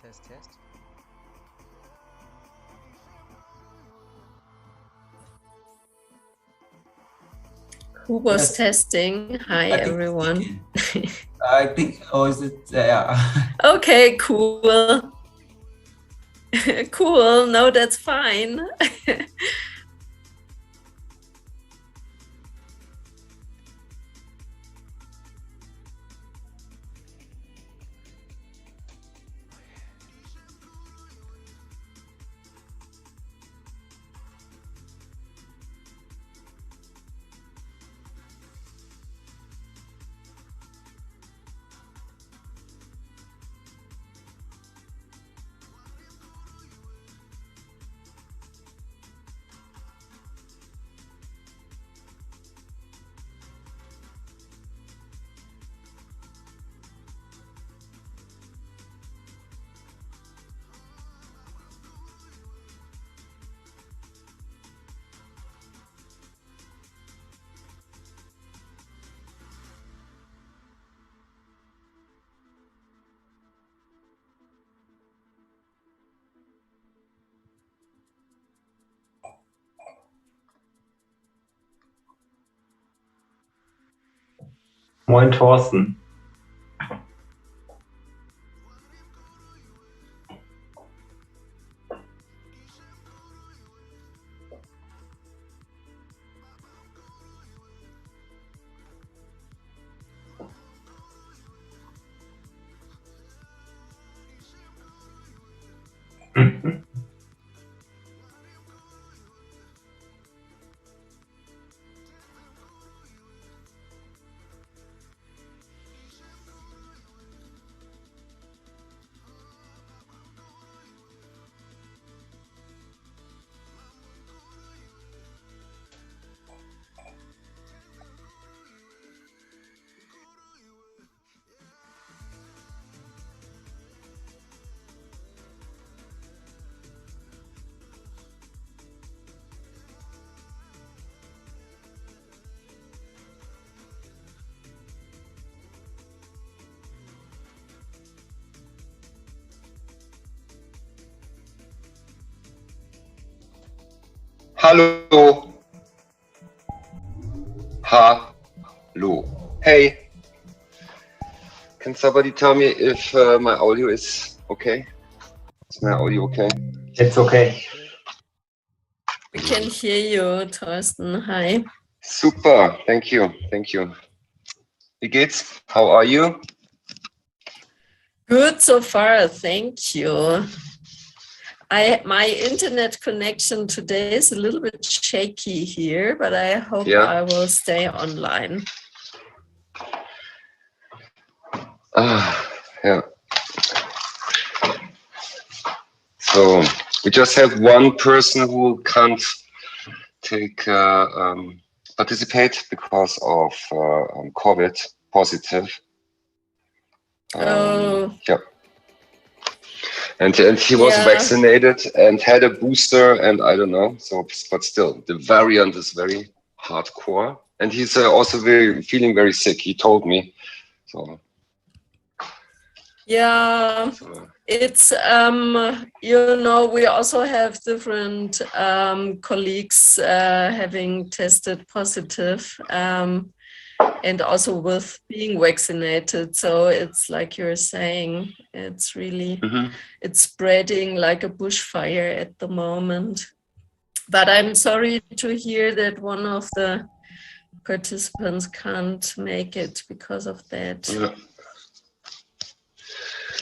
Test, test. Who was Yes. testing? Hi, everyone. I think, or is it, yeah. Okay, cool. Cool. No, that's fine. Moin, Thorsten. Hallo. Hello. Hey, can somebody tell me if my audio is okay? Is my audio okay? It's okay. We can hear you, Thorsten. Hi. Super. Thank you. Thank you. Wie geht's? How are you? Good so far, thank you. My internet connection today is a little bit shaky here, but I hope I will stay online. Yeah. So we just have one person who can't participate because of COVID positive. Oh. Yeah. And he was vaccinated and had a booster, and I don't know. So, but still, the variant is very hardcore, and he's also feeling very sick. He told me. So. Yeah, it's you know, we also have different colleagues having tested positive. And also with being vaccinated. So it's like you're saying, it's really, it's spreading like a bushfire at the moment. But I'm sorry to hear that one of the participants can't make it because of that. Yeah.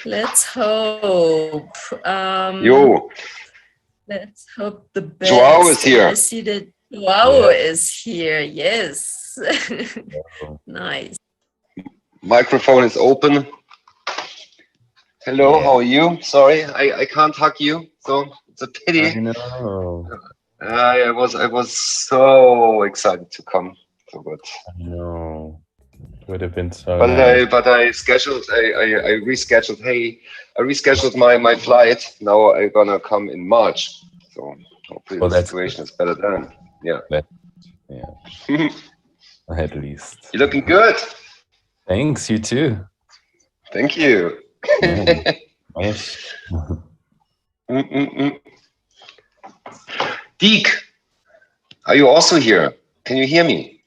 Let's hope. Let's hope the best. Joao is here. I see that Joao is here. Yes. Nice. Microphone is open. Hello, how are you? Sorry, I can't hug you, so it's a pity. I know. I was so excited to come. So good. I know. It would have been so nice. But I scheduled. I rescheduled. Hey, I rescheduled my flight. Now I'm gonna come in March. So hopefully the situation is better then. Yeah. Yeah. At least. You're looking good. Thanks. You too. Thank you. Yes. Deac, are you also here? Can you hear me?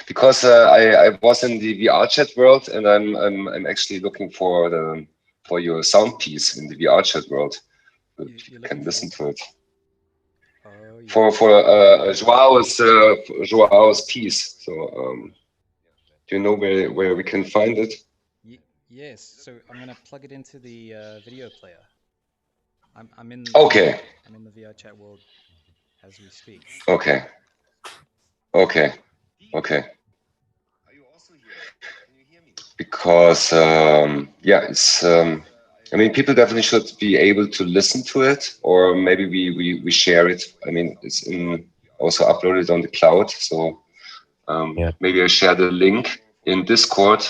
Because I was in the VR chat world, and I'm actually looking for your sound piece in the VR chat world. You can listen to it. Oh, yeah. For Joao's piece. So do you know where we can find it? Yes. So I'm gonna plug it into the video player. I'm in. Okay. I'm in the VR chat world as we speak. Okay. Okay. Okay. Because yeah, it's. I mean, people definitely should be able to listen to it, or maybe we share it. I mean, it's also uploaded on the cloud, so maybe I share the link in Discord,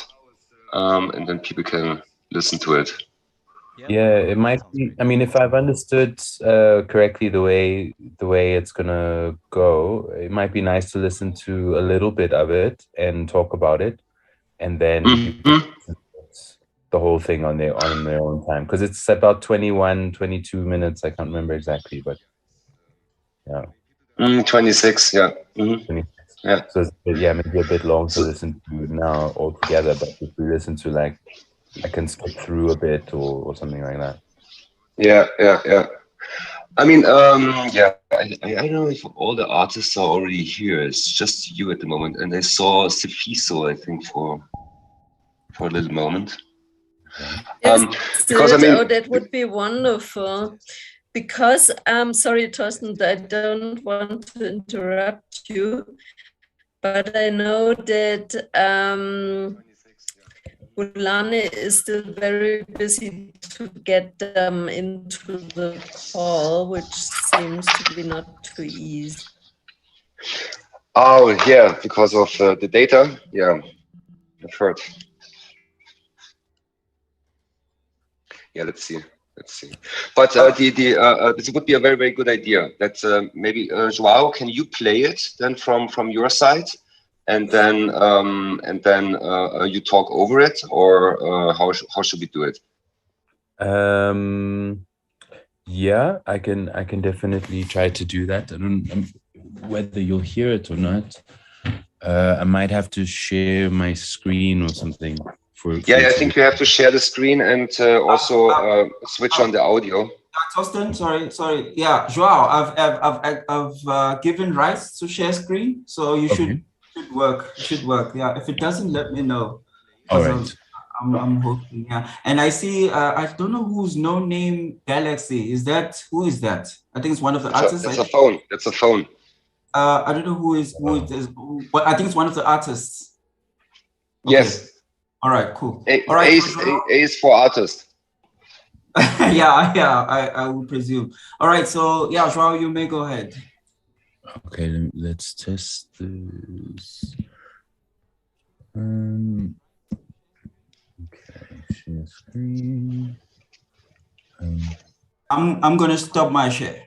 and then people can listen to it. Yeah, it might be. I mean, if I've understood correctly the way it's gonna go, it might be nice to listen to a little bit of it and talk about it, and then people listen to the whole thing on their own time, because it's about 22 minutes. I can't remember exactly, but yeah. 26, yeah. 26. Yeah. So it's, yeah, maybe a bit long to listen to now altogether, but if we listen to, like, I can skip through a bit or something like that. Yeah. I mean, yeah, I don't know if all the artists are already here. It's just you at the moment, and I saw Cefiso, I think, for a little moment. Because I mean, that would be wonderful. Because sorry, Thorsten, I don't want to interrupt you, but I know that Ulane is still very busy to get them into the call, which seems to be not too easy. Oh yeah, because of the data. Yeah, I've heard. Yeah, let's see. But this would be a very good idea. That maybe Joao, can you play it then from your side, and then you talk over it, or how should we do it? Yeah, I can definitely try to do that. I don't know whether you'll hear it or not. I might have to share my screen or something. I think you have to share the screen and also switch on the audio. Thorsten, sorry. Yeah, Joao, I've given rights to share screen, so you should work. It should work. Yeah, if it doesn't, let me know. All right. I'm hoping. Yeah, and I see. I don't know whose no name Galaxy is that. Who is that? I think it's one of the artists. That's a phone. That's a phone. I don't know who it is, but I think it's one of the artists. Okay. Yes. All right. Cool. All right. A is for artist. yeah. I will presume. All right. So yeah, Joao, you may go ahead. Okay. Let's test this. Okay. Share screen. I'm gonna stop my share.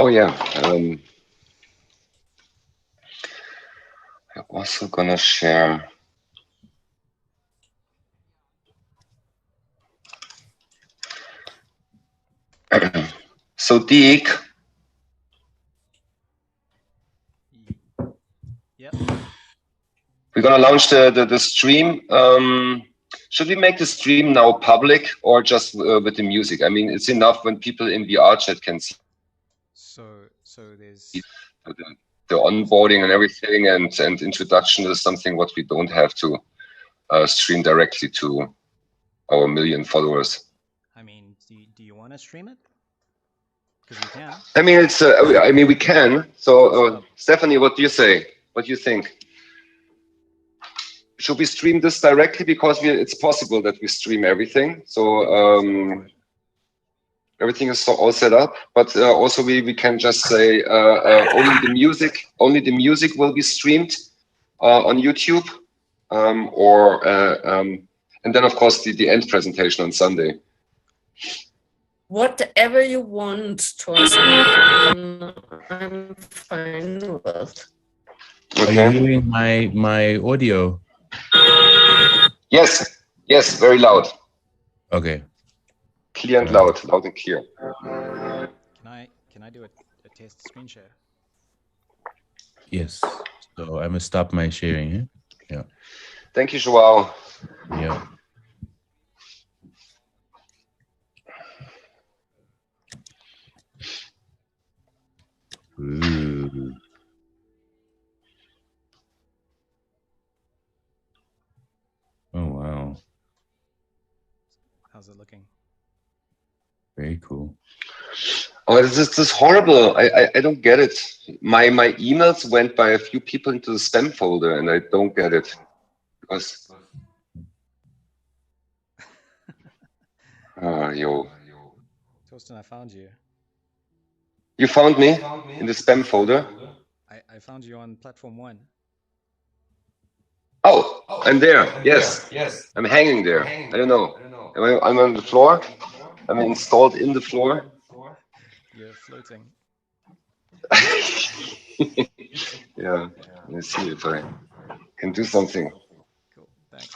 Oh yeah. I'm also gonna share. So Deac. Yep. We're gonna launch the stream. Should we make the stream now public or just with the music? I mean, it's enough when people in VR chat can see. So there's the onboarding and everything, and introduction is something what we don't have to stream directly to our 1 million followers. I mean, do you want to stream it? Because you can. I mean, it's. I mean, we can. So, Stephanie, what do you say? What do you think? Should we stream this directly? Because it's possible that we stream everything. So everything is all set up. But also we can just say only the music will be streamed on YouTube, and then of course the end presentation on Sunday. Whatever you want, Torsten, I'm fine with. Are you hearing my audio? Yes, yes, very loud. Okay. Clear and loud and clear. Can I do a test screen share? Yes. So I'm gonna stop my sharing. Eh? Yeah. Thank you, Joao. Yeah. Ooh. Oh wow. How's it looking? Very cool. Oh, this is horrible. I don't get it. My emails went by a few people into the spam folder, and I don't get it because. Yo. Torsten, I found you. You found me in the spam folder? I found you on platform 1. Oh, I'm there. Yes. I'm hanging there. I don't know. I'm on the floor. I'm installed in the floor. You're floating. Yeah. Let's see if I can do something. Cool. Thanks.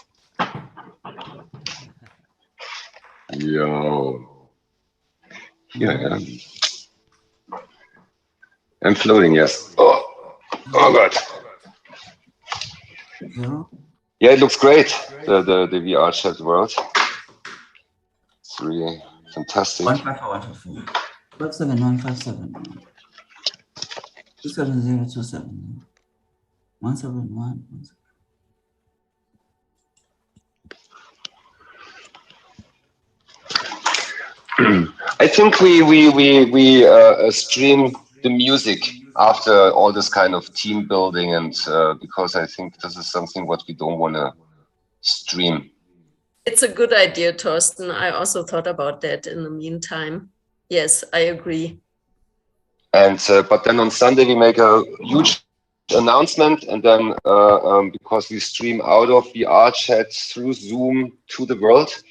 Yo. Here I am. I'm floating, yes. Oh God. Yeah, it looks great. The VR chat world. It's really fantastic. 154 154 157 27027 171 I think we stream the music after all this kind of team building, and because I think this is something what we don't want to stream. It's a good idea, Torsten. I also thought about that in the meantime. Yes, I agree. And but then on Sunday we make a huge announcement, and then because we stream out of VR chat through Zoom to the world,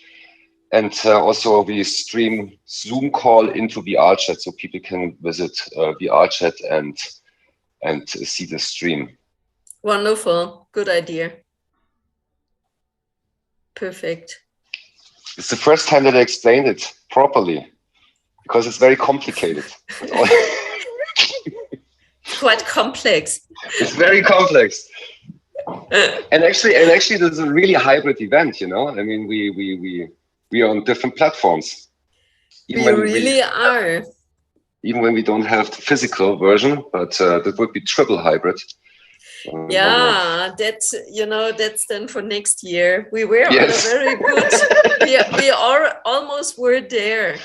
and also we stream Zoom call into VR chat, so people can visit VR chat and see the stream. Wonderful. Good idea. Perfect. It's the first time that I explained it properly, because it's very complicated. It's quite complex. It's very complex. And actually, this is a really hybrid event. You know, I mean, we are on different platforms. We really are. Even when we don't have the physical version, but that would be triple hybrid. Yeah, that's that's then for next year. We were on a very good. we are almost were there,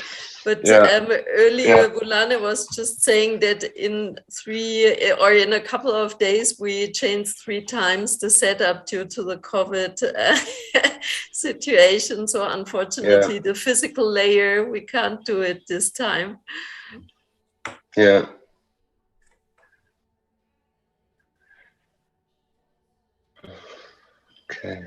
but earlier Vulane was just saying that in a couple of days we changed 3 times the setup due to the COVID situation. So unfortunately, the physical layer we can't do it this time. Yeah. Okay.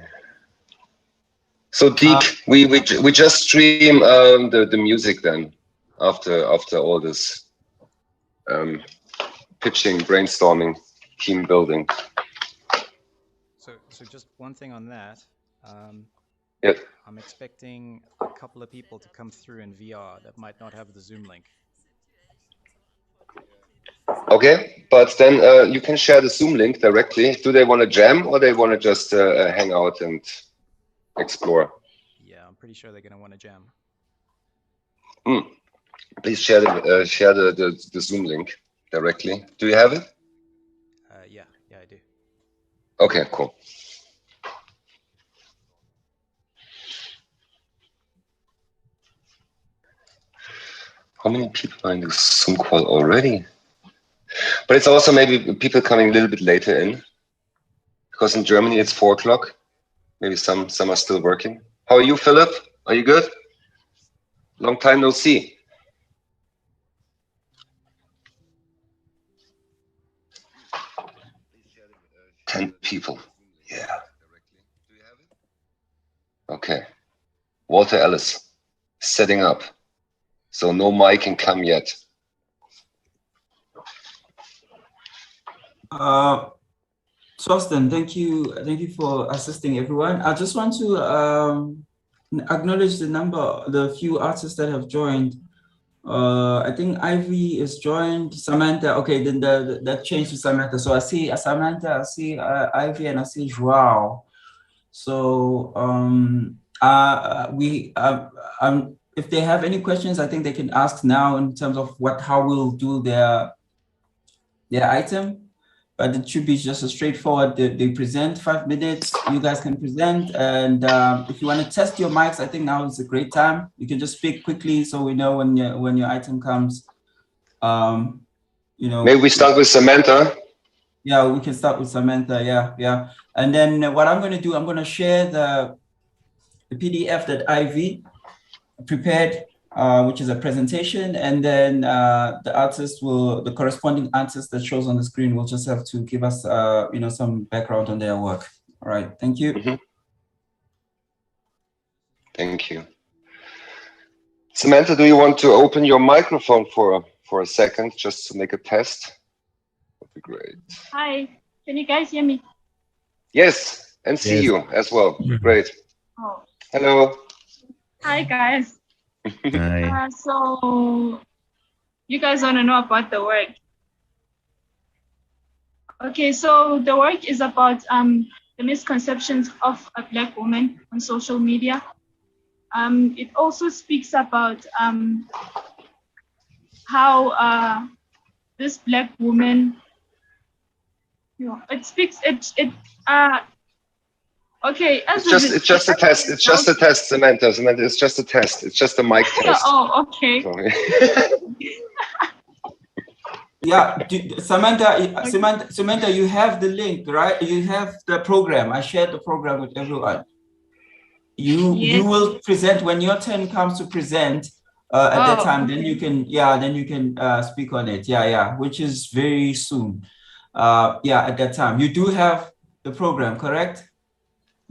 So deac, we just stream the music then after all this pitching, brainstorming, team building. So just one thing on that. Yep. I'm expecting a couple of people to come through in VR that might not have the Zoom link. Okay, but then you can share the Zoom link directly. Do they want to jam, or they want to just hang out and explore? Yeah, I'm pretty sure they're going to want to jam. Please share the Zoom link directly. Do you have it? Yeah, I do. Okay, cool. How many people are in this Zoom call already? But it's also maybe people coming a little bit later in, because in Germany it's 4 o'clock. Maybe some are still working. How are you, Philip? Are you good? Long time no see. Ten people. Yeah. Okay. Walter Ellis, setting up So no mic can come yet. Thorsten, thank you for assisting everyone. I just want to acknowledge the few artists that have joined. I think Ivy is joined, Samantha. Okay, then that changed to Samantha. So I see Samantha, I see Ivy, and I see Joao. So if they have any questions, I think they can ask now in terms of how we'll do their item. But it should be just a straightforward. They present 5 minutes. You guys can present, and if you want to test your mics, I think now is a great time. You can just speak quickly, so we know when your item comes. Maybe we start with Samantha. Yeah, we can start with Samantha. Yeah. And then what I'm going to do, I'm going to share the PDF that Ivy prepared, which is a presentation, and then the corresponding artist that shows on the screen will just have to give us, some background on their work. All right, thank you. Mm-hmm. Thank you. Samantha, do you want to open your microphone for a second, just to make a test? That'd be great. Hi, can you guys hear me? Yes, and see you as well. Great. Oh. Hello. Hi, guys. Hi. So you guys want to know about the work? Okay, so the work is about the misconceptions of a Black woman on social media. It also speaks about how this Black woman, okay. It's just a test. It's just a test, Samantha. Samantha, it's just a test. It's just a mic test. Oh, okay. Yeah, Samantha, you have the link, right? You have the program. I shared the program with everyone. You will present when your turn comes to present. At that time, okay. then you can speak on it. Yeah, which is very soon. At that time, you do have the program, correct?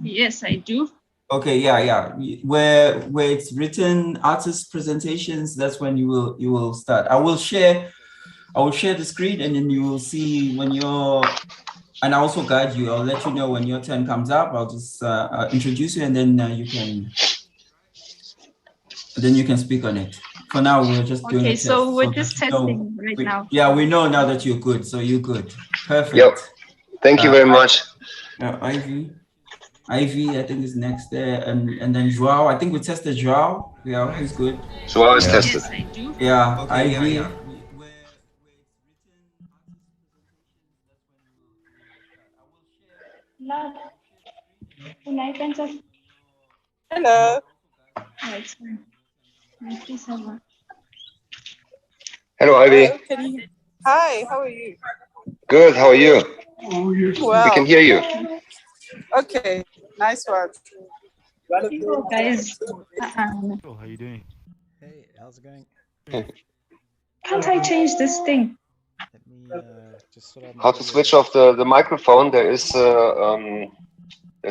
Yes, I do. Okay, yeah. Where it's written artist presentations, that's when you will start. I will share the screen, and then you will see and I also guide you. I'll let you know when your turn comes up. I'll just introduce you, and then you can speak on it. For now, we're just doing a test. So we're just testing right now. Yeah, we know now that you're good. So you're good. Perfect. Yep. Thank you very much. Ivy, I think is next there, and then Joao. I think we tested Joao. Yeah, he's good. Joao is tested. Yes, I do. Yeah, okay, Ivy. Yeah. Hello. Hello, Ivy. Hi, how are you? Good, how are you? Well. We can hear you. Okay, nice one. Guys, how are you doing? Hey, how's it going? can't I change this thing? Let me just sort out my How to video. switch off the microphone? There's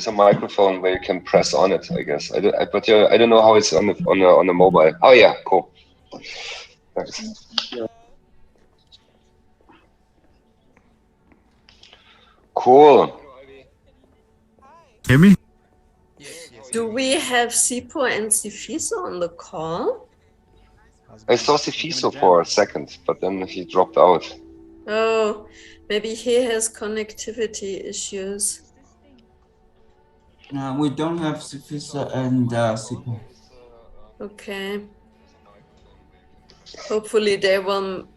a microphone where you can press on it, I guess. I don't know how it's on the mobile. Oh yeah, cool. Thanks. Cool. Hear me? Yes. Do we have Sipo and Sifiso on the call? I saw Sifiso for a second, but then he dropped out. Oh, maybe he has connectivity issues. We don't have Sifiso and Sipo. Okay. Hopefully they will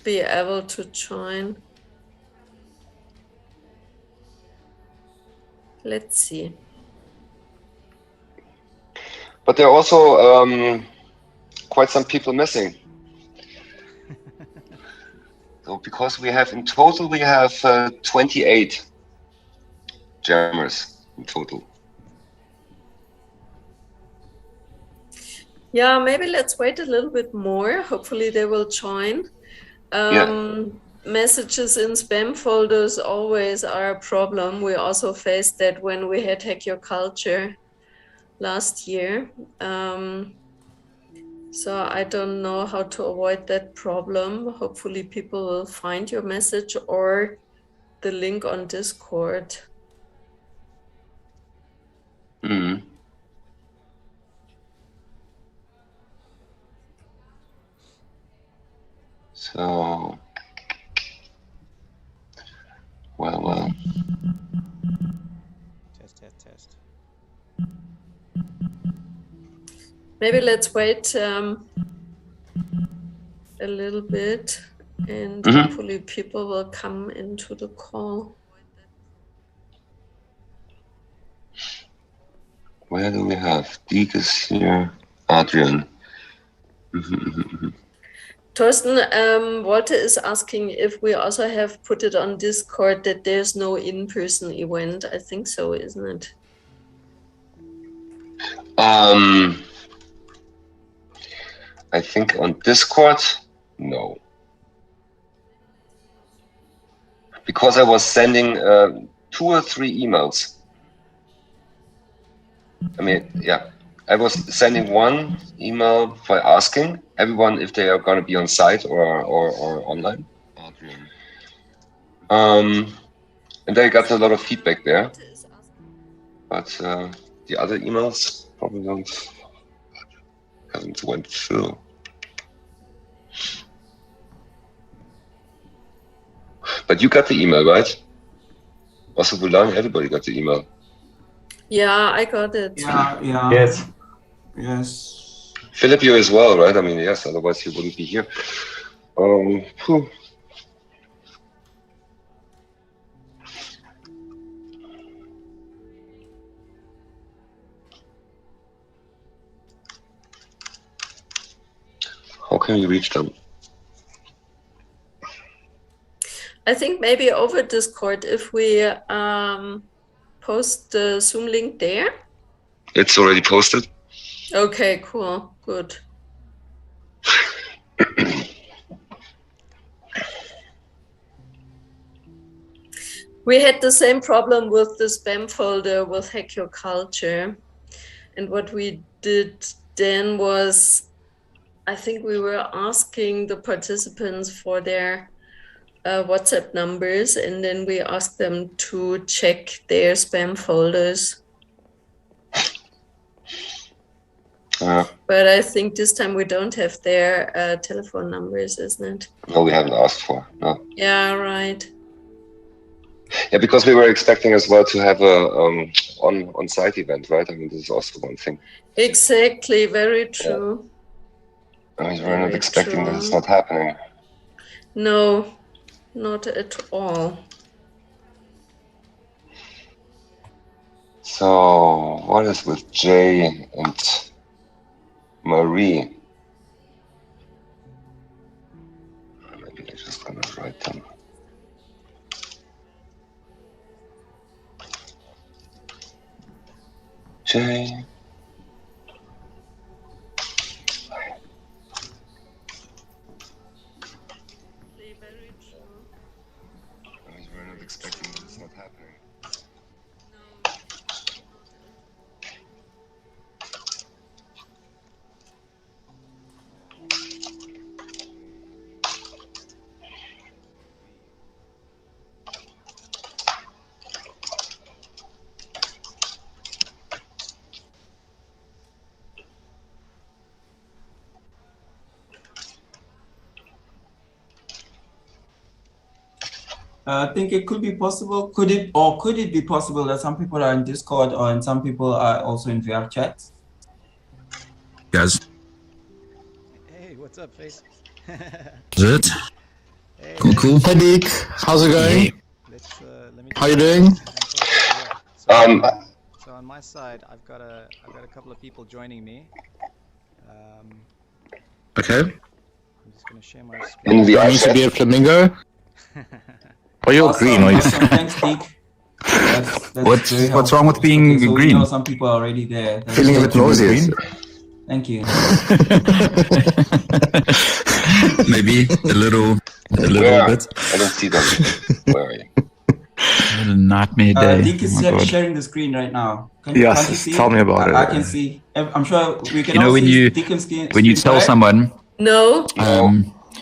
be able to join. Let's see. But there are also quite some people missing. So because in total we have 28 jammers in total. Yeah, maybe let's wait a little bit more. Hopefully they will join. Messages in spam folders always are a problem. We also faced that when we had Hack Your Culture last year. So I don't know how to avoid that problem. Hopefully people will find your message or the link on Discord. Mm. So, well. Test. Maybe let's wait a little bit and hopefully people will come into the call. Where do we have? Deac is here. Adrian. Thorsten, Walter is asking if we also have put it on Discord that there's no in-person event. I think so, isn't it? I think on Discord, no. Because I was sending 2 or 3 emails. I mean, yeah. I was sending one email by asking everyone if they are going to be on site or online. And I got a lot of feedback there. But the other emails probably haven't went through. But you got the email, right? Also, Bulan, everybody got the email. Yeah, I got it. Yeah. Yes. Philip, you as well, right? I mean, yes, otherwise he wouldn't be here. How can you reach them? I think maybe over Discord if we post the Zoom link there. It's already posted. Okay, cool, good. We had the same problem with the spam folder with Hack Your Culture. And what we did then was, I think we were asking the participants for their WhatsApp numbers, and then we asked them to check their spam folders. But I think this time we don't have their telephone numbers, isn't it? No, we haven't asked for, no. Yeah, right. Yeah, because we were expecting as well to have a on-site event, right? I mean, this is also one thing. Exactly, very true. Yeah. I mean, we're not expecting that it's not happening. No, not at all. So, what is with Jay and Marie? Maybe I'm just gonna write them. Jay. Very true. I mean, we're not expecting that it's not happening. No, I think it could be possible. Could it be possible that some people are in Discord and some people are also in VR chat? Guys. Hey, what's up, Face? Good. Hey, Cool. Hey, Deac. How's it going? Hey. Let me How you doing? So on my side, I've got a couple of people joining me. Okay. I'm just gonna share my screen. Do I need to be a flamingo? Or you're green? Or you... Thanks, Deac. What's wrong with being so green? We know some people are already there. Feeling a bit nauseous. Thank you. Maybe a little Where? bit. I don't see them. Where are you? a nightmare day. Deek Oh is my God. sharing the screen right now. Can't you Yes, see? tell me about it. I can see. I'm sure we can You know, all when see you Deacon's screen. when you tell Right? someone, No,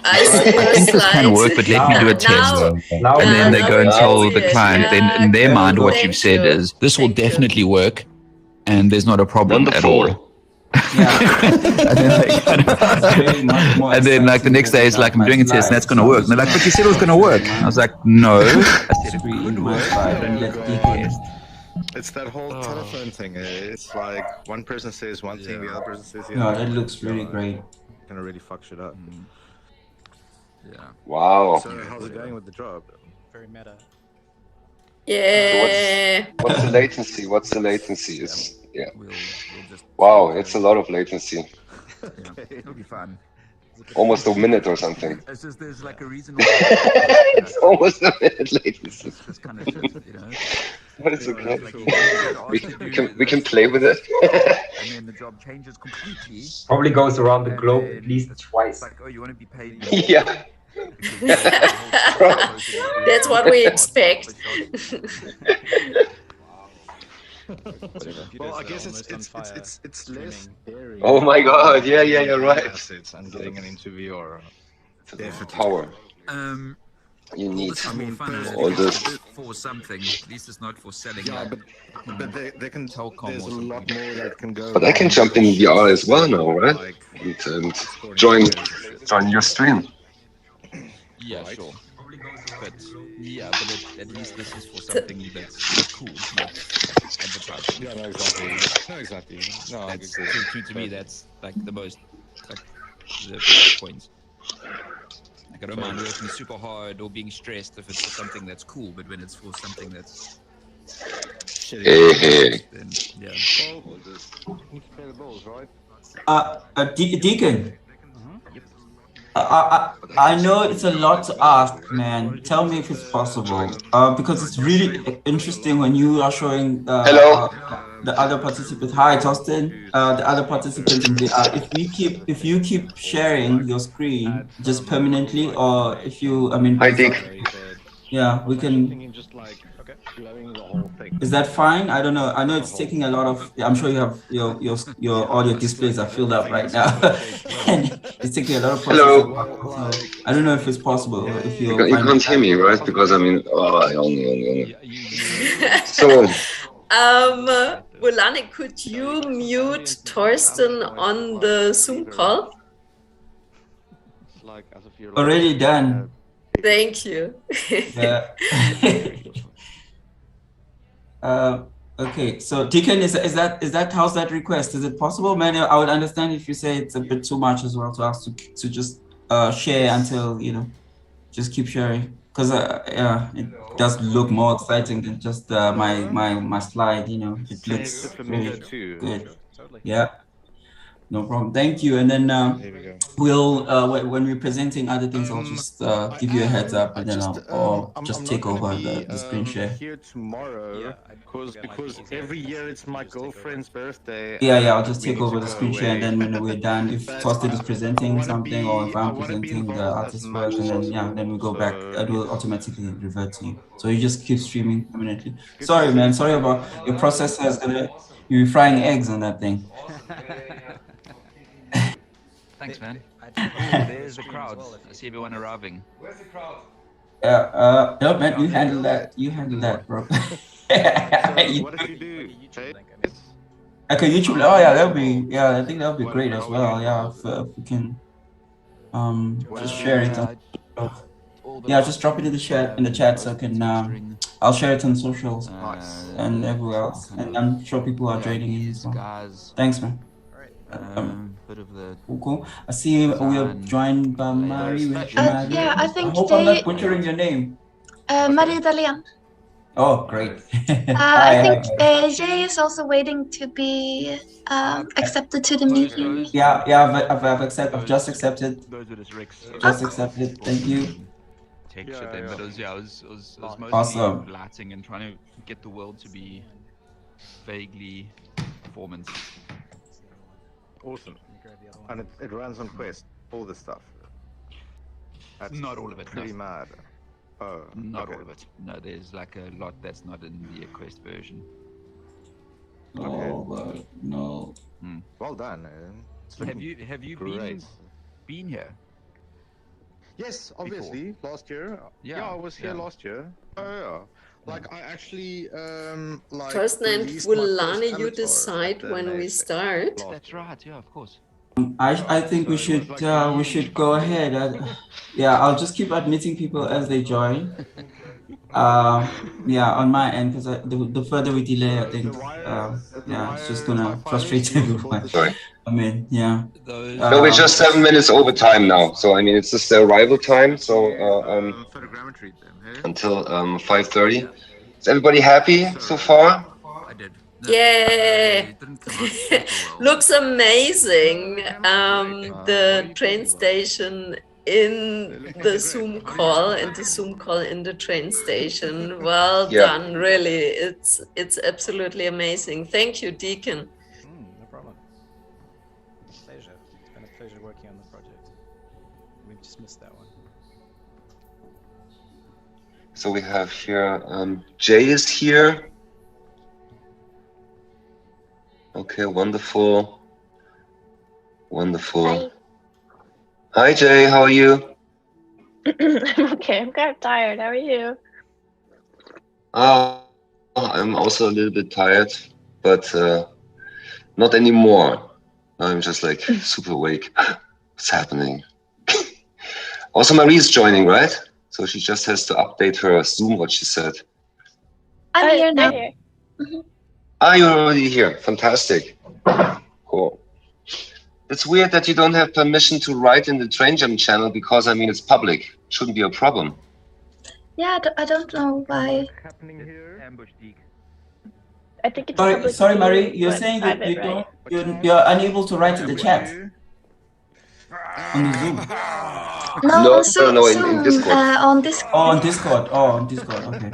I see I your think this can slide. work, but let me do a test. Now, And then they now go we and can tell see the it. client. Then Yeah, in their mind, what thank you've said you. is, this will Thank you. definitely work, and there's not a problem at Wonderful. all. Yeah. And then they kind of, It's really much more and then like the exciting next day, than it's like, I'm my doing a test and slides. that's going to So I'm work. And they're just like, but gonna you said it was going to work. I was like, no. I said it screen could my work. slide and let Deacon. It's that whole telephone thing. It's like one person says one thing, the other person says the No, other. that looks really great. Gonna really fuck shit up. Yeah. Wow. So how's it going with the job? Very meta. Yeah. What's the latency? What's the latency? Is yeah. Wow, it's a lot of latency. It'll be fun. Almost a minute or something. It's just there's like a reason. It's almost a minute latency. This kind of shit, you know. But it's okay. Like, We can play with it. And then the job changes completely. Probably goes around the globe at least twice. Like, oh, you want to be paid? Yeah. That's what we expect. Well, I guess it's less daring. Oh my God! Yeah, you're right. Assets and getting an interview or Power. You need all this. For something, at least it's not for selling. Yeah, but they can tell. There's a lot more that can go. But I can jump in VR as well now, right? And join your stream. Yeah, sure. But yeah, but at least this is for something that's cool, not advertising. Yeah, no, exactly. No, exactly. No, I That's agree. to me, that's like the most like the best points. Like I don't mind working super hard or being stressed if it's for something that's cool, but when it's for something that's Hey. then yeah. Well, you pay the bills, right? Deacon. I know it's a lot to ask, man. Tell me if it's possible. Because it's really interesting when you are showing the other participants. Hi, Tostin. The other participants in the if you keep sharing your screen just permanently, or if you, I mean, Hi, Dick. Yeah, we can. Just like blowing the whole thing. Is that fine? I don't know. I know it's taking a lot of. I'm sure you have your audio displays are filled up right now, and it's taking a lot of. Hello. So I don't know if it's possible. If You can't hear me, right? Because I mean, I only. So. Volane, could you mute Torsten on the Zoom call? Already done. Thank you. Yeah. Okay, so Deacon, is that how's that request? Is it possible, man? I would understand if you say it's a bit too much as well to ask to just share until just keep sharing, because yeah, it does look more exciting than just my slide. It looks really good. Yeah. No problem. Thank you. And then we'll when we're presenting other things, I'll just give you a heads up, and then I'll just take over the screen share. Here tomorrow, because every year it's my girlfriend's birthday. Yeah. I'll just take over the screen share, and then when we're done, if Torsten is presenting something or if I'm presenting the artist's work, and then we go back, it will automatically revert to you. So you just keep streaming permanently. Sorry, man. Sorry about your processor is gonna be frying eggs on that thing. Thanks, man. There's the crowd. I see everyone arriving. Where's the crowd? No, man, you handle that. You handle that, bro. What did you do? Okay, YouTube. Oh yeah, that'll be. Yeah, I think that'll be great as well. Yeah, if we can, just share it. Yeah, just drop it in the chat so I can. I'll share it on socials and everywhere else, and I'm sure people are joining in as well. Thanks, man. Bit of the Cool. I see we are joined by Mari. Yeah, I think I hope I'm not butchering your name. Marie Dalian. Oh, great. I think Jay is also waiting to be accepted to the meeting. Yeah, I've just accepted. Just accepted. Thank you. Tech shit then, but I was mostly Awesome. lighting and trying to get the world to be vaguely performance. Awesome. And it runs on Quest, all this stuff. That's not all of it. Pretty mad. Not all of it. No, there's like a lot that's not in the Quest version. Oh, but no. Well done. Have you great. been here? Yes, obviously. Last year. Yeah, I was here last year. Yeah. Like I actually like Torsten and released my first Fulani, you avatar decide at the when we NAS start. That's right. Yeah, of course. I think we should go ahead. Yeah, I'll just keep admitting people as they join. Yeah, on my end, because the further we delay, I think yeah, it's just gonna frustrate everyone. Sorry. I mean, yeah. No, we're just 7 minutes over time now. So I mean, it's just the arrival time. So until 5:30. Is everybody happy so far? I did. Yeah, looks amazing. The train station in the Zoom call and the Zoom call in the train station. Well done, really. It's absolutely amazing. Thank you, Deacon. No problem. Pleasure. It's been a pleasure working on the project. We just missed that one. So we have here Jay is here. Okay, wonderful. Wonderful. Hi Jay, how are you? I'm okay. I'm kind of tired. How are you? I'm also a little bit tired, but not anymore. I'm just like super awake. What's happening? Also, Marie's joining, right? So she just has to update her Zoom, what she said. I'm here now. Right here. Ah, you're already here. Fantastic. Cool. It's weird that you don't have permission to write in the Train Jam channel because, I mean, it's public. Shouldn't be a problem. Yeah, I don't know why. I think it's Sorry, public Marie. view, You're but saying that private, you're unable to write in the chat on the Zoom. No, in Discord. on Discord. Oh, on Discord. Oh, on Discord. Okay.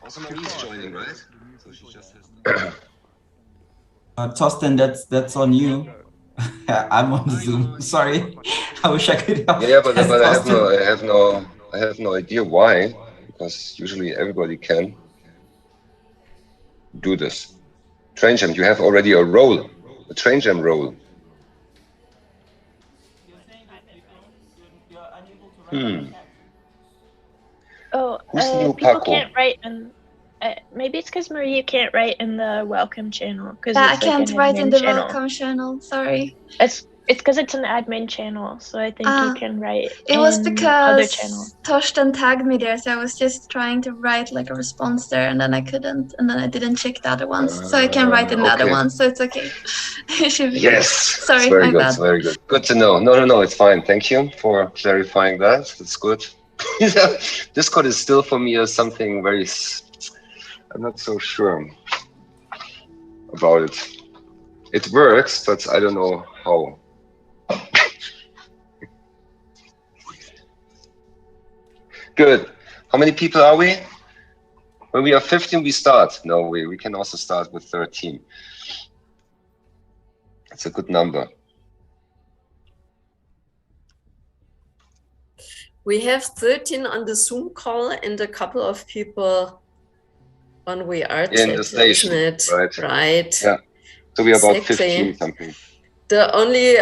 Also, Marie's joining, right? So she just has Torsten, that's on you. I'm on the Zoom. Sorry, I wish I could help. Yeah, but I have no idea why, because usually everybody can do this. Train Jam, you have already a role, a Train Jam role. Oh, Who's the new people Paco? can't write in. Maybe it's because Marie, you can't write in the welcome channel. Yeah, I can't write in the welcome channel. Sorry. It's because it's an admin channel, so I think you can write. It was in because other channel. Torsten tagged me there, so I was just trying to write like a response there, and then I couldn't, and then I didn't check the other ones, so I can write in the other ones, so it's okay. It should be Yes. Sorry, it's very my good. bad. It's very good. Good to know. No, it's fine. Thank you for clarifying that. That's good. Discord is still for me something very. I'm not so sure about it. It works, but I don't know how. Good. How many people are we? When we are 15, we start. No, we can also start with 13. It's a good number. We have 13 on the Zoom call and a couple of people on We Are In the station, isn't it? Right. Yeah. So we are about Exactly. 15 something. The only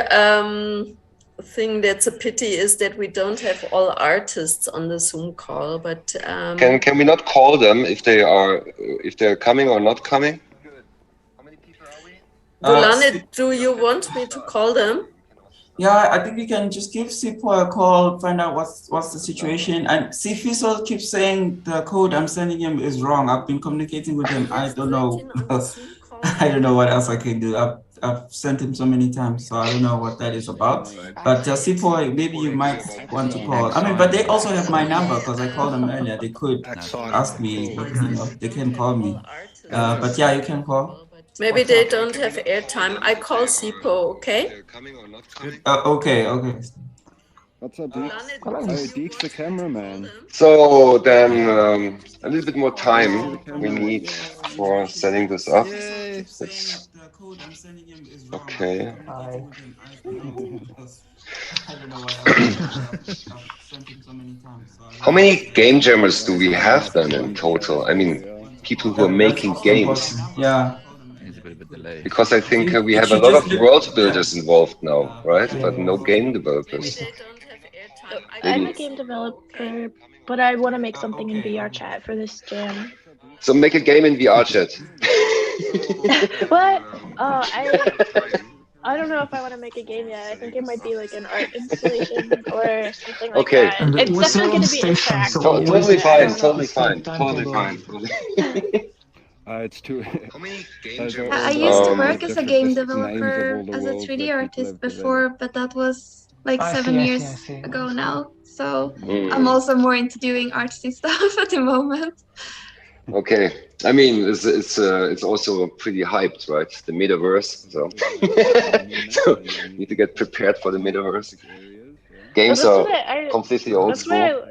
thing that's a pity is that we don't have all artists on the Zoom call, but Can we not call them if they're coming or not coming? Bulane, do you want me to call them? Yeah, I think we can just give Sipo a call, find out what's the situation. And Sifiso keeps saying the code I'm sending him is wrong. I've been communicating with him. I don't know. I don't know what else I can do. I've sent him so many times, so I don't know what that is about. But Sipo, maybe you might want to call. I mean, but they also have my number because I called them earlier. They could ask me, but you know, they can call me. But yeah, you can call. Maybe they don't have airtime. I call Sipo, okay? Okay. What's up, Deeks? Hey, Deeks, the cameraman. So then a little bit more time we need for setting this up. It's code I'm sending him is wrong. Okay. I'm communicating with him. I don't know why I've sent him so many times. So How many game jammers do we have then in total? I mean, people who are making games. Yeah. There's a bit of a delay. Because I think we it have a should lot just of look- world builders involved now, right? But no game developers. I'm a game developer, but I want to make something in VR chat for this jam. So make a game in VR chat. What? Oh, I don't know if I want to make a game yet. I think it might be like an art installation or something like Okay. that. It's definitely going to be interactive. Totally but I fine. don't know. Totally fine. Totally fine. It's too. I used to work as a game developer, as a 3D artist before, but that was like 7 years ago now. So I'm also more into doing artsy stuff at the moment. Okay. I mean, it's also pretty hyped, right? The metaverse. So, so need to get prepared for the metaverse. Games are completely old school.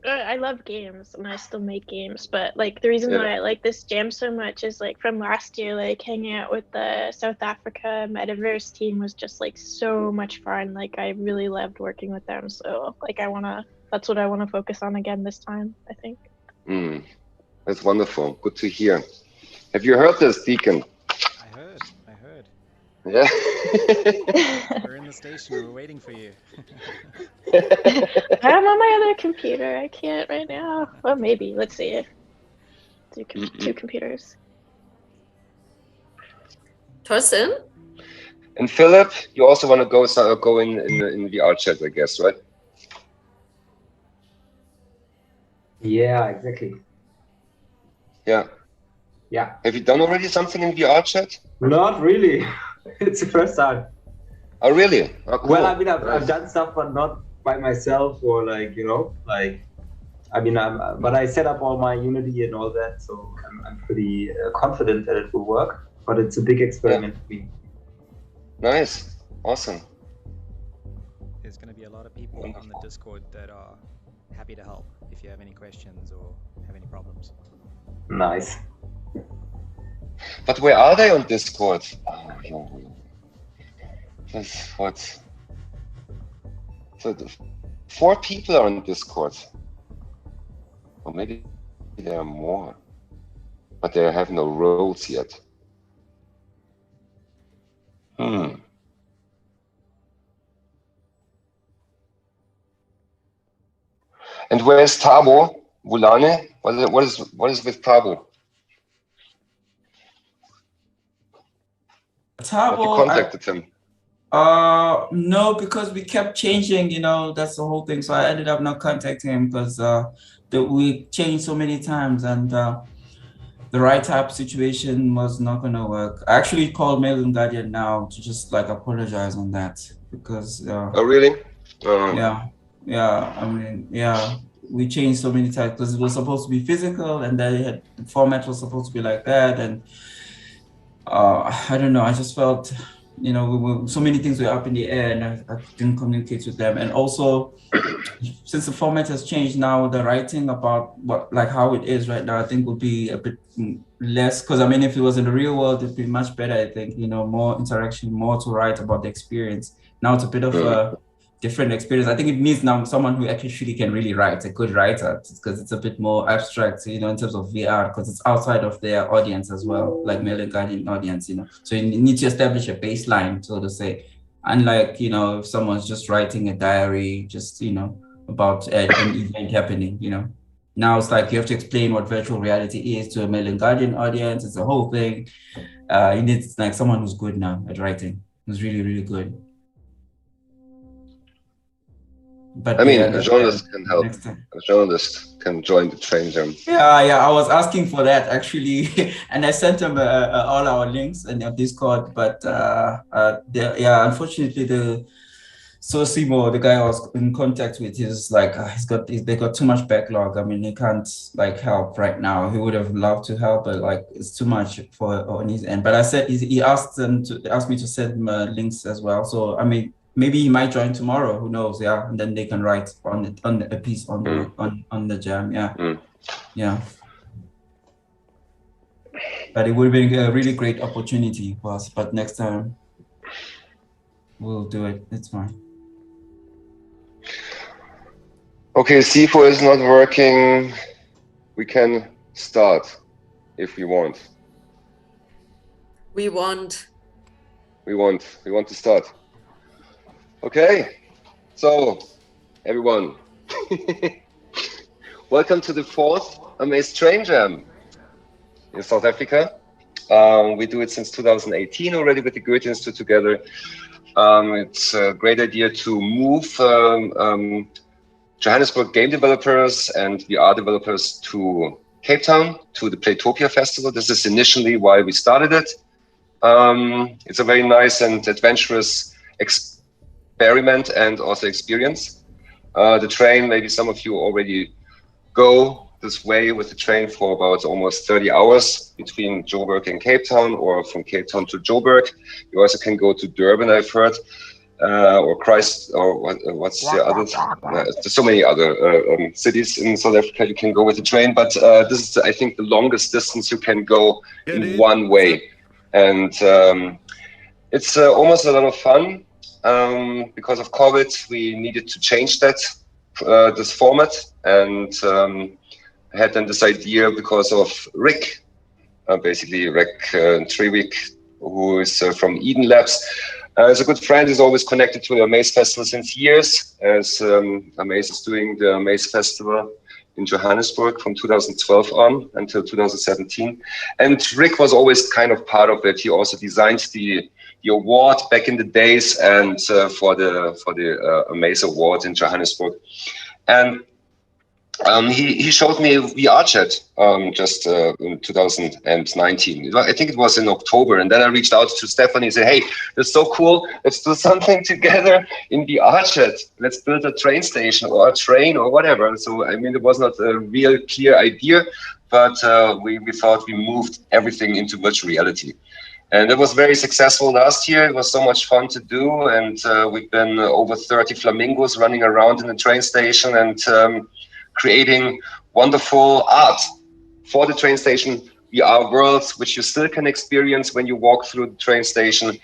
I love games and I still make games, but like the reason why I like this jam so much is like from last year, like hanging out with the South Africa metaverse team was just like so much fun. Like I really loved working with them. So like that's what I want to focus on again this time, I think. That's wonderful. Good to hear. Have you heard this, Deacon? I heard. Yeah. We're in the station. We're waiting for you. I'm on my other computer. I can't right now. Well, maybe. Let's see. Two computers. Torsten? And Philip, you also want to go in the VR chat, I guess, right? Yeah, exactly. Yeah. Yeah. Have you done already something in VR chat? Not really. It's the first time. Oh, really? Oh, cool. Well, I mean, I've done stuff, but not by myself or like, you know, like, I mean, but I set up all my Unity and all that, so I'm pretty confident that it will work, but it's a big experiment for me. Nice. Awesome. There's going to be a lot of people on the Discord that are happy to help if you have any questions or have any problems. Nice. But where are they on Discord? What? So 4 people are on Discord. Or maybe there are more. But they have no roles yet. And where's Tabo? Vulane? What is with Tabo? Have you contacted him? No, because we kept changing, you know, that's the whole thing. So I ended up not contacting him because we changed so many times and the right type situation was not going to work. I actually called Mail and Guardian now to just like apologize on that because. Oh, really? Yeah. I mean, yeah, we changed so many times because it was supposed to be physical and then the format was supposed to be like that. And I don't know, I just felt, you know, so many things were up in the air and I didn't communicate with them. And also, since the format has changed now, the writing about how it is right now, I think would be a bit less, because I mean, if it was in the real world, it'd be much better, I think, you know, more interaction, more to write about the experience. Now it's a bit of a different experience. I think it needs now someone who actually can really write, a good writer, because it's a bit more abstract, you know, in terms of VR, because it's outside of their audience as well, like Mail and Guardian audience, you know. So you need to establish a baseline, so to say. Unlike, you know, if someone's just writing a diary, just, you know, about an event happening, you know. Now it's like you have to explain what virtual reality is to a Mail and Guardian audience. It's a whole thing. You need like someone who's good now at writing, who's really, really good. But I mean, a journalist can help. A journalist can join the train jam. Yeah, I was asking for that actually, and I sent him all our links in Discord. But unfortunately, the Simo, the guy I was in contact with, is like they got too much backlog. I mean, he can't like help right now. He would have loved to help, but like it's too much on his end. But I said he asked me to send him links as well. So I mean, maybe he might join tomorrow. Who knows? Yeah, and then they can write on a piece on the jam. Yeah, yeah. But it would have been a really great opportunity for us. But next time we'll do it. It's fine. Okay, CFO is not working. We can start if we want. We want. We want to start. Okay, so everyone, welcome to the 4th Amaze Train Jam in South Africa. We do it since 2018 already with the Goethe Institute together. It's a great idea to move Johannesburg game developers and VR developers to Cape Town, to the Playtopia Festival. This is initially why we started it. It's a very nice and adventurous experiment and also experience. The train, maybe some of you already go this way with the train for about almost 30 hours between Joburg and Cape Town, or from Cape Town to Joburg. You also can go to Durban, I've heard, or Christ, or what's the other? There's so many other cities in South Africa you can go with the train, but this is, I think, the longest distance you can go in one way. And it's almost a lot of fun. Because of COVID, we needed to change that, this format, and had then this idea because of Rick, basically Rick Trewick, who is from Eden Labs. He's a good friend. He's always connected to the Amaze Festival since years, as Amaze is doing the Amaze Festival in Johannesburg from 2012 on until 2017. And Rick was always kind of part of it. He also designed the award back in the days, and for the Amaze Award in Johannesburg. And he showed me VR chat just in 2019. I think it was in October. And then I reached out to Stephanie and said, hey, that's so cool. Let's do something together in VR chat. Let's build a train station or a train or whatever. So, I mean, it was not a real clear idea, but we thought we moved everything into virtual reality. And it was very successful last year. It was so much fun to do. And we've been over 30 flamingos running around in the train station and creating wonderful art for the train station VR worlds, which you still can experience when you walk through the train station.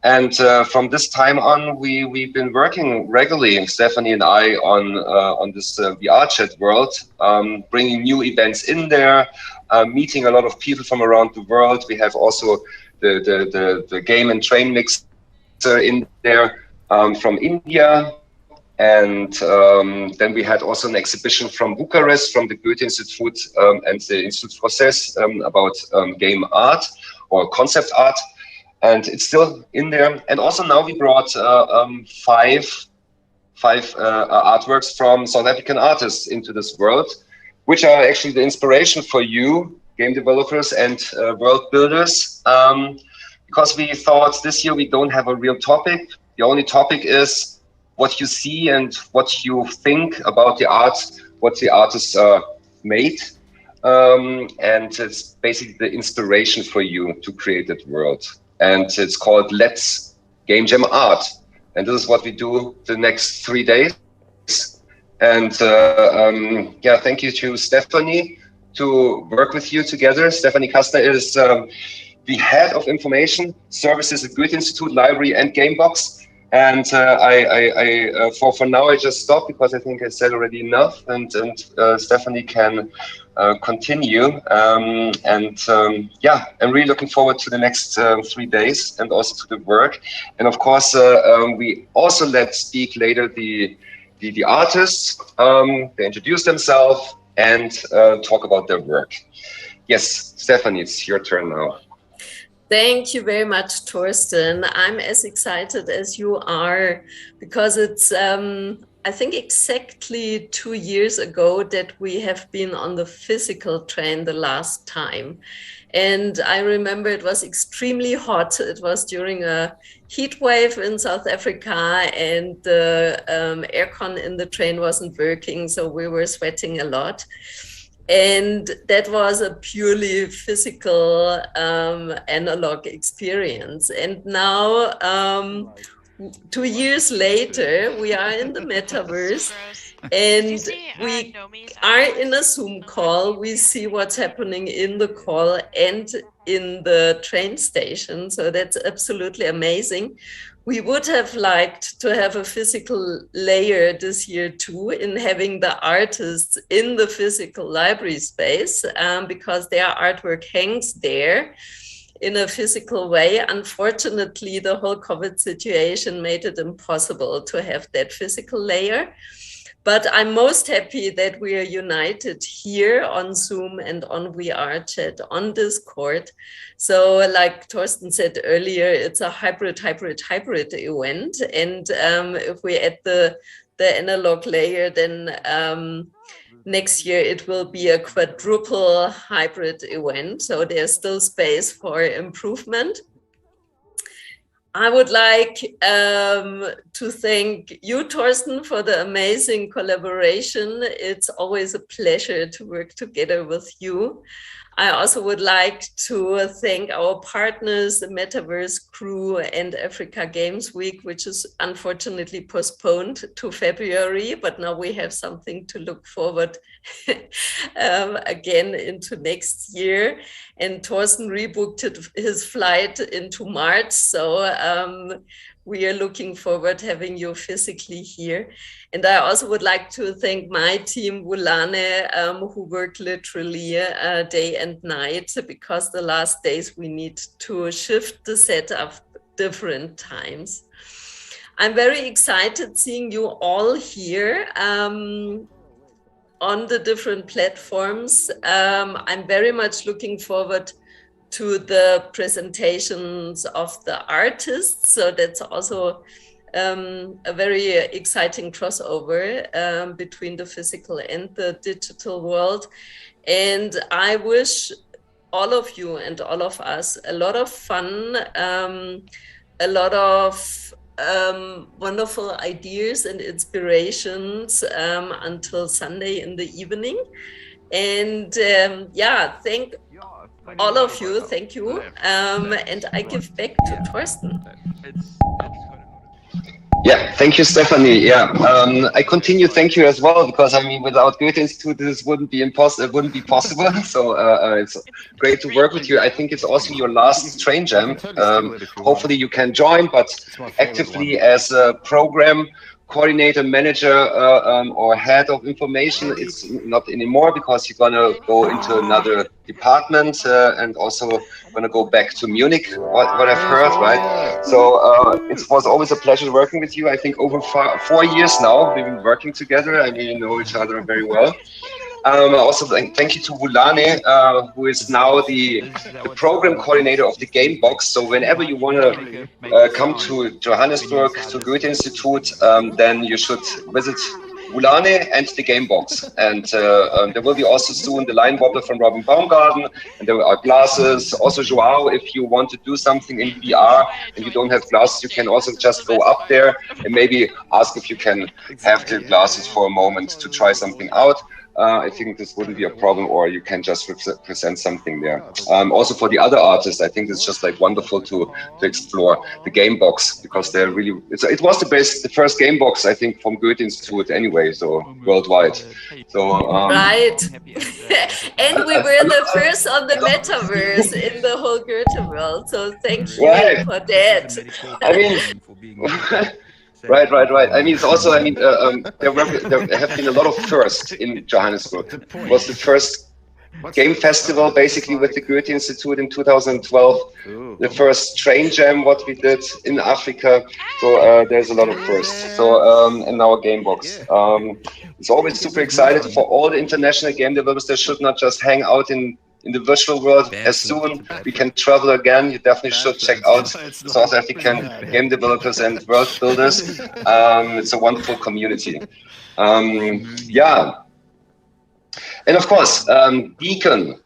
And from this time on, we've been working regularly, Stephanie and I, on this VR chat world, bringing new events in there, meeting a lot of people from around the world. We have also the game and train mixer in there from India. And then we had also an exhibition from Bucharest, from the Goethe Institute and the Institute Process about game art or concept art. And it's still in there. And also now we brought five artworks from South African artists into this world, which are actually the inspiration for you, game developers and world builders. Because we thought this year we don't have a real topic. The only topic is what you see and what you think about the art, what the artists made. And it's basically the inspiration for you to create that world. And it's called Let's Game Jam Art. And this is what we do the next 3 days. And yeah, thank you to Stephanie to work with you together. Stephanie Kastner is the head of information services at Goethe Institute Library and Gamebox. And for now, I just stop because I think I said already enough, and Stephanie can continue. Yeah, I'm really looking forward to the next 3 days and also to the work. And of course, we also let speak later the artists. They introduce themselves and talk about their work. Yes, Stephanie, it's your turn now. Thank you very much, Torsten. I'm as excited as you are because it's, I think, exactly 2 years ago that we have been on the physical train the last time. And I remember it was extremely hot. It was during a heat wave in South Africa, and the aircon in the train wasn't working, so we were sweating a lot. And that was a purely physical analog experience. And now, 2 years later, we are in the metaverse. And we are in a Zoom call. We see what's happening in the call and in the train station. So that's absolutely amazing. We would have liked to have a physical layer this year too, in having the artists in the physical library space, because their artwork hangs there in a physical way. Unfortunately, the whole COVID situation made it impossible to have that physical layer. But I'm most happy that we are united here on Zoom and on VR chat, on Discord. So like Torsten said earlier, it's a hybrid event. And if we add the analog layer, then next year it will be a quadruple hybrid event. So there's still space for improvement. I would like to thank you, Torsten, for the amazing collaboration. It's always a pleasure to work together with you. I also would like to thank our partners, the Metaverse crew and Africa Games Week, which is unfortunately postponed to February, but now we have something to look forward again into next year. And Torsten rebooked his flight into March. So we are looking forward to having you physically here. And I also would like to thank my team, Wulane, who work literally day and night, because the last days we need to shift the setup different times. I'm very excited seeing you all here on the different platforms. I'm very much looking forward to the presentations of the artists. So that's also a very exciting crossover between the physical and the digital world. And I wish all of you and all of us a lot of fun, a lot of wonderful ideas and inspirations until Sunday in the evening. And yeah, thank all of you. Thank you. And I give back to Torsten. Yeah, thank you, Stephanie. Yeah, I continue. Thank you as well, because I mean, without Goethe Institute, this wouldn't be impossible. It wouldn't be possible. So it's great to work with you. I think it's also your last train jam. Hopefully, you can join, but actively as a program coordinator, manager, or head of information, it's not anymore, because you're gonna go into another department and also gonna go back to Munich, what I've heard, right? So it was always a pleasure working with you. I think over 4 years now we've been working together. I mean, we know each other very well. Also, thank you to Wulane, who is now the program coordinator of the Game Box. So whenever you want to come to Johannesburg, to Goethe Institute, then you should visit Wulane and the Game Box. And there will be also soon the line wobbler from Robin Baumgarten, and there are glasses. Also, Joao, if you want to do something in VR and you don't have glasses, you can also just go up there and maybe ask if you can have the glasses for a moment to try something out. I think this wouldn't be a problem, or you can just present something there. Also for the other artists, I think it's just like wonderful to explore the Game Box, because they're really, it was the first Game Box, I think, from Goethe Institute anyway, so worldwide. So right. And we were the first on the Metaverse in the whole Goethe world. So thank you for that. I mean, Right. I mean, it's also, I mean, there have been a lot of firsts in Johannesburg. It was the first game festival, basically, with the Goethe Institute in 2012. The first train jam, what we did in Africa. So there's a lot of firsts. So, and now a Game Box. It's always super excited for all the international game developers. They should not just hang out in the virtual world. As soon we can travel again, you definitely should check out South African game developers and world builders. It's a wonderful community. Yeah. And of course, Deacon,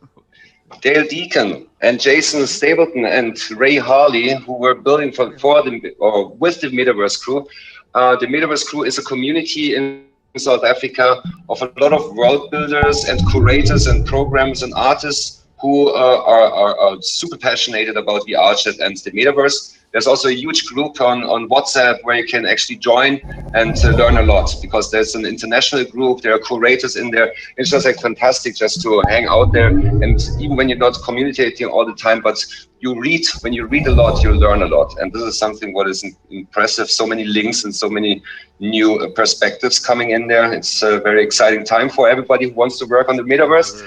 Dale Deacon, and Jason Stapleton and Ray Harley, who were building with the Metaverse crew. The Metaverse crew is a community in South Africa of a lot of world builders and curators and programs and artists who are super passionate about VR chat and the Metaverse. There's also a huge group on WhatsApp where you can actually join and learn a lot, because there's an international group. There are curators in there. It's just like fantastic just to hang out there. And even when you're not communicating all the time, but you read, when you read a lot, you learn a lot. And this is something what is impressive. So many links and so many new perspectives coming in there. It's a very exciting time for everybody who wants to work on the metaverse.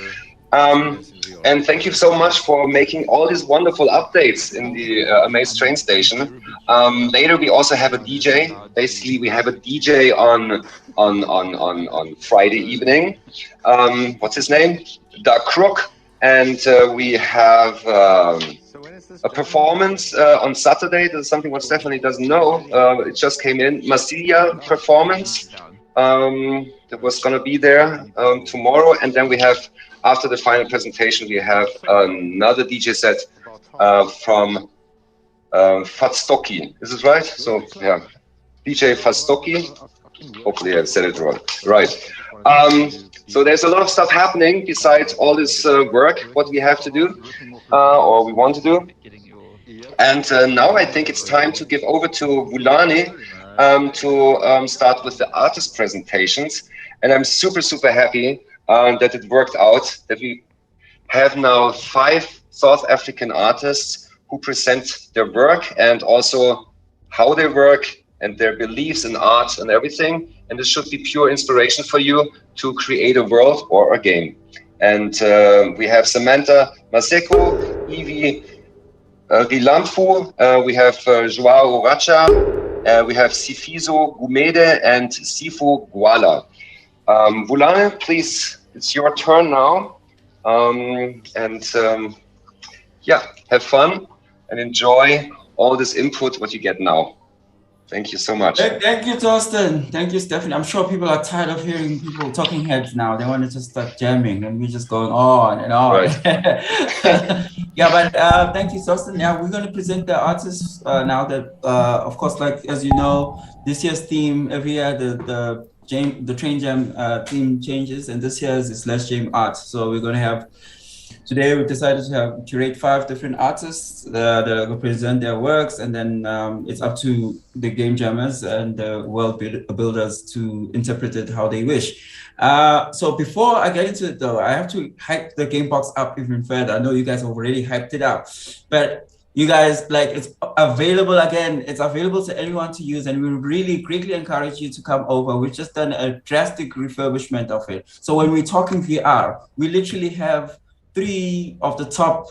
And thank you so much for making all these wonderful updates in the Amaze train station. Later we also have a DJ. Basically, we have a DJ on Friday evening. What's his name? Doug Crook. And we have a performance on Saturday. This is something what Stephanie doesn't know. It just came in. Masilia performance that was going to be there tomorrow. And then we have, after the final presentation, we have another DJ set from Fatstocky. Is this right? So, yeah, DJ Fatstocky. Hopefully I said it right. So there's a lot of stuff happening besides all this work, what we have to do, or we want to do. And now I think it's time to give over to Vulani to start with the artist presentations. And I'm super, super happy that it worked out, that we have now 5 South African artists who present their work and also how they work and their beliefs in art and everything. And this should be pure inspiration for you to create a world or a game. And we have Samantha Maseko, Evie Rilamfu, we have Joao Racha, we have Sifiso Gumede and Sifu Gwala. Vulane, please, it's your turn now. Yeah, have fun and enjoy all this input what you get now. Thank you so much. Thank you, Torsten. Thank you, Stephanie. I'm sure people are tired of hearing people talking heads now. They want to just start jamming and we're just going on and on. Right. Yeah, but thank you, Torsten. Yeah, we're going to present the artists now that, of course, like, as you know, this year's theme, every year the Train Jam theme changes, and this year's is Let's Jam Art. So we're going to have, today we decided to curate 5 different artists that are going to present their works, and then it's up to the game jammers and the world builders to interpret it how they wish. So before I get into it though, I have to hype the game box up even further. I know you guys have already hyped it up, but you guys, like, it's available again. It's available to anyone to use, and we really greatly encourage you to come over. We've just done a drastic refurbishment of it. So when we're talking VR, we literally have 3 of the top,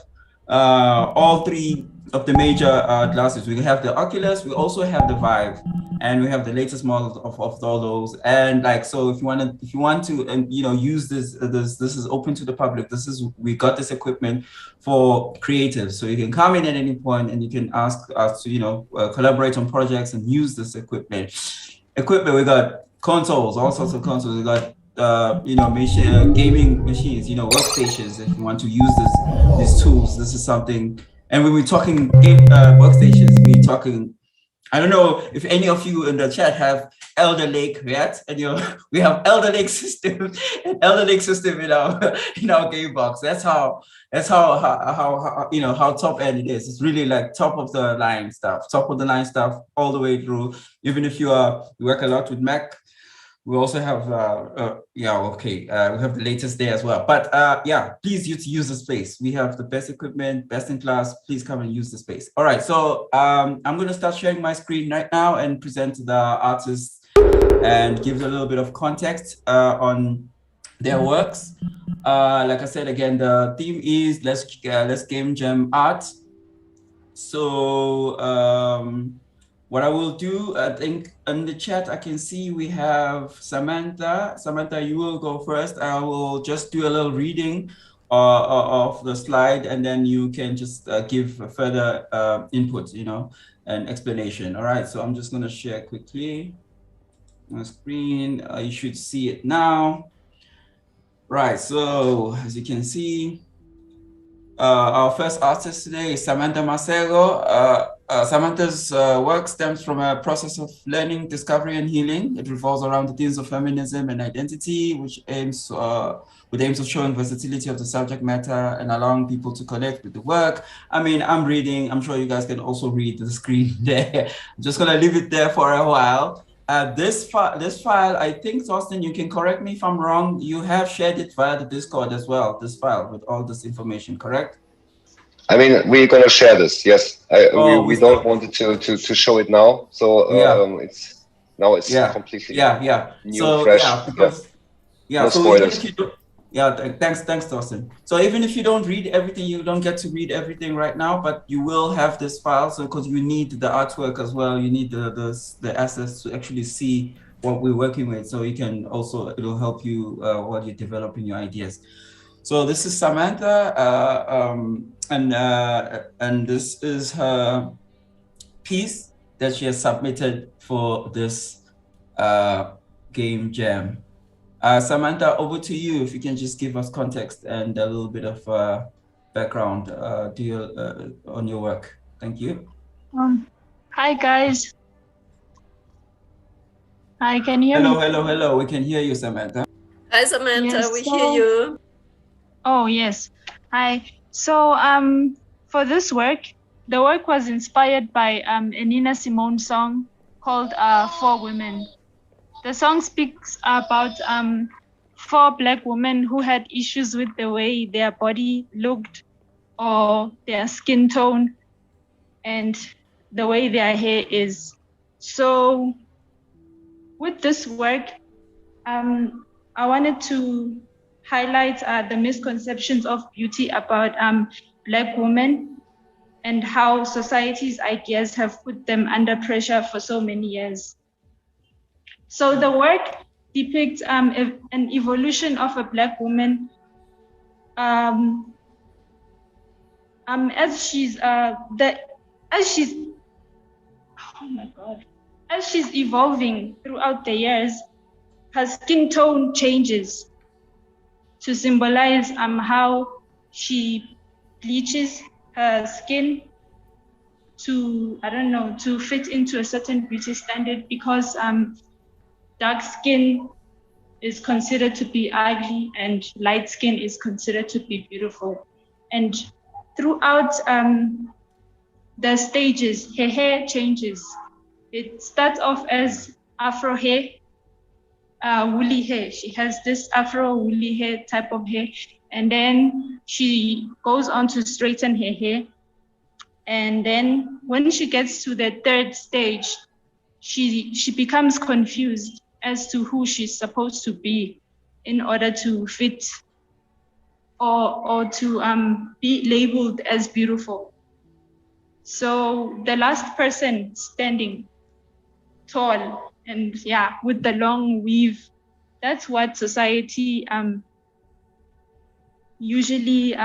all 3 of the major glasses. We have the Oculus, we also have the Vive, and we have the latest models of all those. And like, so if you want to, and use this is open to the public. We got this equipment for creatives, so you can come in at any point and you can ask us to collaborate on projects and use this equipment. We got consoles, all sorts of consoles. We got gaming machines, workstations. If you want to use these tools, this is something. And when we're talking workstations, we're talking, I don't know if any of you in the chat have Elder Lake yet, and we have Elder Lake system in our game box. That's how top end it is. It's really like top of the line stuff all the way through. Even if you work a lot with Mac, we also have we have the latest there as well. But yeah, please use the space. We have the best equipment, best in class. Please come and use the space. All right, so I'm going to start sharing my screen right now and present the artists and give a little bit of context on their works. Like I said, again, the theme is Let's Game Jam Art. So what I will do, I think in the chat, I can see we have Samantha. Samantha, you will go first. I will just do a little reading of the slide, and then you can just give further input, and explanation. All right, so I'm just gonna share quickly my screen. You should see it now. Right, so as you can see, Our first artist today is Samantha Marcelo. Samantha's work stems from a process of learning, discovery, and healing. It revolves around the themes of feminism and identity, which aims with aims of showing versatility of the subject matter and allowing people to connect with the work. I mean, I'm reading. I'm sure you guys can also read the screen there. I'm just gonna leave it there for a while. This file, I think, Austin, you can correct me if I'm wrong. You have shared it via the Discord as well, this file with all this information, correct? I mean, we're gonna share this. Yes, we don't want it to show it now. So it's completely new, fresh. No so spoilers. even if you don't, thanks, Dawson. So even if you don't read everything, you don't get to read everything right now, but you will have this file. So because you need the artwork as well, you need the assets to actually see what we're working with. So you can also, it'll help you while you're developing your ideas. So this is Samantha, and this is her piece that she has submitted for this game jam. Samantha, over to you. If you can just give us context and a little bit of background on your work. Thank you. Hi guys. Hi, can you hear me? Hello. We can hear you, Samantha. Hi, Samantha. We hear you. Oh yes. Hi. So for this work, the work was inspired by a Nina Simone song called "For Women." The song speaks about 4 Black women who had issues with the way their body looked or their skin tone and the way their hair is. So with this work, I wanted to highlight the misconceptions of beauty about Black women and how society's ideas have put them under pressure for so many years. So the work depicts an evolution of a Black woman as she's evolving throughout the years. Her skin tone changes to symbolize how she bleaches her skin to fit into a certain beauty standard, because dark skin is considered to be ugly and light skin is considered to be beautiful. And throughout the stages, her hair changes. It starts off as afro hair, woolly hair. She has this afro woolly hair type of hair, and then she goes on to straighten her hair. And then when she gets to the 3rd stage, she becomes confused as to who she's supposed to be in order to fit or to be labeled as beautiful. So the last person standing tall and with the long weave, that's what society usually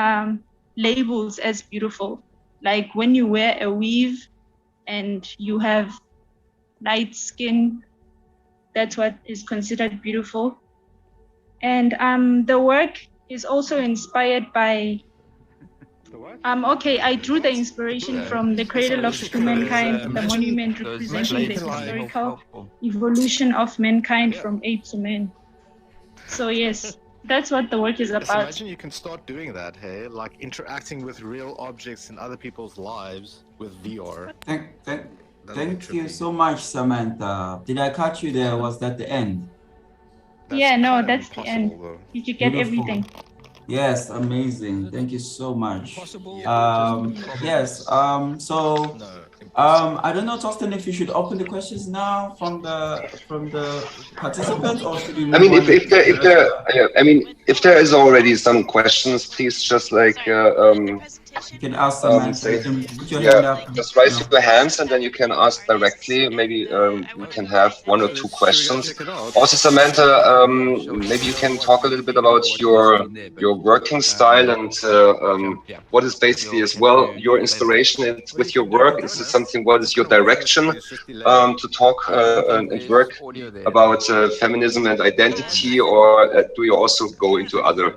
labels as beautiful. Like when you wear a weave and you have light skin, that's what is considered beautiful. And the work is also inspired by I drew the inspiration from the cradle of humankind, the monument representing the historical evolution of mankind from ape to man. So yes, that's what the work is about. Imagine you can start doing that, hey? Like interacting with real objects in other people's lives with VR. Thank you so much, Samantha. Did I catch you there? Was that the end? That's the end. Did you get everything? Yes, amazing. Thank you so much. Yes. So I don't know, Torsten, if you should open the questions now from the participants, or should we move on? If there is already some questions, please just you can ask Samantha. Just raise your hands and then you can ask directly. Maybe we can have 1 or 2 questions. Also, Samantha, maybe you can talk a little bit about your working style and what is basically as well your inspiration with your work. Is this something? What is your direction to talk and work about feminism and identity, or do you also go into other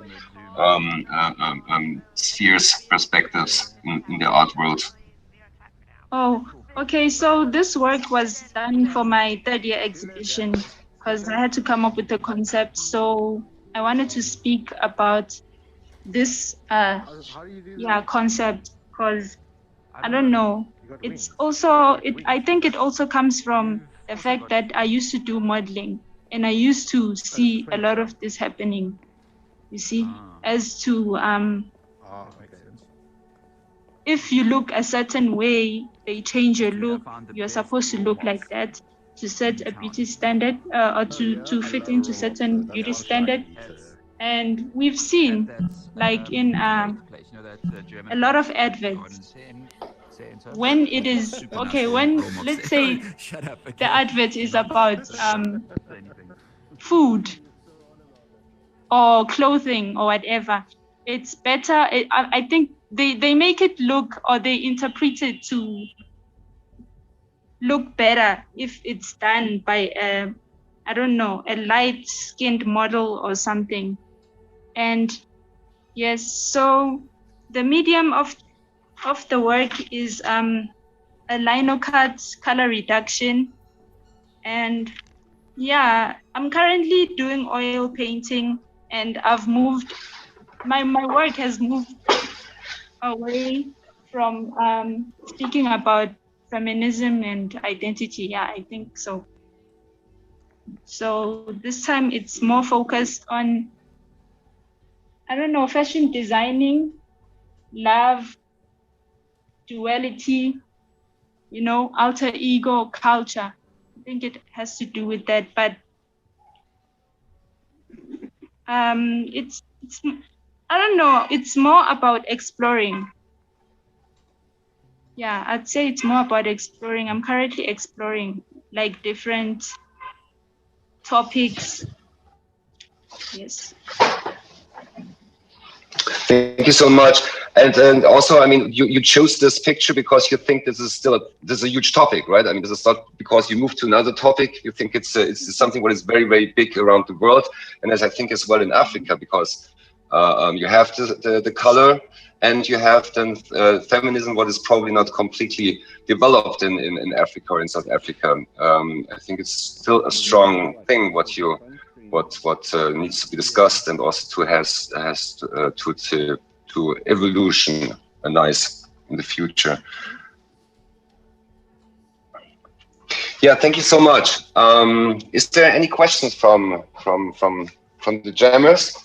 spheres, perspectives in the art world. Oh, okay. So this work was done for my third year exhibition because I had to come up with a concept. So I wanted to speak about this concept because I don't know. It's also I think it also comes from the fact that I used to do modeling and I used to see a lot of this happening. You see, as to if you look a certain way, they change your look. You're supposed to look like that to set a beauty standard or to fit into certain beauty standard. And we've seen, like in a lot of adverts, when it is okay, when let's say the advert is about food or clothing or whatever, it's better. I think they make it look, or they interpret it to look better if it's done by I don't know, a light-skinned model or something. And yes, so the medium of the work is a lino cut, color reduction, and yeah, I'm currently doing oil painting, and I've moved. My work has moved away from speaking about feminism and identity. Yeah, I think so. So this time it's more focused on, I don't know, fashion designing, love, duality, you know, alter ego, culture. I think it has to do with that, but it's I don't know, it's more about exploring. Yeah, I'd say it's more about exploring. I'm currently exploring like different topics. Yes. Thank you so much. And also, I mean, you chose this picture because you think this is a huge topic, right? I mean, this is not because you moved to another topic. You think it's something what is very, very big around the world, and as I think as well in Africa, because you have the color, and you have then feminism, what is probably not completely developed in Africa or in South Africa. I think it's still a strong thing what needs to be discussed, and also to evolution nice in the future. Yeah, thank you so much. Is there any questions from the jammers?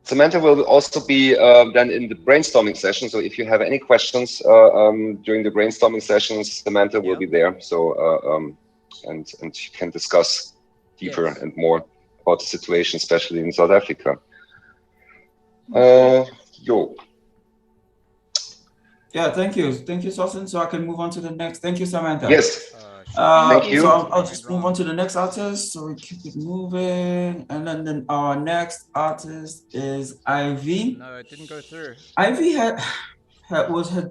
Samantha will also be then in the brainstorming session. So if you have any questions during the brainstorming sessions, Samantha will be there. So and you can discuss deeper and more about the situation, especially in South Africa. Yo. Yeah, thank you, Sosin. So I can move on to the next. Thank you, Samantha. Yes. Thank you. So I'll just move on to the next artist. So we keep it moving, and then our next artist is Ivy. No, it didn't go through. Ivy had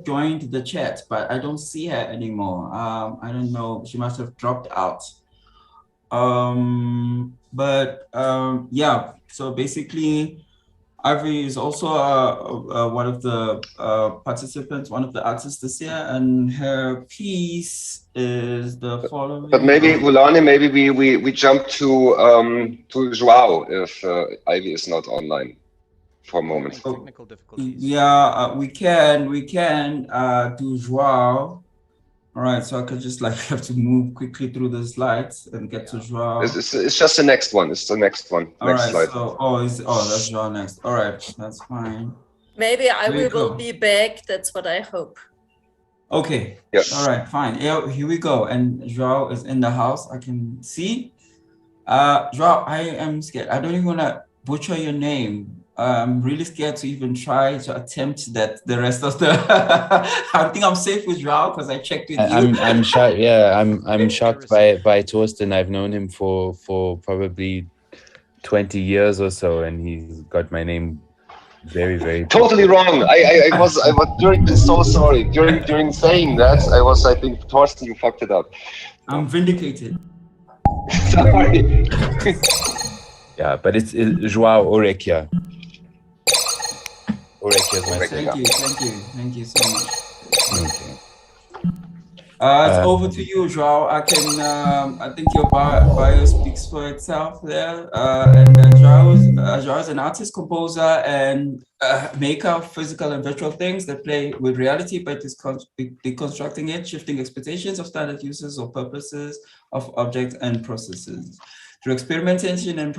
joined the chat, but I don't see her anymore. I don't know. She must have dropped out. Yeah. So basically, Ivy is also one of the participants, one of the artists this year, and her piece is the following. But maybe, Vulane, maybe we jump to Joao if Ivy is not online for a moment. Technical difficulties. Yeah, we can do Joao. All right, so I could just have to move quickly through the slides and get to Joao. It's just the next one. It's the next one. Next slide. So, that's Joao next. All right, that's fine. Maybe Ivy will be back. That's what I hope. Okay. Yeah. All right, fine. Here we go. And Joao is in the house. I can see. Joao, I am scared. I don't even want to butcher your name. I'm really scared to even try to attempt that. The rest of the, I think I'm safe with Joao because I checked with you. I'm shocked. Yeah, I'm shocked by Torsten. I've known him for probably 20 years or so, and he's got my name very, very totally wrong. I was so sorry during saying that. I think Torsten, you fucked it up. I'm vindicated. Sorry. Yeah, but it's Joao Orekia. Orekia is my Thank you so much. Okay. It's over to you, Joao. I think your bio speaks for itself there. Joao is an artist, composer, and maker of physical and virtual things that play with reality by deconstructing it, shifting expectations of standard uses or purposes of objects and processes. Through experimentation and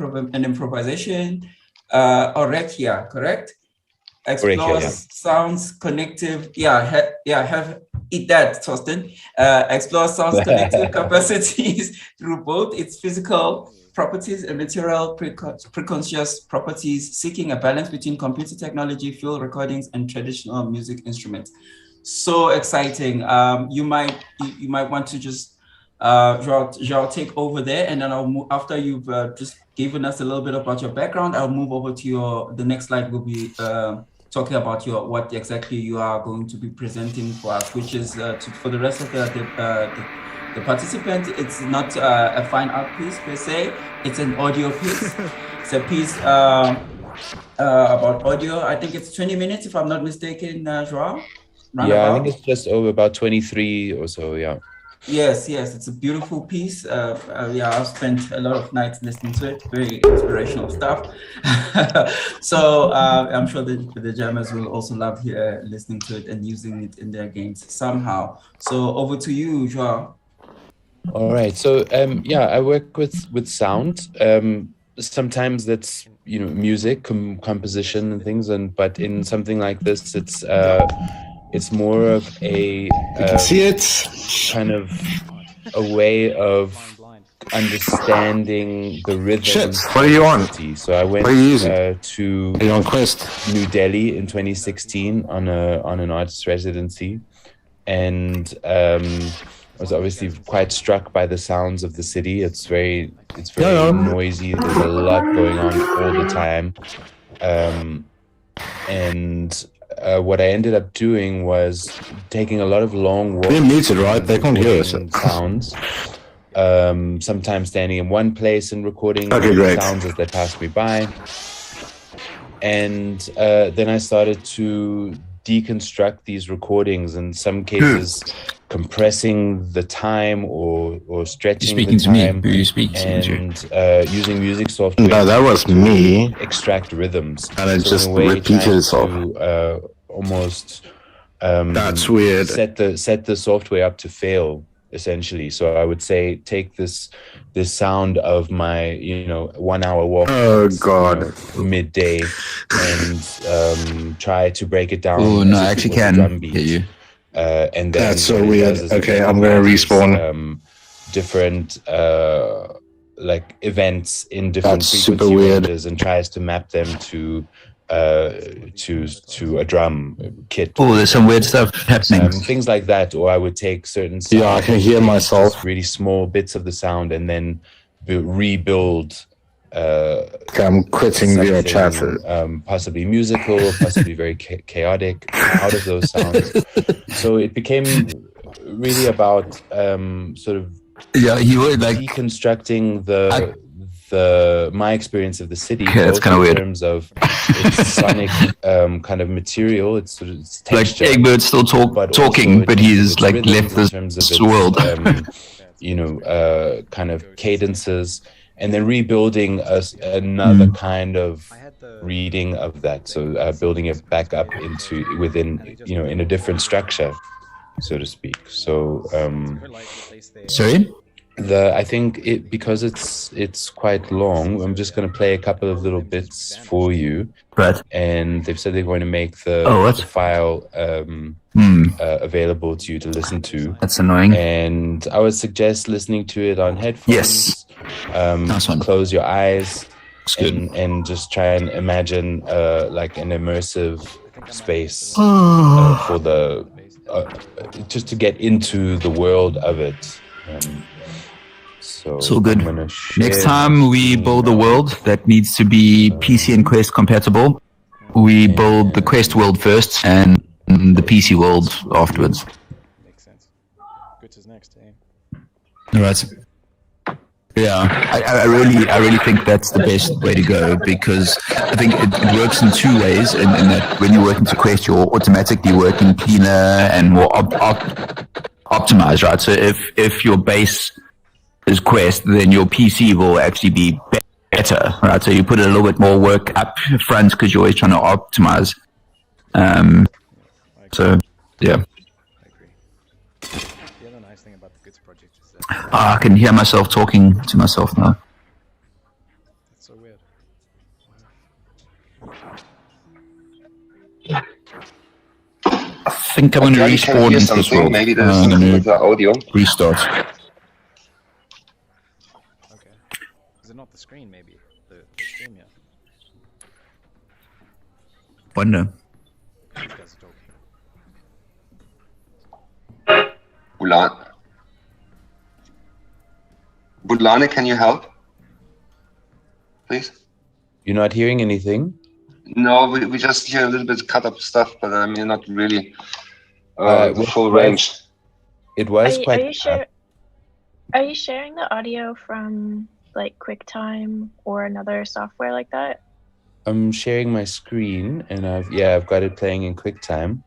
improvisation, Orekia, correct? Explores sounds connective. Eat that, Torsten. Explores sounds connective capacities through both its physical properties and material preconscious properties, seeking a balance between computer technology, field recordings, and traditional music instruments. So exciting. You might want to just Joao take over there, and then I'll move after you've just given us a little bit about your background. I'll move over to the next slide will be talking about what exactly you are going to be presenting for us, which is for the rest of the participants. It's not a fine art piece per se. It's an audio piece. It's a piece about audio. I think it's 20 minutes, if I'm not mistaken, Joao. Yeah, I think it's just over about 23 or so. Yeah. Yes, it's a beautiful piece. I've spent a lot of nights listening to it. Very inspirational stuff. So I'm sure the jammers will also love listening to it and using it in their games somehow. So over to you, Joao. All right. So I work with sound. Sometimes that's music, composition and things, but in something like this, it's more of a kind of a way of understanding the rhythm. What are you on? So I went to New Delhi in 2016 on an artist residency, and I was obviously quite struck by the sounds of the city. It's very noisy. There's a lot going on all the time, and what I ended up doing was taking a lot of long walks. They're muted, right? They can't hear us. Sounds. Sometimes standing in one place and recording sounds as they pass me by. And then I started to deconstruct these recordings, in some cases compressing the time or stretching the time. Who are you speaking to? And using music software. No, that was me. Extract rhythms. And it just repeated itself. Almost that's weird. Set the software up to fail, essentially. So I would say take this sound of my 1 hour walk. Oh God! Midday, and try to break it down. Oh no, I actually can hear you. And then that's so weird. Okay, I'm gonna respawn. Different like events in different frequency ranges, and tries to map them to a drum kit. Oh, there's some weird stuff happening. Things like that, or I would take certain sounds, I can hear myself. Really small bits of the sound, and then rebuild. I'm quitting your chat. Possibly musical, possibly very chaotic out of those sounds. So it became really about sort of you were like deconstructing my experience of the city, that's kind of weird. In terms of its sonic kind of material, it's sort of its texture. Like Egbert's still talking, but he's like left this world. Kind of cadences, and then rebuilding another kind of reading of that. So building it back up within in a different structure, so to speak. So sorry. I think because it's quite long, I'm just going to play a couple of little bits for you. Right. And they've said they're going to make the file available to you to listen to. That's annoying. And I would suggest listening to it on headphones. Yes. Nice one. Close your eyes and just try and imagine like an immersive space for the just to get into the world of it. So good. Next time we build a world that needs to be PC and Quest compatible, we build the Quest world first and the PC world afterwards. Makes sense. Good is next, eh? All right. Yeah, I really think that's the best way to go, because I think it works in two ways. In that when you work into Quest, you're automatically working cleaner and more optimized, right? So if your base is Quest, then your PC will actually be better, right? So you put a little bit more work up front because you're always trying to optimize. So yeah. The other nice thing about the Goods project is that I can hear myself talking to myself now. that's so weird. I think I'm going to respawn into this world. Maybe there's something with the audio. Restart. Okay. Is it not the screen, maybe? The stream, yeah. Wonder. These guys are talking. Bulane, can you help? Please? You're not hearing anything? No, we just hear a little bit cut up stuff, but I mean, not really the full range. It was quite. Are you sharing the audio from like QuickTime or another software like that? I'm sharing my screen, and I've got it playing in QuickTime.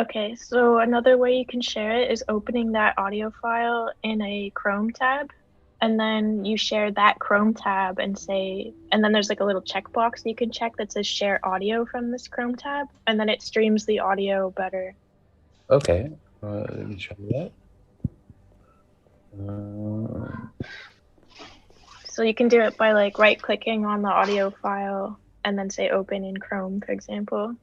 Okay, so another way you can share it is opening that audio file in a Chrome tab, and then you share that Chrome tab and then there's like a little checkbox you can check that says share audio from this Chrome tab, and then it streams the audio better. Okay, let me try that. So you can do it by like right-clicking on the audio file and then say open in Chrome, for example.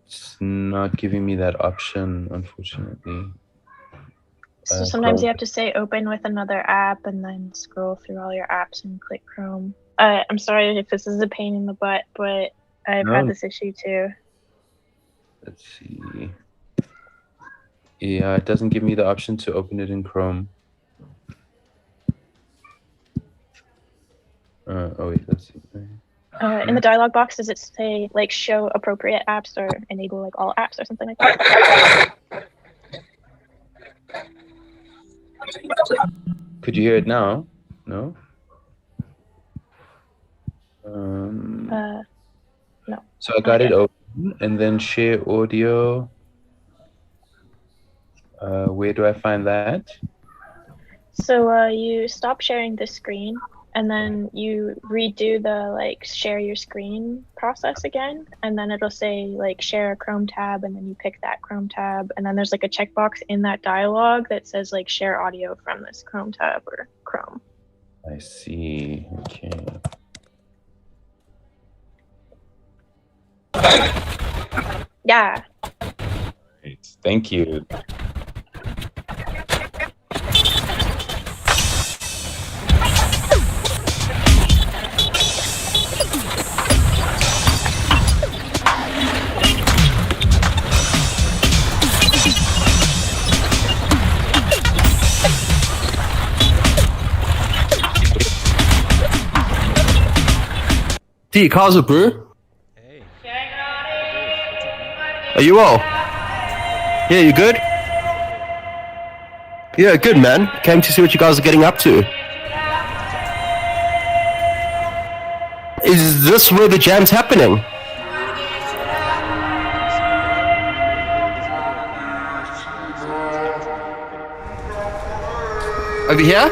It's not giving me that option, unfortunately. So sometimes you have to say open with another app and then scroll through all your apps and click Chrome. I'm sorry if this is a pain in the butt, but I've had this issue too. Let's see. Yeah, it doesn't give me the option to open it in Chrome. Oh wait, let's see. In the dialog box, does it say like show appropriate apps or enable like all apps or something like that? Could you hear it now? No? No. So I got it open, and then share audio. Where do I find that? So you stop sharing the screen, and then you redo the like share your screen process again, and then it'll say like share a Chrome tab, and then you pick that Chrome tab, and then there's like a checkbox in that dialog that says like share audio from this Chrome tab or Chrome. I see. Okay. Yeah. Great. Thank you. Deac, how's it, bro? Hey. Are you well? Yeah, you good? Yeah, good, man. Came to see what you guys are getting up to. Is this where the jam's happening? Over here?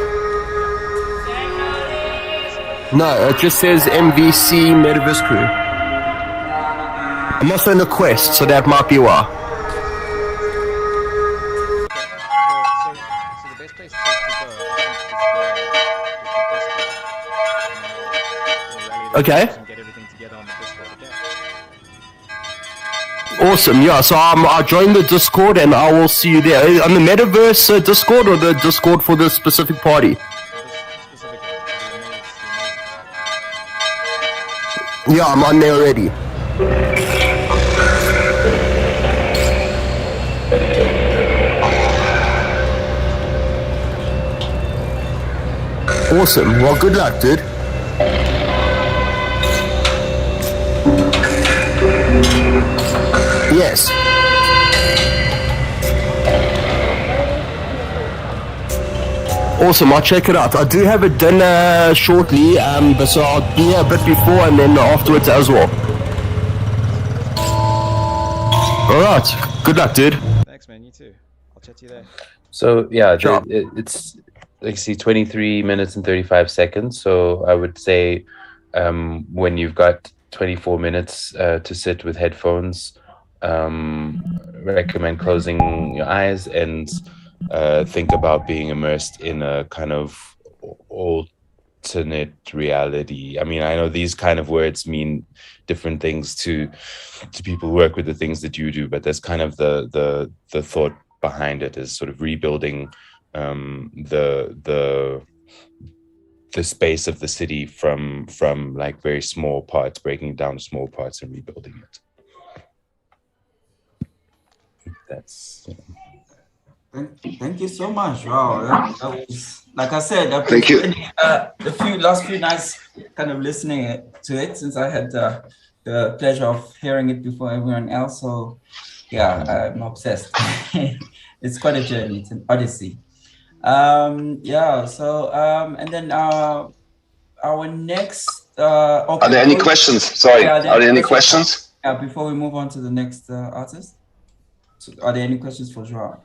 No, it just says MVC Metaverse Crew. I'm also in the Quest, so that might be why. So the best place to go, I think, is the Discord. Okay. And get everything together on the Discord. Okay. Awesome, yeah, so I'll join the Discord and I will see you there. On the Metaverse Discord or the Discord for the specific party? Yeah, I'm on there already. Awesome. Well, good luck, dude. Yes. Awesome, I'll check it out. I do have a dinner shortly, but so I'll be here a bit before and then afterwards as well. All right, good luck, dude. Thanks, man. You too. I'll chat to you there. So yeah, it's like see 23 minutes and 35 seconds. So I would say when you've got 24 minutes to sit with headphones, recommend closing your eyes and think about being immersed in a kind of alternate reality. I mean, I know these kind of words mean different things to people who work with the things that you do, but there's kind of the thought behind it is sort of rebuilding the space of the city from like very small parts, breaking it down to small parts and rebuilding it. That's Thank you so much. Wow, that was, like I said, I've Thank you. The last few nights kind of listening to it since I had the pleasure of hearing it before everyone else. So yeah, I'm obsessed. It's quite a journey. It's an odyssey. Yeah. So and then our next. Okay, Are there any questions? Sorry, are there any questions? Yeah. Before we move on to the next artist, so are there any questions for Joao?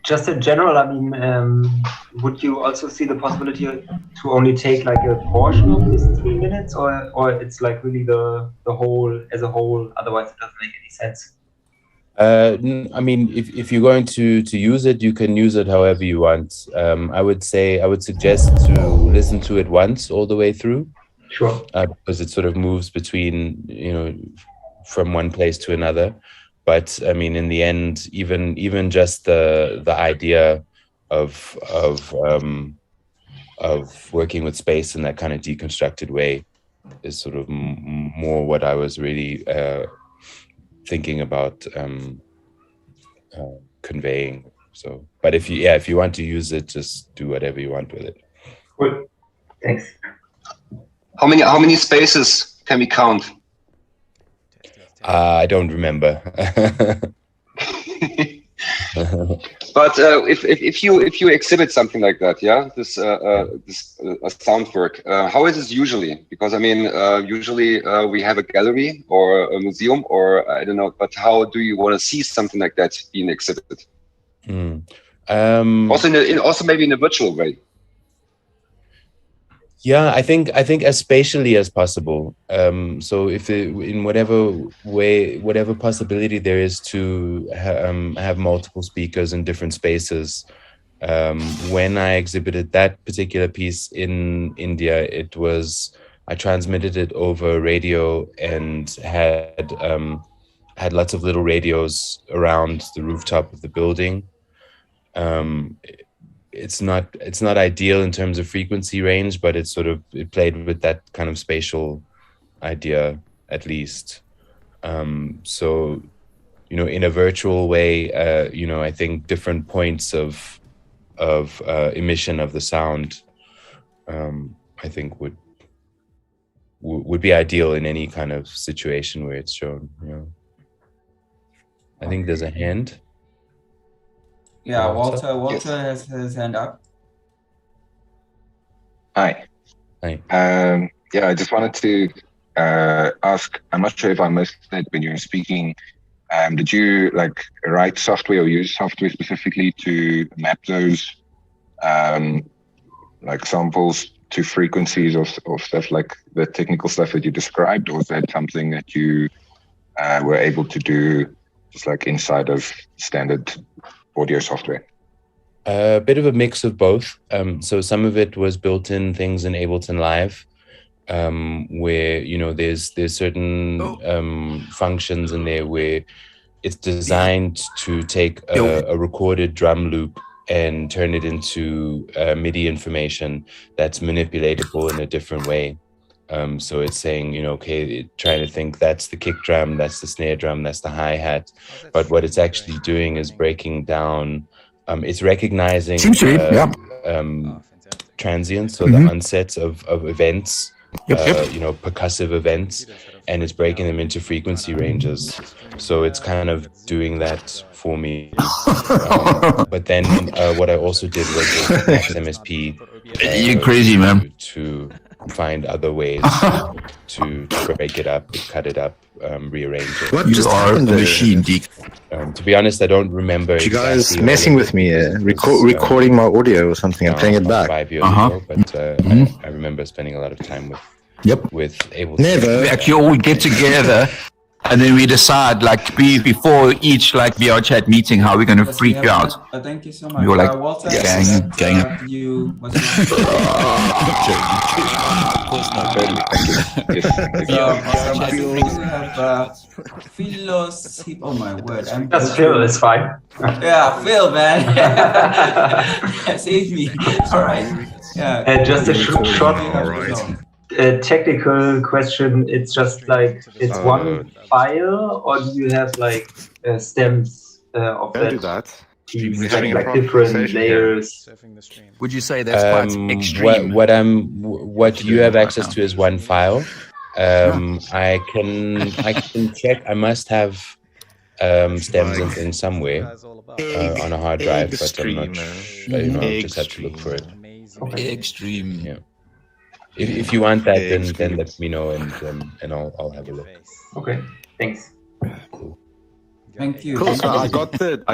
Just in general, I mean, would you also see the possibility to only take like a portion of this 3 minutes, or it's like really the whole as a whole? Otherwise, it doesn't make any sense. I mean, if you're going to use it, you can use it however you want. I would suggest to listen to it once all the way through. Sure. Because it sort of moves between, from one place to another. But I mean, in the end, even just the idea of working with space in that kind of deconstructed way is sort of more what I was really thinking about conveying. So, but if you want to use it, just do whatever you want with it. Cool. Thanks. How many spaces can we count? I don't remember. But if you exhibit something like that, yeah, this sound work, how is it usually? Because I mean, usually we have a gallery or a museum, or I don't know. But how do you want to see something like that being exhibited? Also maybe in a virtual way. Yeah, I think as spatially as possible. So if in whatever way, whatever possibility there is to have multiple speakers in different spaces. When I exhibited that particular piece in India, I transmitted it over radio and had lots of little radios around the rooftop of the building. It's not ideal in terms of frequency range, but it played with that kind of spatial idea at least. So, in a virtual way, I think different points of emission of the sound, I think would be ideal in any kind of situation where it's shown. I think there's a hand. Yeah, Walter has his hand up. Hi. Hi. Yeah, I just wanted to ask, I'm not sure if I missed it when you were speaking. Did you write software or use software specifically to map those samples to frequencies of stuff like the technical stuff that you described, or is that something that you were able to do just inside of standard audio software? A bit of a mix of both. So some of it was built-in things in Ableton Live, where there's certain functions in there where it's designed to take a recorded drum loop and turn it into MIDI information that's manipulatable in a different way. So it's saying, okay, trying to think that's the kick drum, that's the snare drum, that's the hi-hat. But what it's actually doing is breaking down, it's recognizing transients, so the onsets of events, percussive events, and it's breaking them into frequency ranges. So it's kind of doing that for me. But then what I also did was Max MSP. You're crazy, man. To find other ways to break it up, cut it up, rearrange it. What just happened there? Machine, Deek. To be honest, I don't remember. You guys messing with me, recording my audio or something and playing it back. 5 years ago, but I remember spending a lot of time with. With able. Never. We actually all get together, and then we decide, like, before each VR chat meeting, how we're going to freak you out. Thank you so much. We were like, Walter, gang. Oh my word. That's Phil, it's fine. Yeah, Phil, man. Save me. All right. Yeah. Just a short technical question. It's just like, it's one file, or do you have like stems of that? Do that. Like different layers. Would you say that's quite extreme? What you have access to is one file. I can check. I must have stems in some way on a hard drive, but I'm not. I just have to look for it. Extreme. Yeah. If you want that, then let me know, and I'll have a look. Okay. Thanks. Cool. Thank you. Cool. So I got the.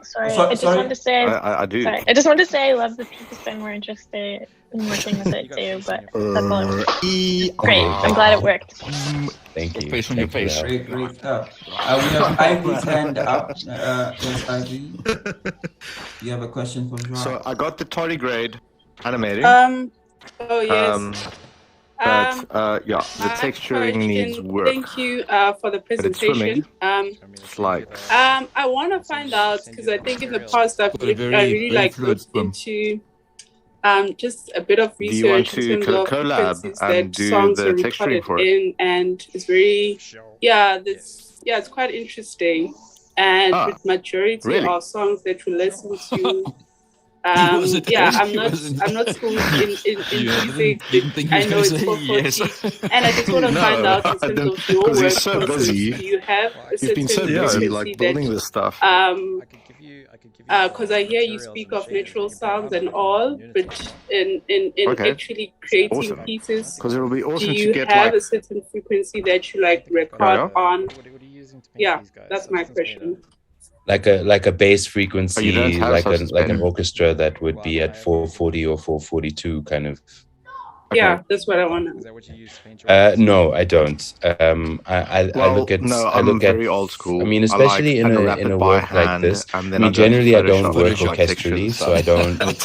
Sorry, I just want to say. I do. Sorry, I just want to say I love the piece and we're interested in working with it too. But that's all. Great. I'm glad it worked. Thank you. Face on your face. Great stuff. We have Ivy's hand up. Yes, Ivy. You have a question for Joao? So I got the tardigrade animated. Oh yes. But the texturing needs work. Thank you for the presentation. It's like I want to find out, because I think in the past I really like looked into just a bit of research in terms of frequencies that songs are recorded in, and it's very it's quite interesting. And with majority of songs that we listen to. I'm not schooled in music. I know it's 440, and I just want to find out in terms of your work. You're so busy. Do you have a certain You've been so busy, like building this stuff. Because I hear you speak of natural sounds and all, but in actually creating pieces, because it will be awesome do you to get have a certain frequency that you like record on? Yeah, that's my question. Like a bass frequency, like an orchestra that would be at 440 or 442 kind of. Yeah, that's what I want to know. No, I don't. I look at. I'm very old school. I mean, especially in a work like this. I mean, generally I don't work orchestrally, so I don't have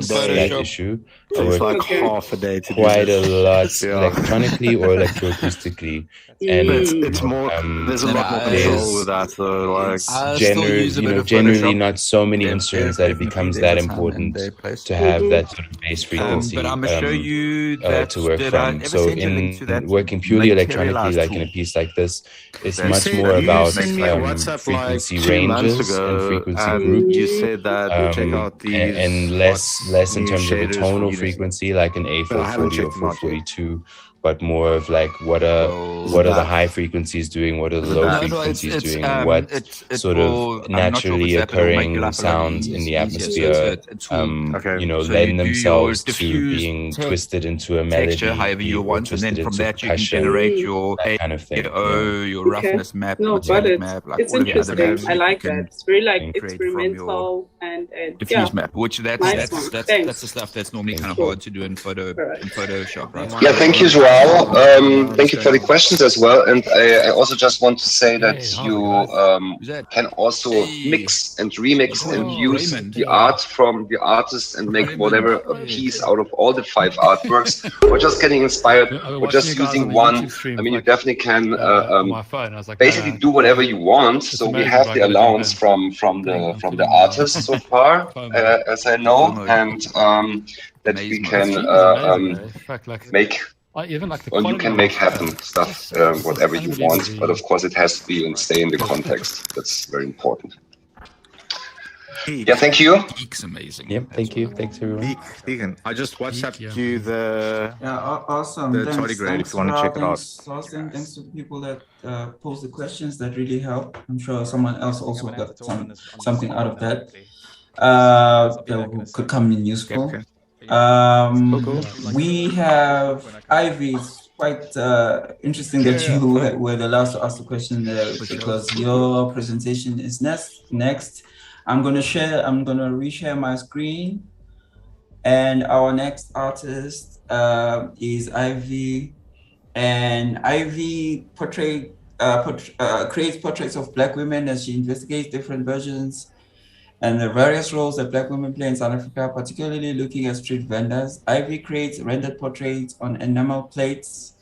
that issue. I work half a day to quite a lot electronically or electroacoustically. And it's more. There's a lot more control with that. So like, generally not so many instruments that it becomes that important to have that sort of bass frequency to work from. So in working purely electronically, like in a piece like this, it's much more about frequency ranges and frequency groups. You said that check out these and less in terms of a tonal frequency, like an A440 or 442. But more of like what are the high frequencies doing, what are the low frequencies doing, and what sort of naturally occurring sounds in the atmosphere, lend themselves to being twisted into a melody, however you want, and then from that you can percussion, generate your kind of thing. your roughness map, no, but map, like it's all of the other interesting. maps I like that. It's very like create experimental and diffuse map, which that's Nice the stuff that's normally kind of hard to do in Photoshop, right? Yeah, thank you, Joao. Thank you for the questions as well. And I also just want to say that you can also mix and remix and use the art from the artist and make whatever a piece out of all the 5 artworks, or just getting inspired, or just using one. I mean, you definitely can basically do whatever you want. So we have the allowance from the artist so far, as I know, and that we can make. Or you can make happen stuff, whatever you want, but of course it has to be and stay in the context. That's very important. Yeah, thank you. Deac's amazing. Yep, thank you. Thanks, everyone. Deacon, I just WhatsApped you the Awesome. the Thanks. tardigrade if you want to Rao. check it out. Thanks, Austin. Thanks to the people that posed the questions. That really helped. I'm sure someone else also got something out of that. That could come in useful. We have Ivy. It's quite interesting that you were the last to ask the question there because your presentation is next. I'm gonna reshare my screen, and our next artist is Ivy, and Ivy creates portraits of Black women as she investigates different versions and the various roles that Black women play in South Africa, particularly looking at street vendors. Ivy creates rendered portraits on enamel plates.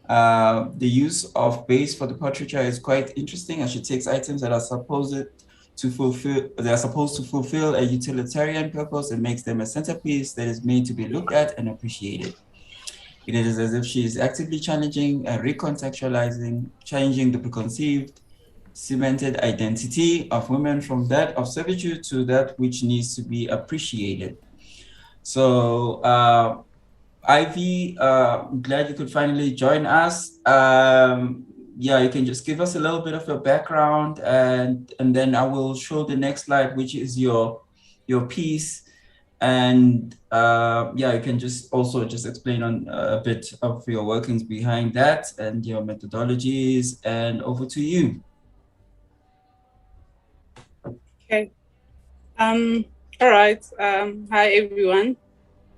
The use of base for the portraiture is quite interesting as she takes items that are supposed to fulfill a utilitarian purpose and makes them a centerpiece that is made to be looked at and appreciated. It is as if she is actively challenging and recontextualizing, changing the preconceived, cemented identity of women from that of servitude to that which needs to be appreciated. So Ivy, I'm glad you could finally join us. Yeah, you can just give us a little bit of your background and then I will show the next slide, which is your piece. And yeah, you can just also explain on a bit of your workings behind that and your methodologies, and over to you. Okay. All right. Hi, everyone.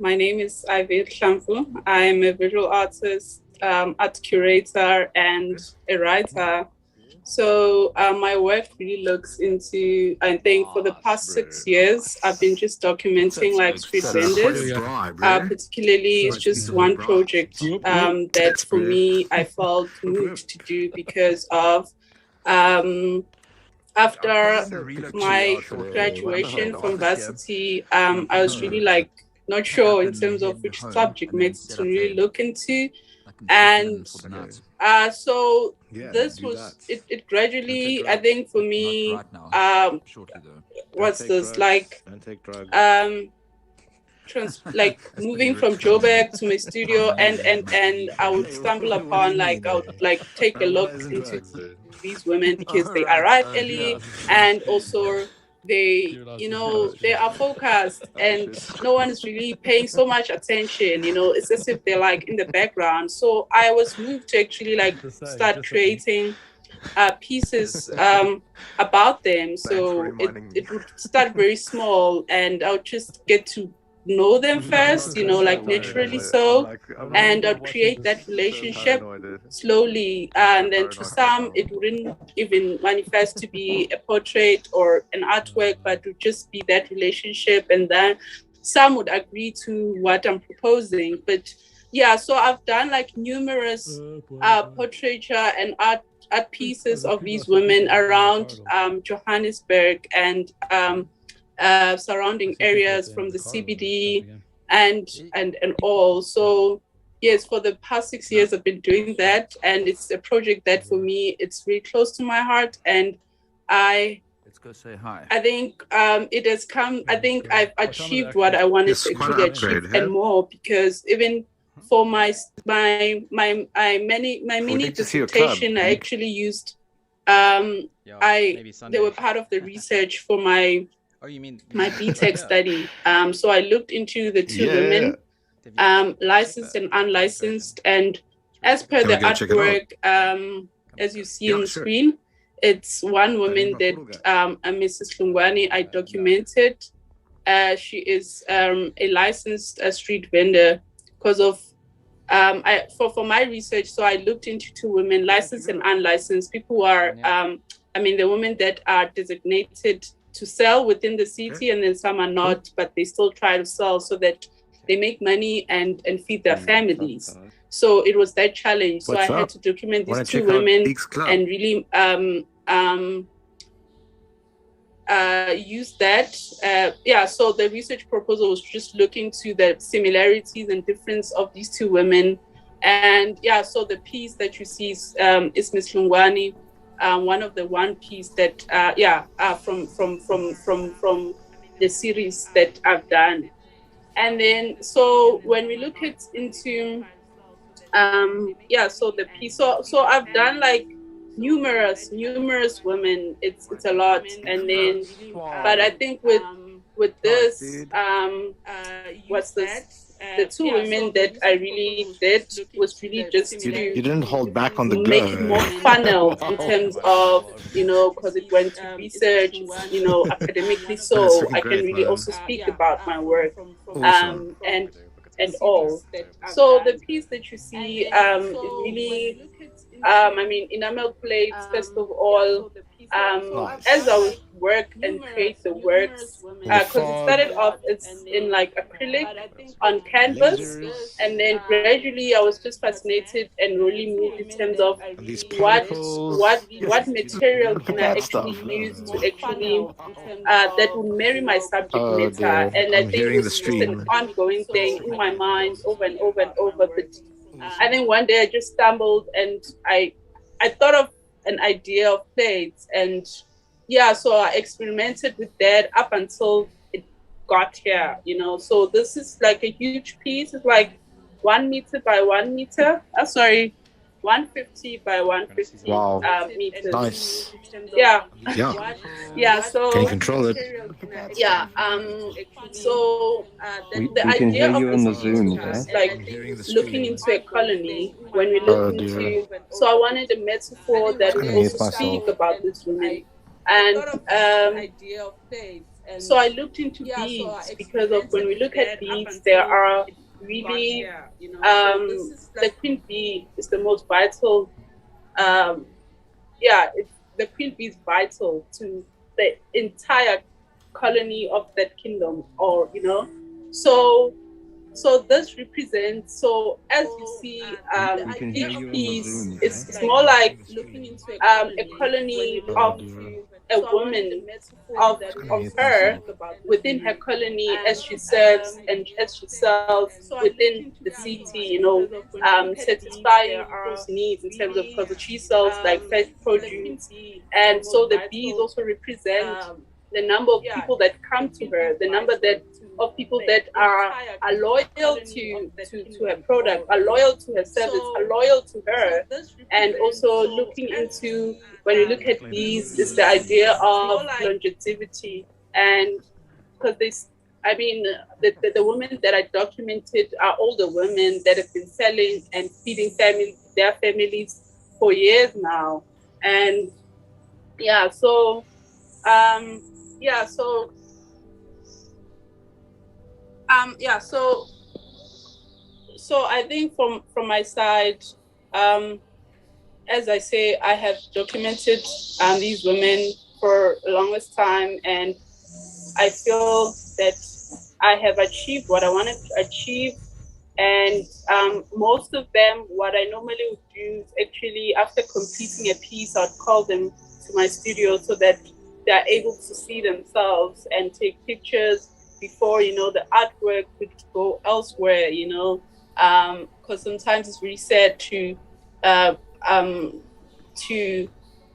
My name is Ivy Hlamvu. I am a visual artist, art curator, and a writer. So my work really looks into, I think for the past 6 years, I've been just documenting like street vendors. Particularly, it's just one project that for me, I felt moved to do because of after my graduation from varsity, I was really like not sure in terms of which subject matter to really look into. And so this was, it gradually, I think for me, what's this, like, like moving from Joburg to my studio, and I would stumble upon, like, I would like take a look into these women because they arrive early, and also they, you know, they are focused and no one is really paying so much attention, you know, it's as if they're like in the background. So I was moved to actually like start creating pieces about them. So it would start very small and I would just get to know them first, you know, like naturally so, and I'd create that relationship slowly, and then to some it wouldn't even manifest to be a portrait or an artwork, but it would just be that relationship, and then some would agree to what I'm proposing. But yeah, so I've done like numerous portraiture and art pieces of these women around Johannesburg and surrounding areas from the CBD and all. So yes, for the past 6 years I've been doing that, and it's a project that for me it's really close to my heart, and let's go say hi. I think it has come, I think I've achieved what I wanted to actually achieve and more, because even for my mini dissertation I actually used they were part of the research for my BTech study. So I looked into the two women, licensed and unlicensed, and as per the artwork, as you see on the screen, it's one woman that Mrs. Lungwani I documented. She is a licensed street vendor because of for my research. So I looked into two women, licensed and unlicensed, people who are the women that are designated to sell within the city, and then some are not, but they still try to sell so that they make money and feed their families. So it was that challenge. So I had to document these two women and really use that. So the research proposal was just looking to the similarities and difference of these two women. And so the piece that you see is Ms. Lungwani, one of the one piece that from the series that I've done. And then, so when we look at into, so the piece, so I've done like numerous women. It's a lot. And then, but I think with this, what's this? The two women that I really did was really just to You didn't hold back on the go. make it more funnel in terms of, because it went to research, academically, so I can really also speak about my work, and all. So the piece that you see is really, enamel plates, first of all, as I would work and create the works, because it started off in like acrylic on canvas, and then gradually I was just fascinated and really moved in terms of what material can I actually use to actually that would marry my subject matter. And I think it's just an ongoing thing in my mind over and over and over. But I think one day I just stumbled and I thought of an idea of plates, and so I experimented with that up until it got here, So this is like a huge piece. It's like 1 meter by 1 meter. 150 by 150 meters. Nice. Yeah. Yeah. So can you control it? Yeah. So the we can idea hear of you this on the piece Zoom, is yeah? like looking into a colony. When we look into, so I wanted a metaphor that would also speak about this woman, and so I looked into beads, because of when we look at beads, there are really the queen bee is the most vital. The queen bee is vital to the entire colony of that kingdom, or so this represents, so as you see, each piece is more like a colony of a woman, of her within her colony, as she serves and as she sells within the city, satisfying people's needs in terms of, because she sells like fresh produce, and so the bees also represent the number of people that come to her, the number of people that are loyal to her product, are loyal to her service, are loyal to her. And also looking into, when you look at these, is the idea of longevity. And because the women that I documented are older women that have been selling and feeding their families for years now. And so I think from my side, as I say, I have documented these women for the longest time, and I feel that I have achieved what I wanted to achieve. And most of them, what I normally would do is actually, after completing a piece, I'd call them to my studio so that they're able to see themselves and take pictures before, the artwork could go elsewhere, because sometimes it's really sad to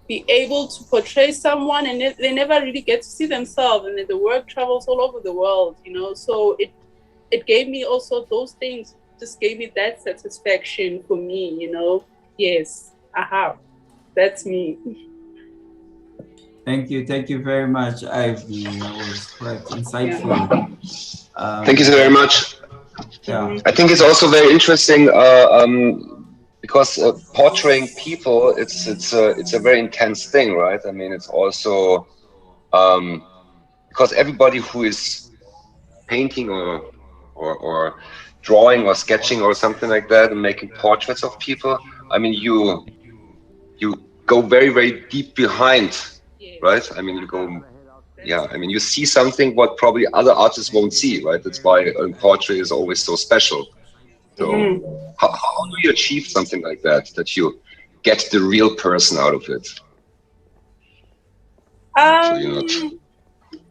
be able to portray someone and they never really get to see themselves, and then the work travels all over the world, so it gave me also those things, just gave me that satisfaction for me, yes, that's me. Thank you very much, Ivy. That was quite insightful. Thank you so very much. Yeah. I think it's also very interesting because portraying people, it's a very intense thing, right? I mean, it's also because everybody who is painting or drawing or sketching or something like that and making portraits of people, I mean, you go very, very deep behind, right? I mean, you see something what probably other artists won't see, right? That's why a portrait is always so special. So how do you achieve something like that you get the real person out of it?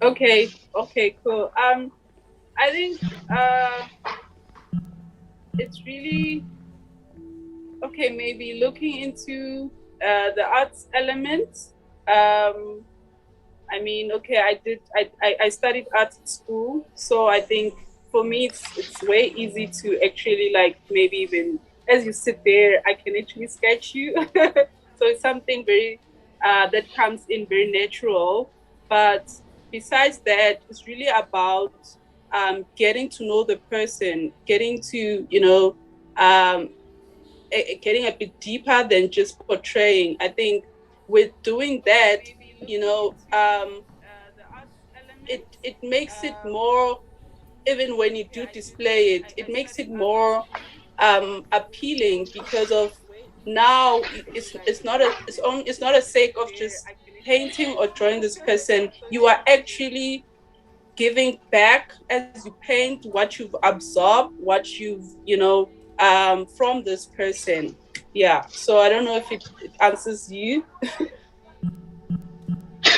Okay, cool. I think it's really maybe looking into the arts element. I mean, okay, I studied art at school, so I think for me it's way easy to actually like maybe even as you sit there, I can actually sketch you. So it's something very that comes in very natural. But besides that, it's really about getting to know the person, getting to getting a bit deeper than just portraying. I think with doing that, it makes it more, even when you do display it, it makes it more appealing, because of now it's not a sake of just painting or drawing this person. You are actually giving back as you paint what you've absorbed, what you've from this person. Yeah, so I don't know if it answers you.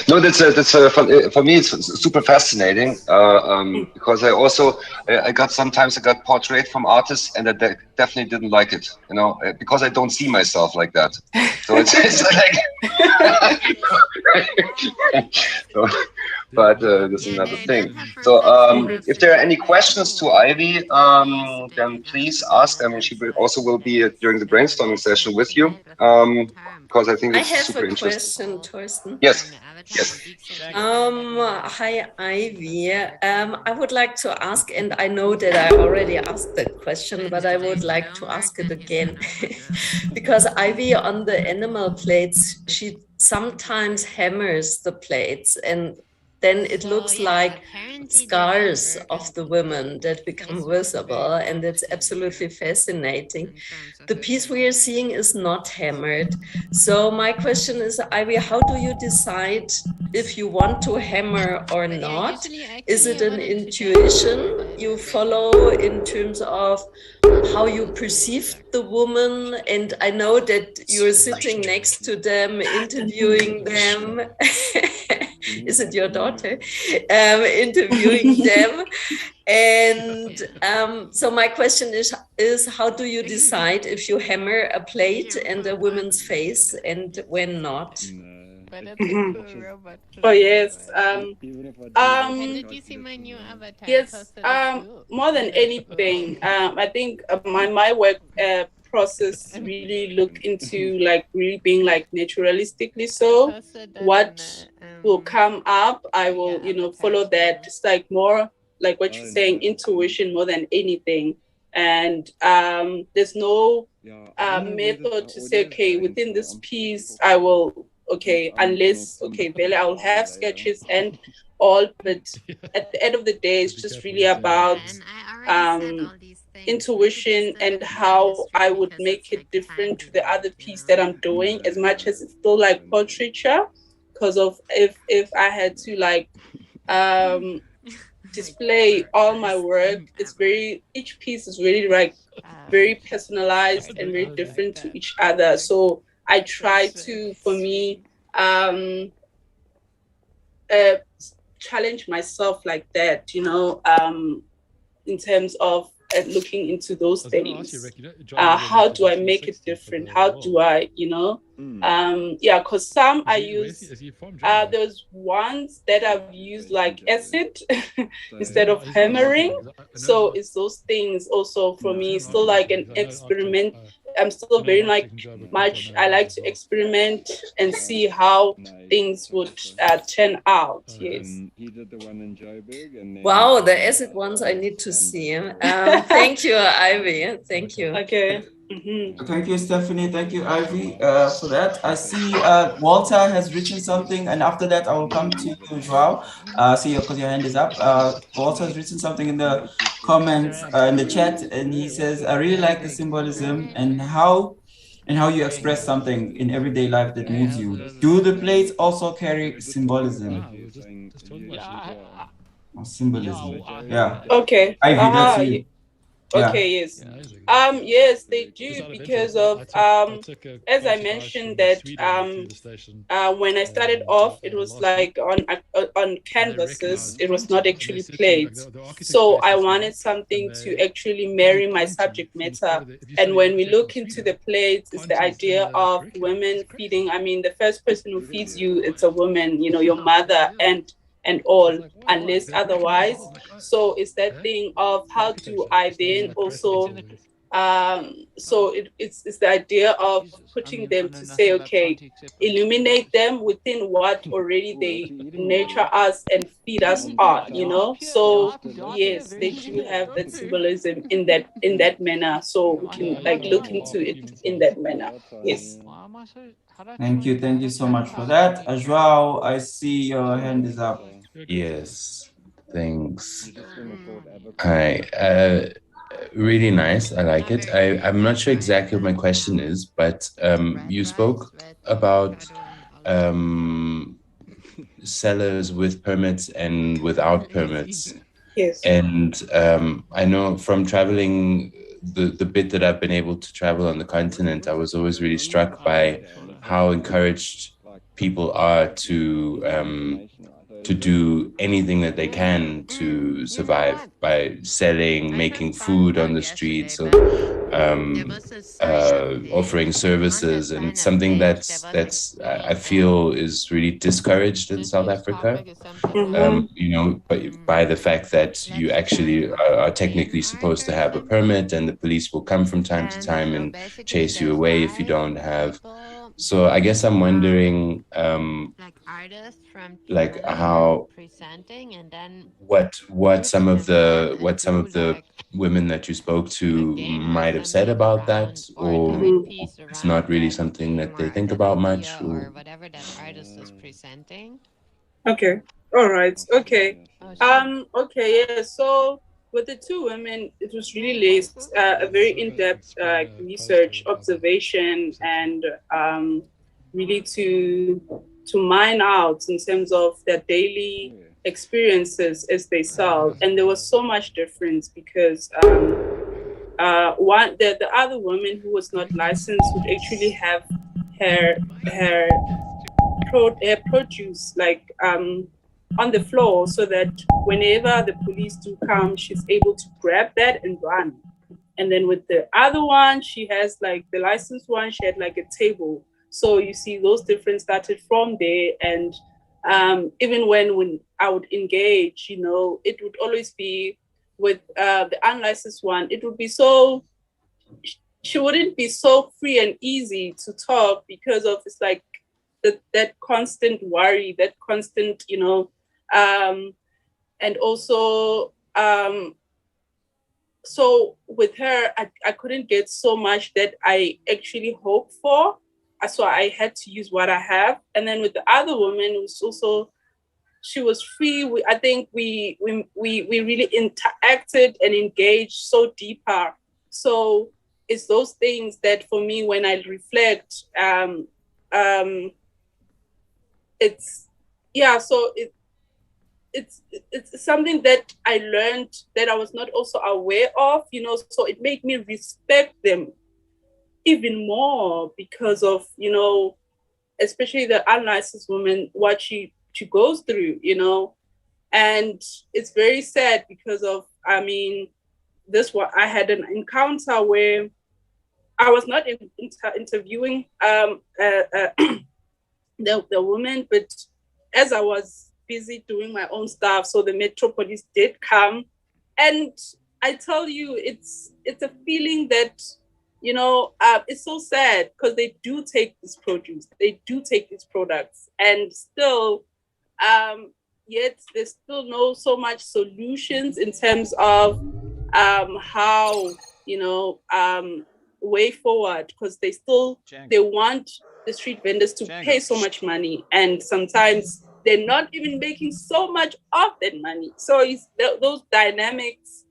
No, that's for me. It's super fascinating because I got portrait from artists, and I definitely didn't like it. Because I don't see myself like that. So it's like. But this is another thing. So if there are any questions to Ivy, then please ask. I mean, she will be during the brainstorming session with you, because I think it's super interesting. I have a question, Torsten. Yes. Yes. Hi, Ivy. I would like to ask, and I know that I already asked the question, but I would like to ask it again. Because Ivy on the animal plates, she sometimes hammers the plates, and then it looks like scars of the women that become visible, and it's absolutely fascinating. The piece we are seeing is not hammered. So my question is, Ivy, how do you decide if you want to hammer or not? Is it an intuition you follow in terms of how you perceive the woman? And I know that you're sitting next to them, interviewing them. Is it your daughter? Interviewing them. And so my question is how do you decide if you hammer a plate and a woman's face and when not? Oh yes. Did you see my new avatar? Yes. More than anything, I think my work process really look into like really being like naturalistically. So what will come up, I will follow that. It's like more like what you're saying, intuition more than anything. And there's no method to say, okay, within this piece I will, unless Bella, I will have sketches and all, but at the end of the day it's just really about intuition and how I would make it different to the other piece that I'm doing, as much as it's still like portraiture. Because of if I had to like display all my work, each piece is really like very personalized and very different to each other. So I try to, for me, challenge myself like that, in terms of looking into those things. How do I make it different? How do I, because some I use, there's ones that I've used like acid instead of hammering. So it's those things also for me, still like an experiment. I'm still very much, I like to experiment and see how things would turn out. Yes. Wow, the acid ones I need to see. Thank you, Ivy. Thank you. Okay. Thank you, Stephanie. Thank you, Ivy, for that. I see Walter has written something, and after that, I will come to you, Joao. See, because your hand is up. Walter has written something in the comments, in the chat, and he says, "I really like the symbolism and how you express something in everyday life that moves you. Do the plates also carry symbolism?" Or symbolism. Yeah. Okay. Ivy, that's you. Okay, yes. Yes, they do, because of as I mentioned that when I started off, it was like on canvases, it was not actually plates. So I wanted something to actually marry my subject matter. And when we look into the plates, it's the idea of women feeding. I mean, the first person who feeds you, it's a woman, you know, your mother and all, unless otherwise. So it's that thing of how do I then also so it's the idea of putting them to say, okay, illuminate them within what already they nurture us and feed us on, you know. So yes, they do have that symbolism in that manner, so we can like look into it in that manner. Yes. Thank you so much for that. Joao, I see your hand is up. Yes, thanks. Hi, really nice. I like it. I'm not sure exactly what my question is, but you spoke about sellers with permits and without permits. Yes. And I know from traveling, the bit that I've been able to travel on the continent, I was always really struck by how encouraged people are to do anything that they can to survive by selling, making food on the streets, or offering services, and something that's I feel is really discouraged in South Africa. You know, but by the fact that you actually are technically supposed to have a permit, and the police will come from time to time and chase you away if you don't have. So I guess I'm wondering, like how what some of the women that you spoke to might have said about that, or it's not really something that they think about much, or whatever that artist is presenting. Okay. All right. Okay. Okay. Yeah. So with the two women, it was really a very in-depth research, observation, and really to mine out in terms of their daily experiences as they sell. And there was so much difference because the other woman who was not licensed would actually have her produce like on the floor, so that whenever the police do come, she's able to grab that and run. And then with the other one, she has like the licensed one, she had like a table. So you see those difference started from there. And even when I would engage, you know, it would always be with the unlicensed one, it would be so, she wouldn't be so free and easy to talk because of it's like that constant worry, that constant, you know, and also so with her, I couldn't get so much that I actually hoped for. So I had to use what I have. And then with the other woman, it was also, she was free. I think we really interacted and engaged so deeper. So it's those things that for me, when I reflect, it's, yeah, so it's something that I learned that I was not also aware of, you know, so it made me respect them even more because of, you know, especially the unlicensed woman, what she goes through, you know. And it's very sad because of, I mean, I had an encounter where I was not interviewing the woman, but as I was busy doing my own stuff, so the Metro Police did come, and I tell you, it's a feeling that, you know, it's so sad because they do take this produce, they do take these products, and still, yet there's still no so much solutions in terms of how, you know, way forward, because they want the street vendors to pay so much money, and sometimes they're not even making so much of that money. So it's those dynamics,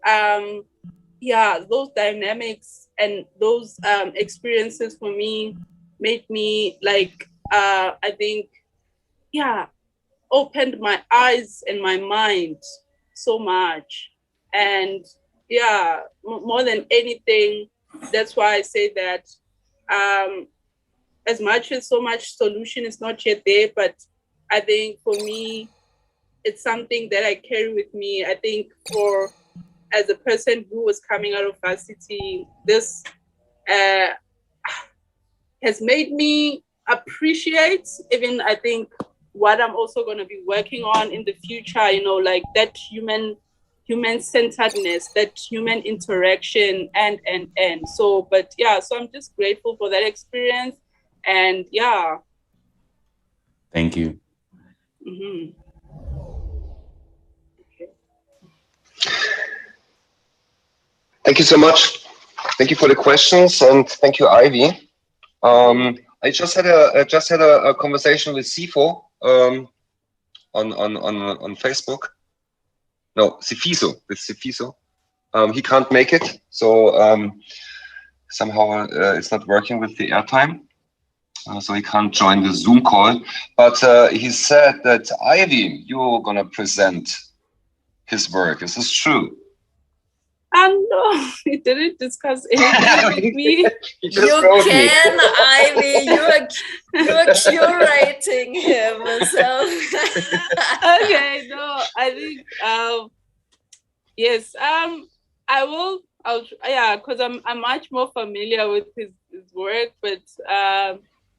those dynamics and those experiences for me made me like, I think, opened my eyes and my mind so much. And more than anything, that's why I say that as much as so much solution is not yet there, but I think for me, it's something that I carry with me. I think as a person who was coming out of varsity, this has made me appreciate even, I think, what I'm also going to be working on in the future, you know, like that human-centeredness, that human interaction and. So, but yeah, so I'm just grateful for that experience. And yeah. Thank you. Mm-hmm. Thank you so much. Thank you for the questions, and thank you, Ivy. I just had a conversation with Sifo on Facebook. No, Sifiso, with Sifiso. He can't make it, so somehow it's not working with the airtime, so he can't join the Zoom call. But he said that Ivy, you're gonna present his work. Is this true? No, we didn't discuss anything with me. You can, Ivy. You're curating him. So. Okay, no, I think yes. I'll yeah, because I'm much more familiar with his work, but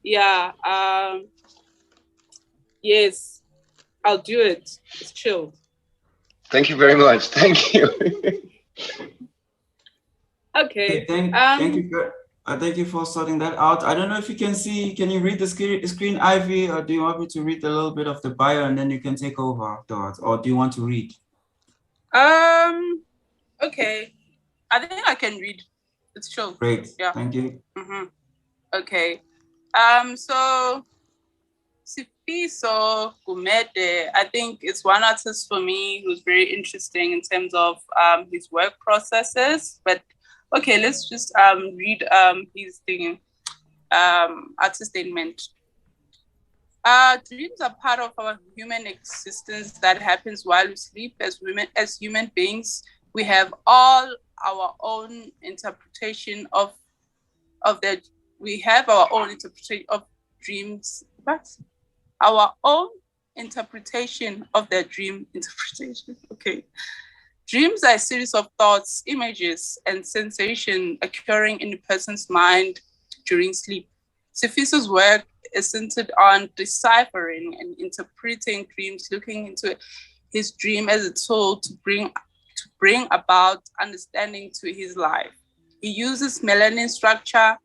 yeah, yes, I'll do it. It's chill. Thank you very much. Thank you. Okay. Thank you for sorting that out. I don't know if you can see. Can you read the screen, Ivy, or do you want me to read a little bit of the bio and then you can take over afterwards, or do you want to read? Okay. I think I can read. It's chill. Great. Yeah. Thank you. Mm-hmm. Okay. So Sifiso Gumede, I think it's one artist for me who's very interesting in terms of his work processes. But okay, let's just read his thing, artist statement. Dreams are part of our human existence that happens while we sleep. As human beings, we have all our own interpretation of that. We have our own interpretation of dreams. What? Our own interpretation of their dream interpretation. Okay. Dreams are a series of thoughts, images, and sensations occurring in a person's mind during sleep. Sifiso's work is centered on deciphering and interpreting dreams, looking into his dream as a tool to bring about understanding to his life. He uses melanin structure,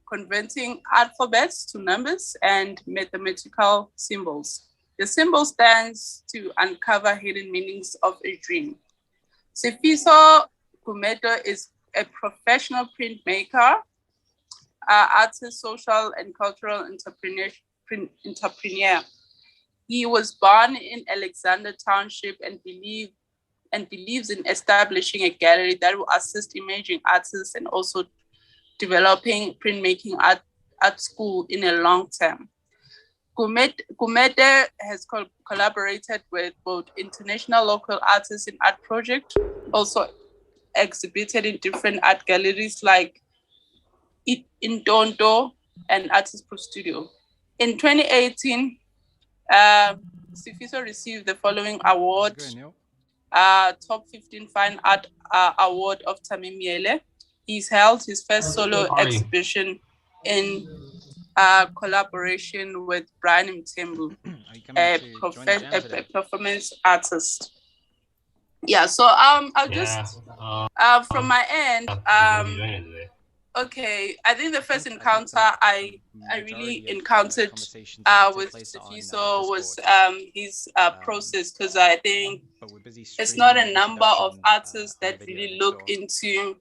converting alphabets to numbers and mathematical symbols. The symbol stands to uncover hidden meanings of a dream. Sifiso Kumeto is a professional printmaker, artist, social and cultural entrepreneur. He was born in Alexander Township and believes in establishing a gallery that will assist emerging artists and also developing printmaking art school in a long term. Gumede has collaborated with both international local artists in art projects, also exhibited in different art galleries like Indondo and Artist Pro Studio. In 2018, Sifiso received the following award, Top 15 Fine Art Award of Tamimiele. He's held his first solo exhibition in collaboration with Brian Mtembu, a performance artist. Yeah, so I'll just from my end, okay, I think the first encounter I really encountered with Sifiso was his process, because I think it's not a number of artists that really look into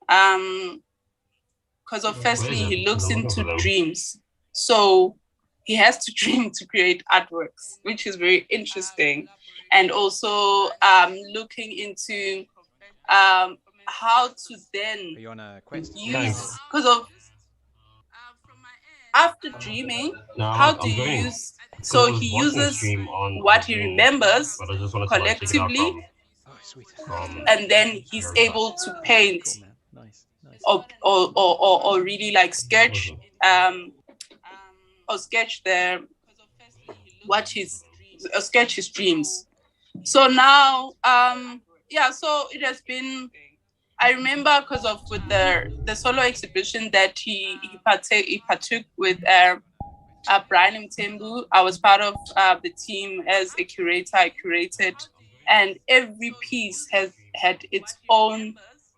because of firstly he looks into dreams, so he has to dream to create artworks, which is very interesting, and also looking into how to then use, because of after dreaming, how do you use, so he uses what he remembers collectively and then he's able to paint or really like sketch or sketch sketch his dreams. So now so it has been, I remember because of with the solo exhibition that he partook with Brian Mtembu. I was part of the team as a curator. I curated, and every piece has had its own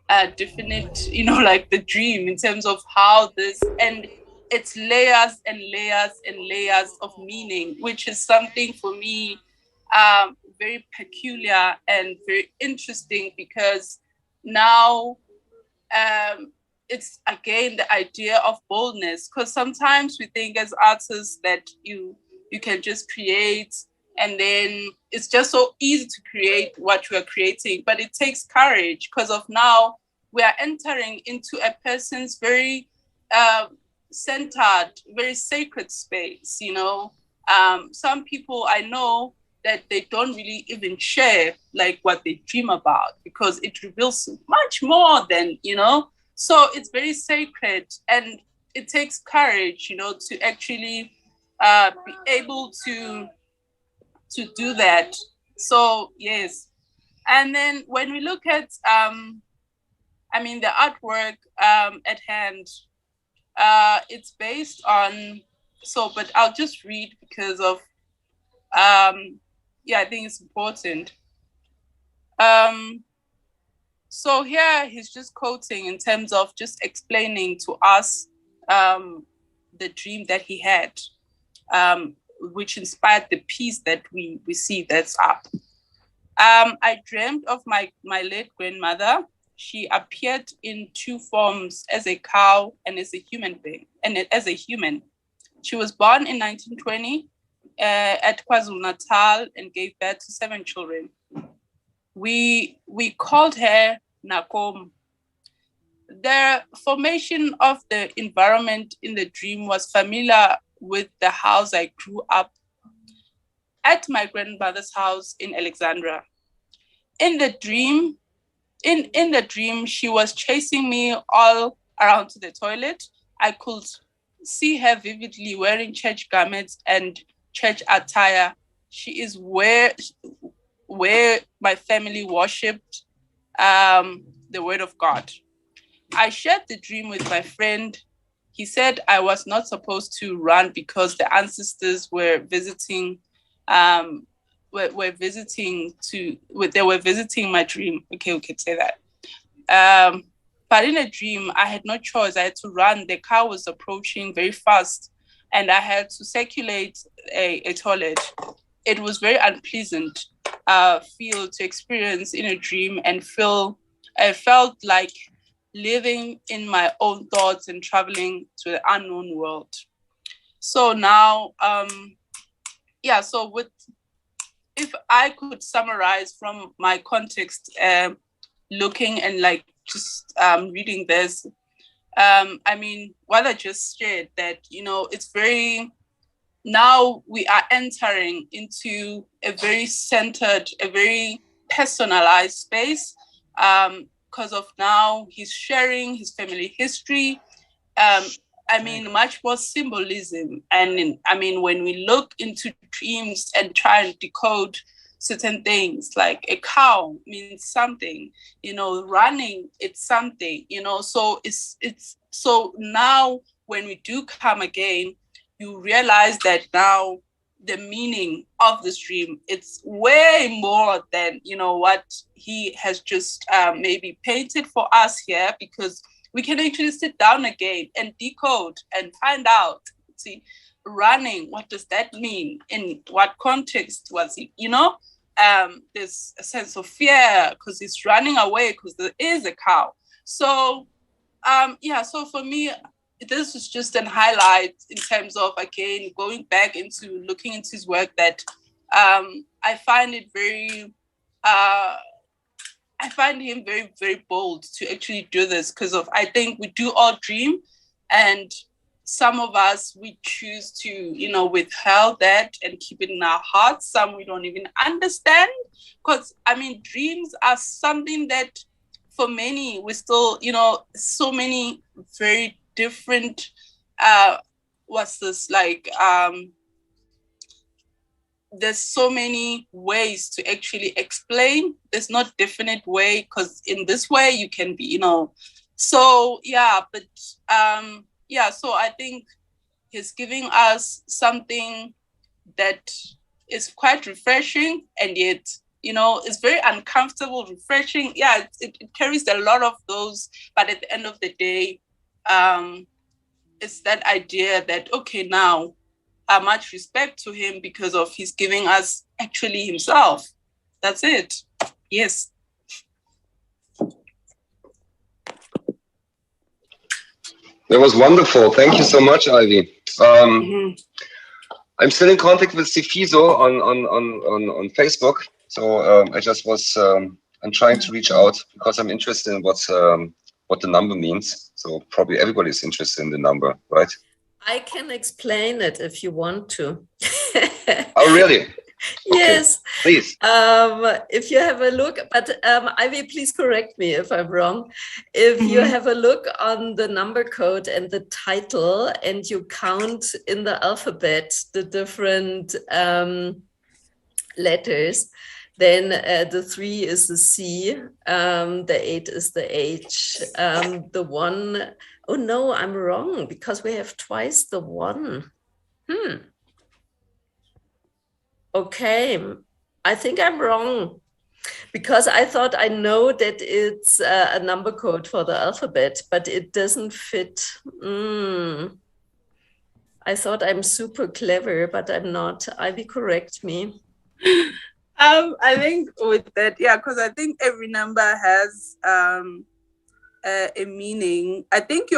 definite, like the dream in terms of how this, and it's layers and layers and layers of meaning, which is something for me very peculiar and very interesting, because now it's again the idea of boldness, because sometimes we think as artists that you can just create and then it's just so easy to create what you are creating, but it takes courage, because of now we are entering into a person's very centered, very sacred space. Some people I know that they don't really even share like what they dream about, because it reveals much more than, so it's very sacred, and it takes courage, to actually be able to do that. So yes. And then when we look at the artwork at hand, it's based on, but I'll just read because of I think it's important. So here he's just quoting in terms of just explaining to us the dream that he had, which inspired the piece that we see that's up. I dreamt of my late grandmother. She appeared in two forms, as a cow and as a human being, and as a human. She was born in 1920 at KwaZulu-Natal and gave birth to 7 children. We called her Nakom. The formation of the environment in the dream was familiar with the house I grew up at, my grandmother's house in Alexandra. In the dream, she was chasing me all around to the toilet. I could see her vividly wearing church garments and church attire. She is where my family worshipped the word of God. I shared the dream with my friend. He said I was not supposed to run because the ancestors were visiting. They were visiting my dream. Okay, we could say that. But in a dream, I had no choice. I had to run. The car was approaching very fast, and I had to circulate a toilet. It was very unpleasant feel to experience in a dream, and I felt like living in my own thoughts and traveling to the unknown world. So now, if I could summarize from my context, looking and like just reading this, what I just shared, that, it's very, now we are entering into a very centered, a very personalized space, because of now he's sharing his family history, much more symbolism. And when we look into dreams and try and decode certain things, like a cow means something, running, it's something, so it's so now when we do come again, you realize that now the meaning of this dream, it's way more than, what he has just maybe painted for us here, because we can actually sit down again and decode and find out, see, running, what does that mean? In what context was he, there's a sense of fear because he's running away because there is a cow. So, so for me, this is just an highlight in terms of, again, going back into looking into his work, that I find it very, I find him very, very bold to actually do this, because I think we do all dream, and some of us, we choose to, you know, withhold that and keep it in our hearts. Some we don't even understand. Because, I mean, dreams are something that for many, we still, you know, so many very different, there's so many ways to actually explain. There's not definite way, because in this way you can be, you know. So yeah, but yeah, so I think he's giving us something that is quite refreshing, and yet, you know, it's very uncomfortable, refreshing. Yeah, it carries a lot of those, but at the end of the day, it's that idea that, okay, now much respect to him because of he's giving us actually himself. That's it. Yes. That was wonderful. Thank you so much, Ivy. I'm still in contact with Sifiso on Facebook. So I just was, I'm trying to reach out because I'm interested in what the number means. So probably everybody's interested in the number, right? I can explain it if you want to. Oh, really? Yes. Okay, please. If you have a look, but Ivy, please correct me if I'm wrong. If you have a look on the number code and the title, and you count in the alphabet the different letters, then the 3 is the C, the 8 is the H, the 1. Oh no, I'm wrong, because we have twice the 1. Okay, I think I'm wrong, because I thought I know that it's a number code for the alphabet, but it doesn't fit. I thought I'm super clever, but I'm not. Ivy, correct me. I think with that, yeah, because I think every number has a meaning. I think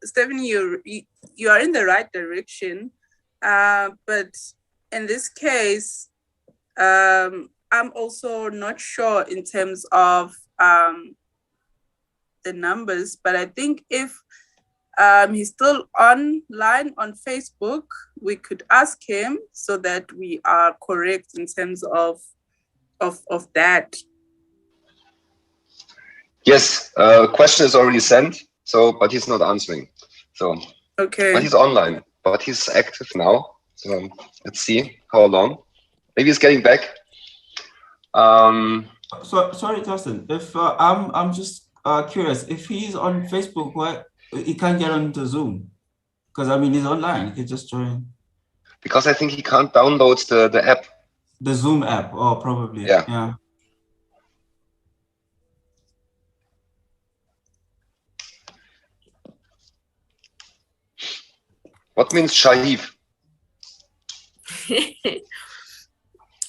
Stephanie, you are in the right direction, but in this case, I'm also not sure in terms of the numbers, but I think if he's still online on Facebook, we could ask him so that we are correct in terms of that. Yes, question is already sent. So, but he's not answering. So, okay. But he's online. But he's active now. So let's see how long. Maybe he's getting back. So sorry, Thorsten. If I'm just curious, if he's on Facebook, why he can't get onto Zoom? Because I mean, he's online. He can just join. Because I think he can't download the app. The Zoom app. Oh, probably. Yeah. What means Shahif?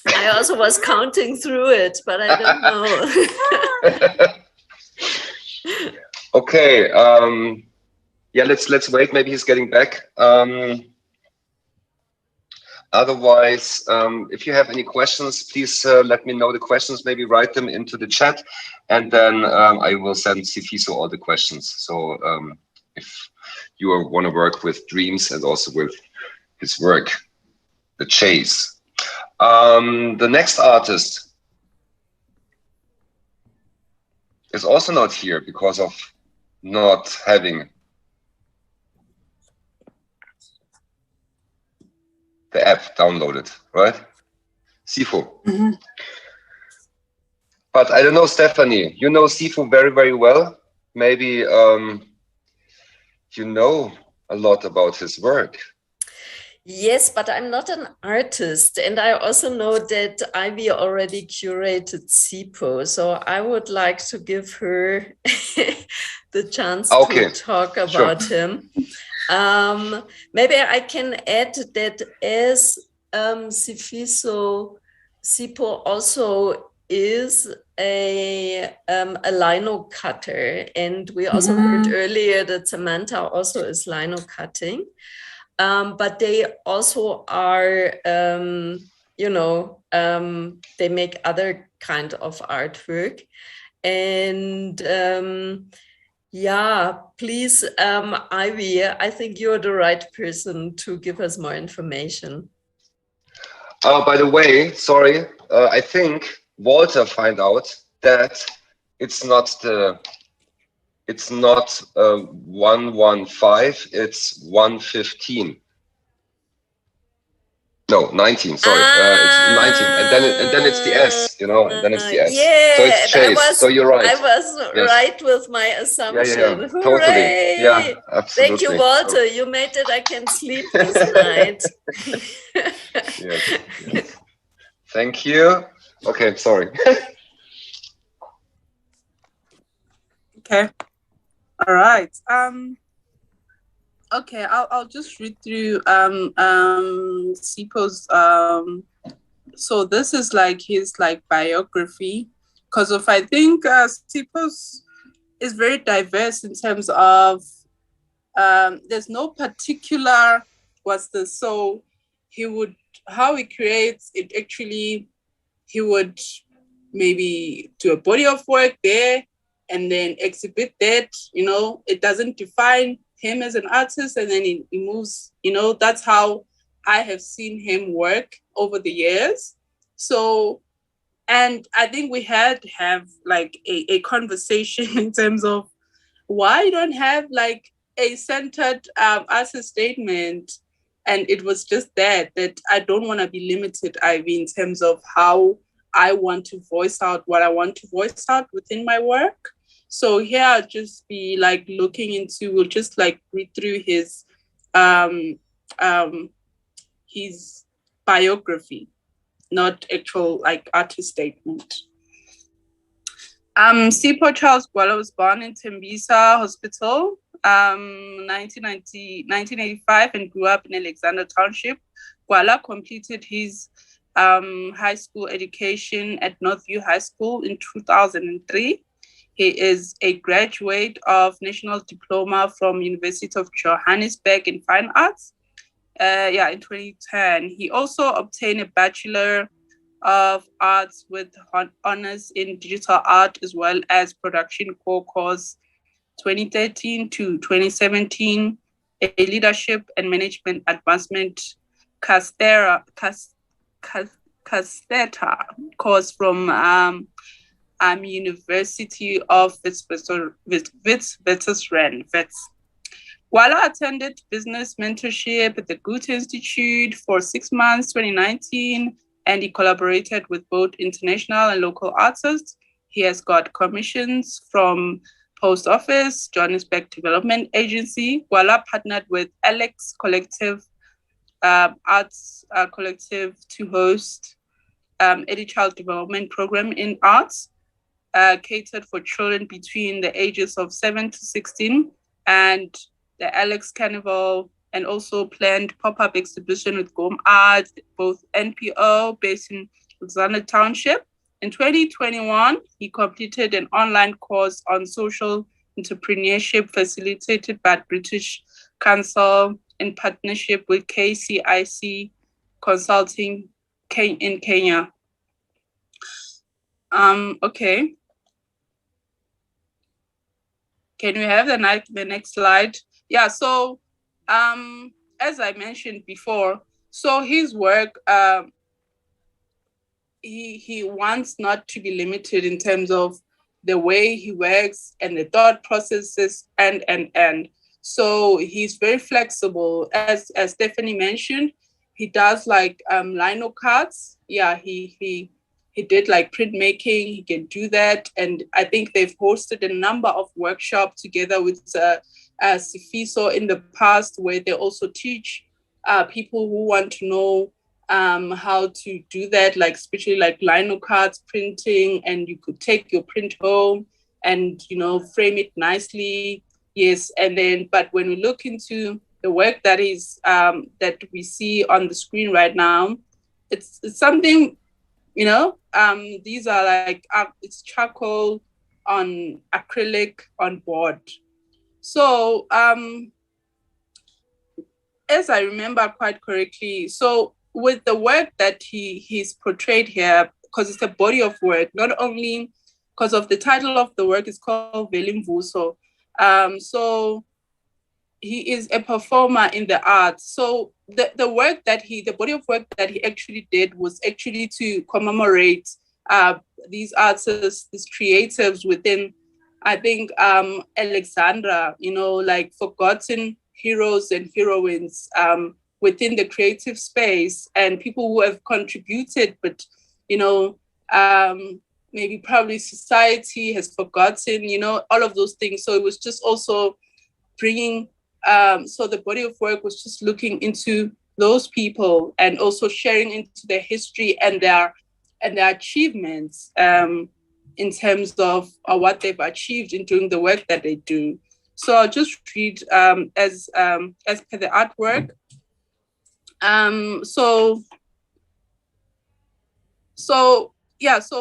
I also was counting through it, but I don't know. Okay. Yeah, let's wait. Maybe he's getting back. Otherwise, if you have any questions, please let me know the questions. Maybe write them into the chat, and then I will send Sifiso all the questions. So if you want to work with dreams and also with his work, the chase. The next artist is also not here because of not having the app downloaded, right? Sifu. But I don't know, Stephanie, you know Sifu very, very well. Maybe you know a lot about his work. Yes, but I'm not an artist. And I also know that Ivy already curated SIPO. So I would like to give her the chance to talk about him. Maybe I can add that as Sifiso, SIPO also is a lino cutter. And we also heard earlier that Samantha also is lino cutting. But they also are, you know, they make other kind of artwork. And Yeah, please, Ivy, I think you're the right person to give us more information. Oh, by the way, sorry, I think Walter find out that it's not 115, it's 115. No, 19. Sorry, it's 19, and then it's the S, and then it's the S. Yeah, so it's Chase. So you're right. I was Yes. right with my assumption. Yeah. Hooray! Totally. Yeah, absolutely. Thank you, Walter. You made it. I can sleep this night. Yes. Thank you. Okay, sorry. Okay. All right. Okay, I'll just read through Sipo's so this is like his biography, because I think Sipo's is very diverse in terms of there's no particular how he creates it. Actually, he would maybe do a body of work there and then exhibit that. It doesn't define him as an artist, and then he moves. That's how I have seen him work over the years. So, and I think we had to have like a conversation in terms of why you don't have like a centered artist statement. And it was just that I don't want to be limited, Ivy, in terms of how I want to voice out what I want to voice out within my work. So here I'll just be like we'll just like read through his biography, not actual like artist statement. Sipo Charles Gwala was born in Tembisa Hospital, 1985, and grew up in Alexander Township. Gwala completed his high school education at Northview High School in 2003. He is a graduate of National Diploma from University of Johannesburg in Fine Arts. In 2010. He also obtained a Bachelor of Arts with honors in digital art, as well as production core course 2013 to 2017, a leadership and management advancement Casteta course from University of Witwatersrand. Gwala attended business mentorship at the Goethe Institute for 6 months, 2019, and he collaborated with both international and local artists. He has got commissions from Post Office, Johannesburg Development Agency. Gwala partnered with Alex Collective Arts Collective to host Early Child Development Program in Arts, catered for children between the ages of 7 to 16, and the Alex Carnival, and also planned pop-up exhibition with Gom Art, both NPO based in Alexander Township. In 2021, he completed an online course on social entrepreneurship facilitated by British Council in partnership with KCIC Consulting in Kenya. Okay. Can we have the next slide? Yeah, so as I mentioned before, so his work, he wants not to be limited in terms of the way he works and the thought processes and. So he's very flexible. As Stephanie mentioned, he does like lino cards. Yeah, he did like printmaking. He can do that, and I think they've hosted a number of workshops together with Sifiso in the past, where they also teach people who want to know how to do that, like especially like lino cards printing, and you could take your print home and frame it nicely. Yes, and then but when we look into the work that is that we see on the screen right now, it's something, these are like it's charcoal on acrylic on board. So as I remember quite correctly, so with the work that he's portrayed here, because it's a body of work, not only because of the title of the work is called Velimvuso, So he is a performer in the arts. So the body of work that he actually did was actually to commemorate these artists, these creatives within, I think, Alexandra, like forgotten heroes and heroines within the creative space, and people who have contributed, but, maybe probably society has forgotten, all of those things. So it was just also bringing, so the body of work was just looking into those people and also sharing into their history and their achievements in terms of what they've achieved in doing the work that they do. So I'll just read as per the artwork. So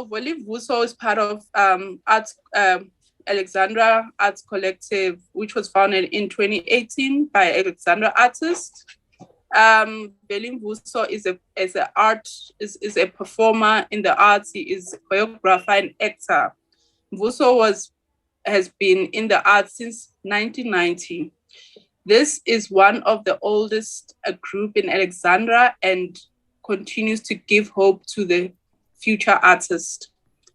Veli Vuso is part of Alexandra Arts Collective, which was founded in 2018 by Alexandra artists. Veli Vuso is a performer in the arts. He is a choreographer and actor. Vuso has been in the arts since 1990. This is one of the oldest group in Alexandra and continues to give hope to the future artists.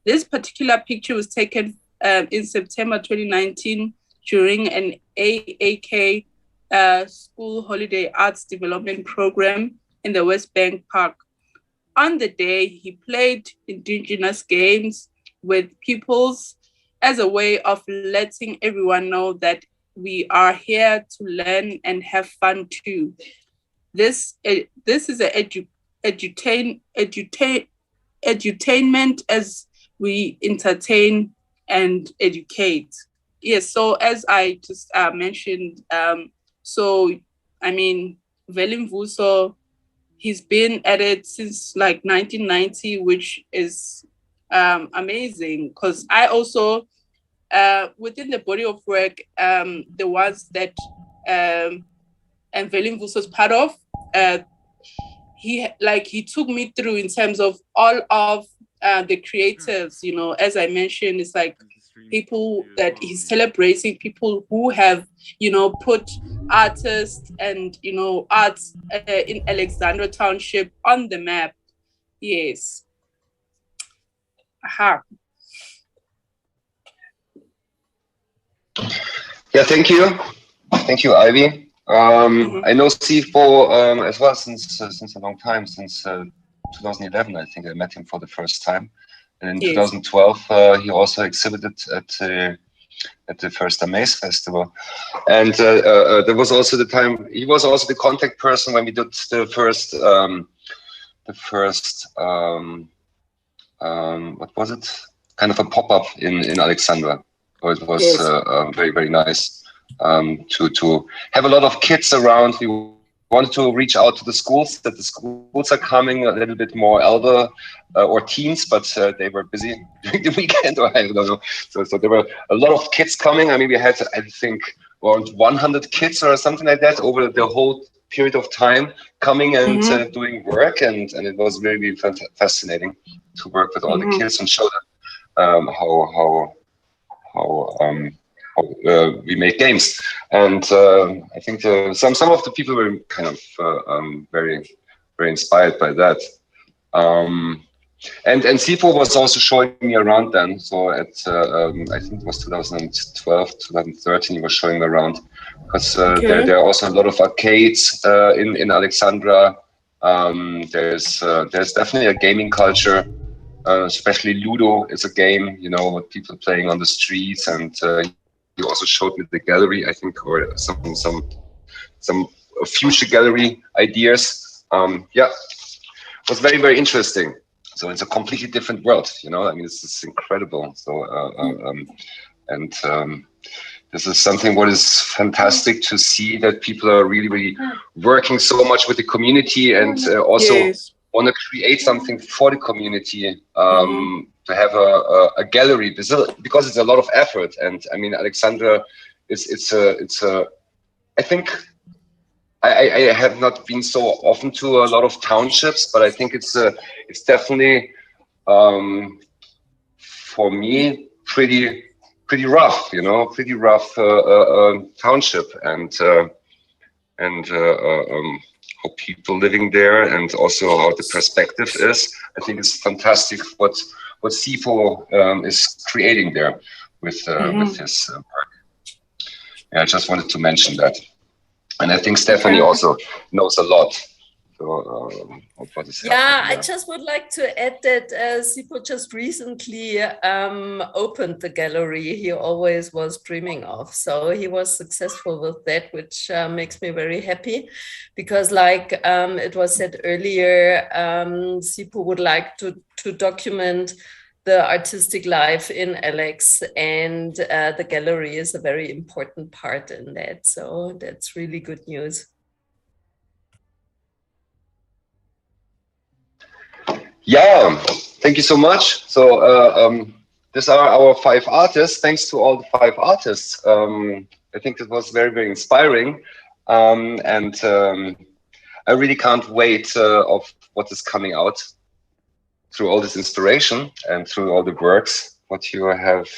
This particular picture was taken in September 2019 during an AAK school holiday arts development program in the West Bank Park. On the day, he played indigenous games with pupils as a way of letting everyone know that we are here to learn and have fun too. This is an edutainment as we entertain and educate. Yes, so as I just mentioned, Veli Vuso, he's been at it since like 1990, which is amazing, because I also, within the body of work, the ones that Veli Vuso is part of, he took me through in terms of all of the creatives, as I mentioned, it's like people that he's celebrating, people who have, put artists and, arts in Alexandra Township on the map. Yes. Aha. Yeah, thank you. Thank you, Ivy. I know C4 as well since a long time, since 2011. I think I met him for the first time, and in 2012 he also exhibited at the first Amaze Festival, and there was also the time he was also the contact person when we did the first what was it? Kind of a pop-up in Alexandra. So it was very, very nice to have a lot of kids around. We wanted to reach out to the schools, that the schools are coming a little bit more elder or teens, but they were busy during the weekend, or I don't know. So there were a lot of kids coming. I mean, we had, I think, around 100 kids or something like that over the whole period of time coming and doing work, and it was really fascinating to work with all the kids and show them how we make games. And I think some of the people were kind of very, very inspired by that. And Sifo was also showing me around then. So at I think it was 2012, 2013, he was showing me around, because there are also a lot of arcades in Alexandra. There's definitely a gaming culture. Especially Ludo is a game, with people playing on the streets, and he also showed me the gallery, I think, or some future gallery ideas. It was very, very interesting. So it's a completely different world, I mean, it's incredible. So this is something what is fantastic to see, that people are really, really working so much with the community, and also want to create something for the community, to have a gallery, because it's a lot of effort. And I mean, Alexandra, it's a I think I have not been so often to a lot of townships, but I think it's definitely for me pretty pretty rough, you know, pretty rough township, and how people living there, and also how the perspective is. I think it's fantastic what SIFO is creating there with his work. Yeah, I just wanted to mention that, and I think Stephanie also knows a lot. So, yeah, I just would like to add that SIFO just recently opened the gallery he always was dreaming of. So he was successful with that, which makes me very happy, because like it was said earlier, SIFO would like to document the artistic life in Alex, and the gallery is a very important part in that. So that's really good news. Yeah, thank you so much. So these are our 5 artists. Thanks to all the 5 artists. I think it was very, very inspiring. And I really can't wait of what is coming out through all this inspiration and through all the works, what you have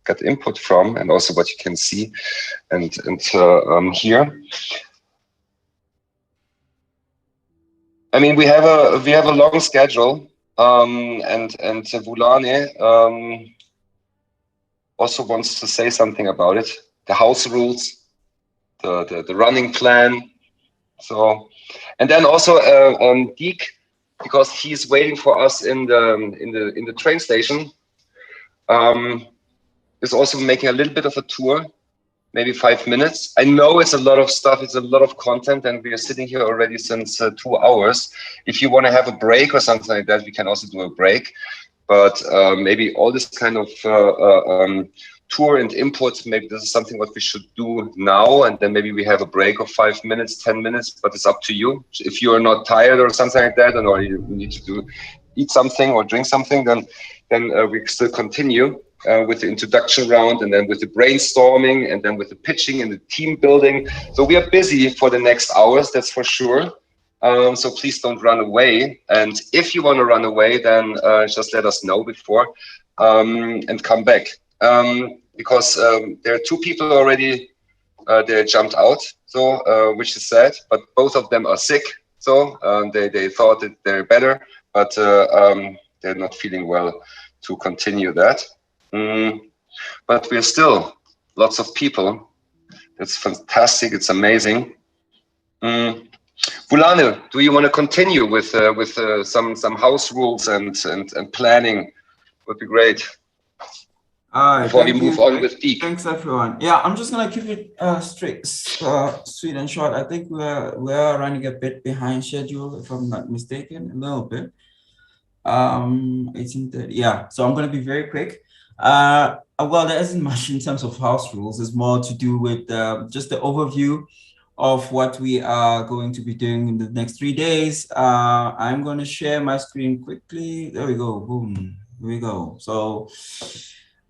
got input from, and also what you can see and hear. I mean, we have a long schedule, and Vulane also wants to say something about it. The house rules, the running plan. So, and then also deac, because he's waiting for us in the train station, is also making a little bit of a tour. Maybe 5 minutes. I know it's a lot of stuff, it's a lot of content, and we are sitting here already since 2 hours. If you want to have a break or something like that, we can also do a break. But maybe all this kind of tour and input, maybe this is something what we should do now, and then maybe we have a break of 5 minutes, 10 minutes, but it's up to you. If you are not tired or something like that, or you need to eat something or drink something, then we still continue. With the introduction round, and then with the brainstorming, and then with the pitching and the team building. So we are busy for the next hours, that's for sure. So please don't run away. And if you want to run away, then just let us know before and come back. Because there are 2 people already, they jumped out, so which is sad, but both of them are sick. So they thought that they're better, but they're not feeling well to continue that. But we're still lots of people. It's fantastic. It's amazing. Vulane, do you want to continue with some house rules and planning? Would be great. Before we move on with deac. Thanks, everyone. Yeah, I'm just gonna keep it sweet and short. I think we're running a bit behind schedule, if I'm not mistaken, a little bit. 18:30. Yeah, so I'm gonna be very quick. Well, there isn't much in terms of house rules. It's more to do with just the overview of what we are going to be doing in the next 3 days. I'm going to share my screen quickly. There we go. Boom. Here we go. So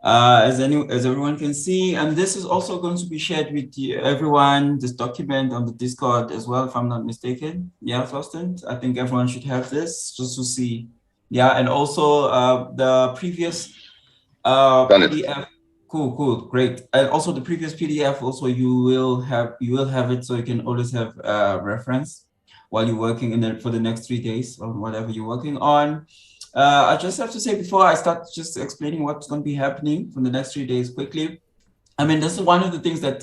as everyone can see, and this is also going to be shared with everyone, this document on the Discord as well, if I'm not mistaken. Yeah, Thorsten, I think everyone should have this just to see. Yeah, and also the previous PDF. Cool, great. And also the previous PDF, also you will have it, so you can always have reference while you're working for the next 3 days on whatever you're working on. I just have to say, before I start just explaining what's going to be happening for the next 3 days quickly, I mean, this is one of the things that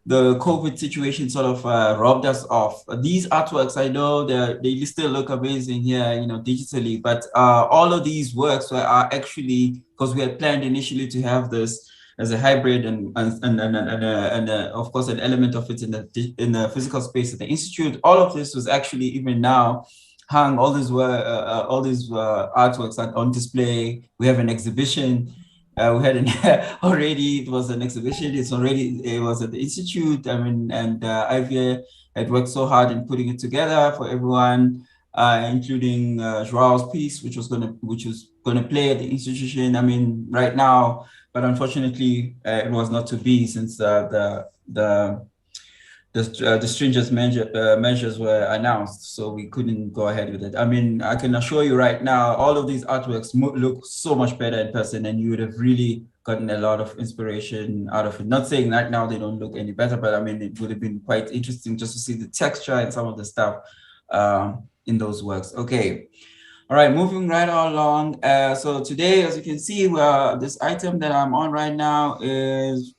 the COVID situation sort of robbed us of. These artworks, I know they still look amazing here, you know, digitally, but all of these works are actually, because we had planned initially to have this as a hybrid and of course an element of it in the physical space at the institute. All of this was actually even now hung. All these artworks are on display. We have an exhibition. We had it was an exhibition. It was at the institute. I mean, and Ivy had worked so hard in putting it together for everyone, including Joao's piece, which was gonna play at the institution. I mean, right now, but unfortunately, it was not to be, since the stringent measures were announced, so we couldn't go ahead with it. I mean, I can assure you right now, all of these artworks look so much better in person, and you would have really gotten a lot of inspiration out of it. Not saying right now they don't look any better, but I mean, it would have been quite interesting just to see the texture and some of the stuff in those works. Okay. All right, moving right along. So today, as you can see, this item that I'm on right now is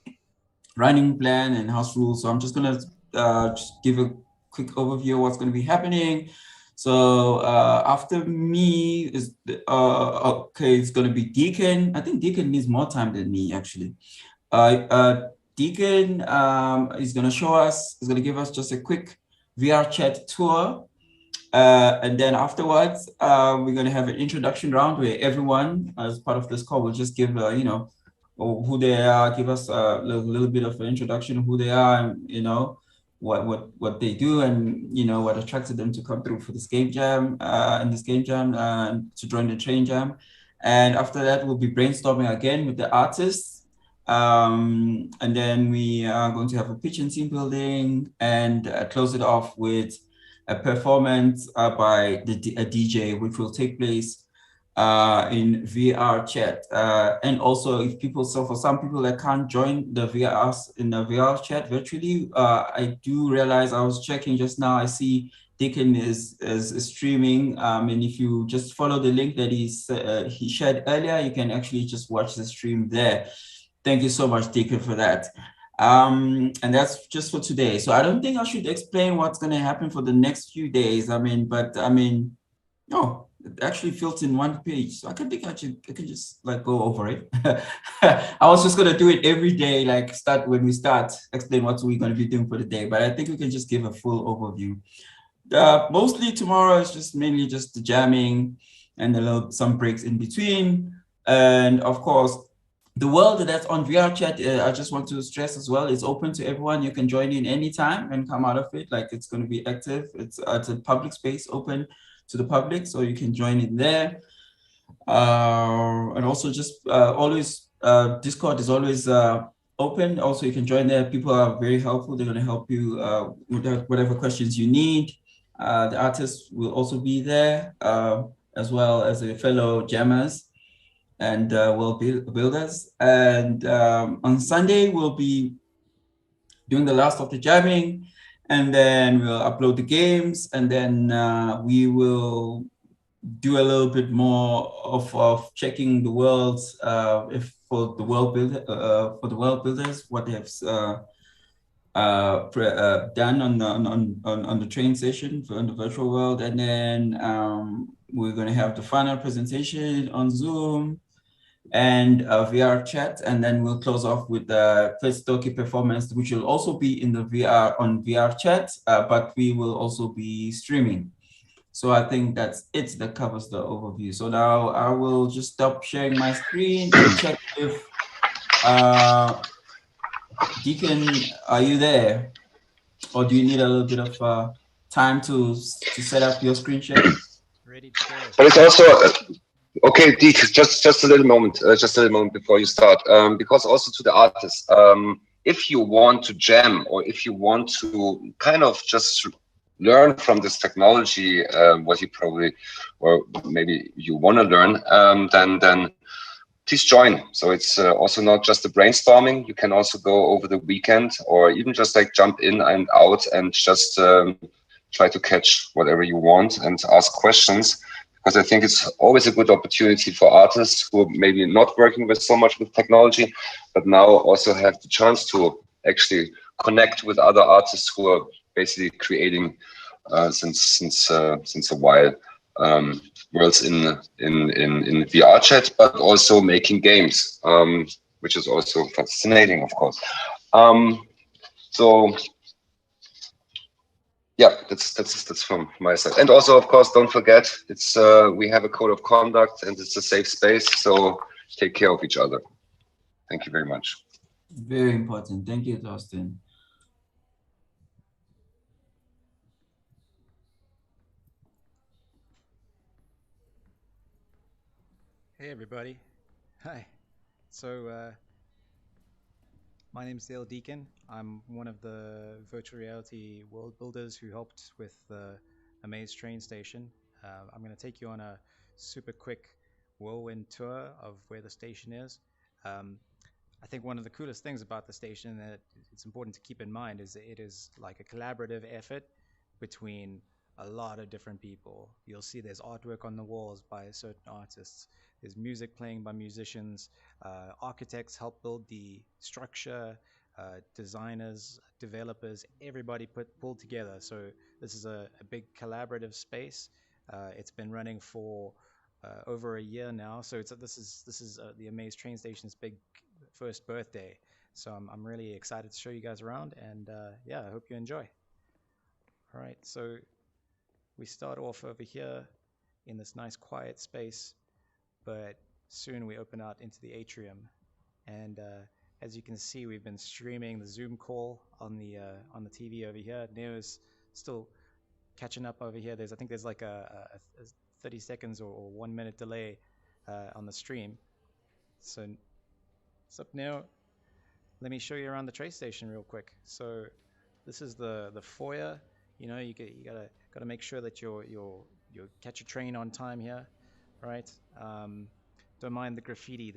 running plan and house rules. So I'm just gonna just give a quick overview of what's gonna be happening. So after me is, okay, it's gonna be Deacon. I think Deacon needs more time than me, actually. Deacon is gonna show us, is gonna give us just a quick VR chat tour. And then afterwards, we're going to have an introduction round where everyone, as part of this call, will just give, you know, who they are, give us a little bit of an introduction of who they are, and, you know, what they do, and, you know, what attracted them to come through for this game jam, to join the train jam. And after that, we'll be brainstorming again with the artists. And then we are going to have a pitch and team building and close it off with a performance by a DJ, which will take place in VR chat. And also, for some people that can't join the VR chat virtually, I do realize, I was checking just now, I see Deacon is streaming. And if you just follow the link that he shared earlier, you can actually just watch the stream there. Thank you so much, Deacon, for that. And that's just for today. So I don't think I should explain what's going to happen for the next few days. No, it actually filled in one page. So I can just like go over it. I was just going to do it every day, like when we start, explain what we're going to be doing for the day. But I think we can just give a full overview. Mostly tomorrow is just mainly just the jamming and some breaks in between. And of course, the world that's on VR chat, I just want to stress as well, is open to everyone. You can join in anytime and come out of it. Like, it's going to be active. It's a public space, open to the public, so you can join in there. And also just always, Discord is always open. Also, you can join there. People are very helpful. They're going to help you with whatever questions you need. The artists will also be there, as well as the fellow jammers and world builders. And on Sunday, we'll be doing the last of the jamming, and then we'll upload the games, and then we will do a little bit more of checking the worlds, for the world builders, what they have done on the train station on the virtual world. And then we're going to have the final presentation on Zoom and VR chat, and then we'll close off with the first Toki performance, which will also be in the VR chat, but we will also be streaming. So I think that's it. That covers the overview. So now I will just stop sharing my screen and check if Deacon, are you there, or do you need a little bit of time to set up your screen share? Ready to go. But it's also okay, Deek, just a little moment, before you start, because also to the artists, if you want to jam, or if you want to kind of just learn from this technology, what you probably, or maybe you want to learn, then please join. So it's also not just the brainstorming. You can also go over the weekend, or even just like jump in and out and just try to catch whatever you want and ask questions. Because I think it's always a good opportunity for artists who are maybe not working with so much with technology, but now also have the chance to actually connect with other artists who are basically creating since a while, worlds in VR chat, but also making games, which is also fascinating, of course. So yeah, that's from my side. And also, of course, don't forget, it's we have a code of conduct, and it's a safe space. So take care of each other. Thank you very much. Very important. Thank you, Dustin. Hey everybody. Hi. So my name is Dale Deacon. I'm one of the virtual reality world builders who helped with the Amaze train station. I'm going to take you on a super quick whirlwind tour of where the station is. I think one of the coolest things about the station that it's important to keep in mind is that it is like a collaborative effort between a lot of different people. You'll see there's artwork on the walls by certain artists. There's music playing by musicians. Architects help build the structure. Designers, developers, everybody pulled together. So this is a big collaborative space. It's been running for over a year now. So this is the Amaze train station's big first birthday. So I'm really excited to show you guys around, and yeah, I hope you enjoy. All right, so we start off over here in this nice quiet space, but soon we open out into the atrium, and as you can see, we've been streaming the Zoom call on the TV over here. Neo's still catching up over here. I think there's like a 30 seconds or 1 minute delay on the stream. So what's up, Neo? Let me show you around the train station real quick. So this is the foyer. You know, you gotta make sure that you catch a train on time here, right? Don't mind the graffiti.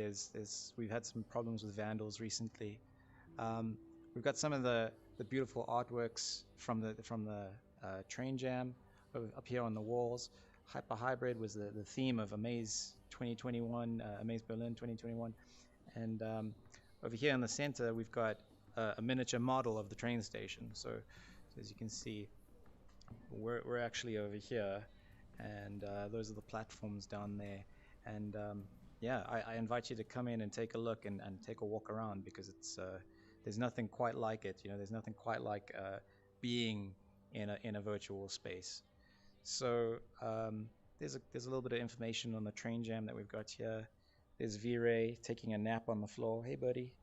We've had some problems with vandals recently. We've got some of the beautiful artworks from the train jam up here on the walls. Hyper Hybrid was the theme of Amaze 2021, Amaze Berlin 2021, and over here in the center we've got a miniature model of the train station. So as you can see, we're actually over here, and those are the platforms down there. And yeah, I invite you to come in and take a look and take a walk around, because it's there's nothing quite like it. You know, there's nothing quite like being in a virtual space. So there's a little bit of information on the train jam that we've got here. There's V-Ray taking a nap on the floor. Hey, buddy.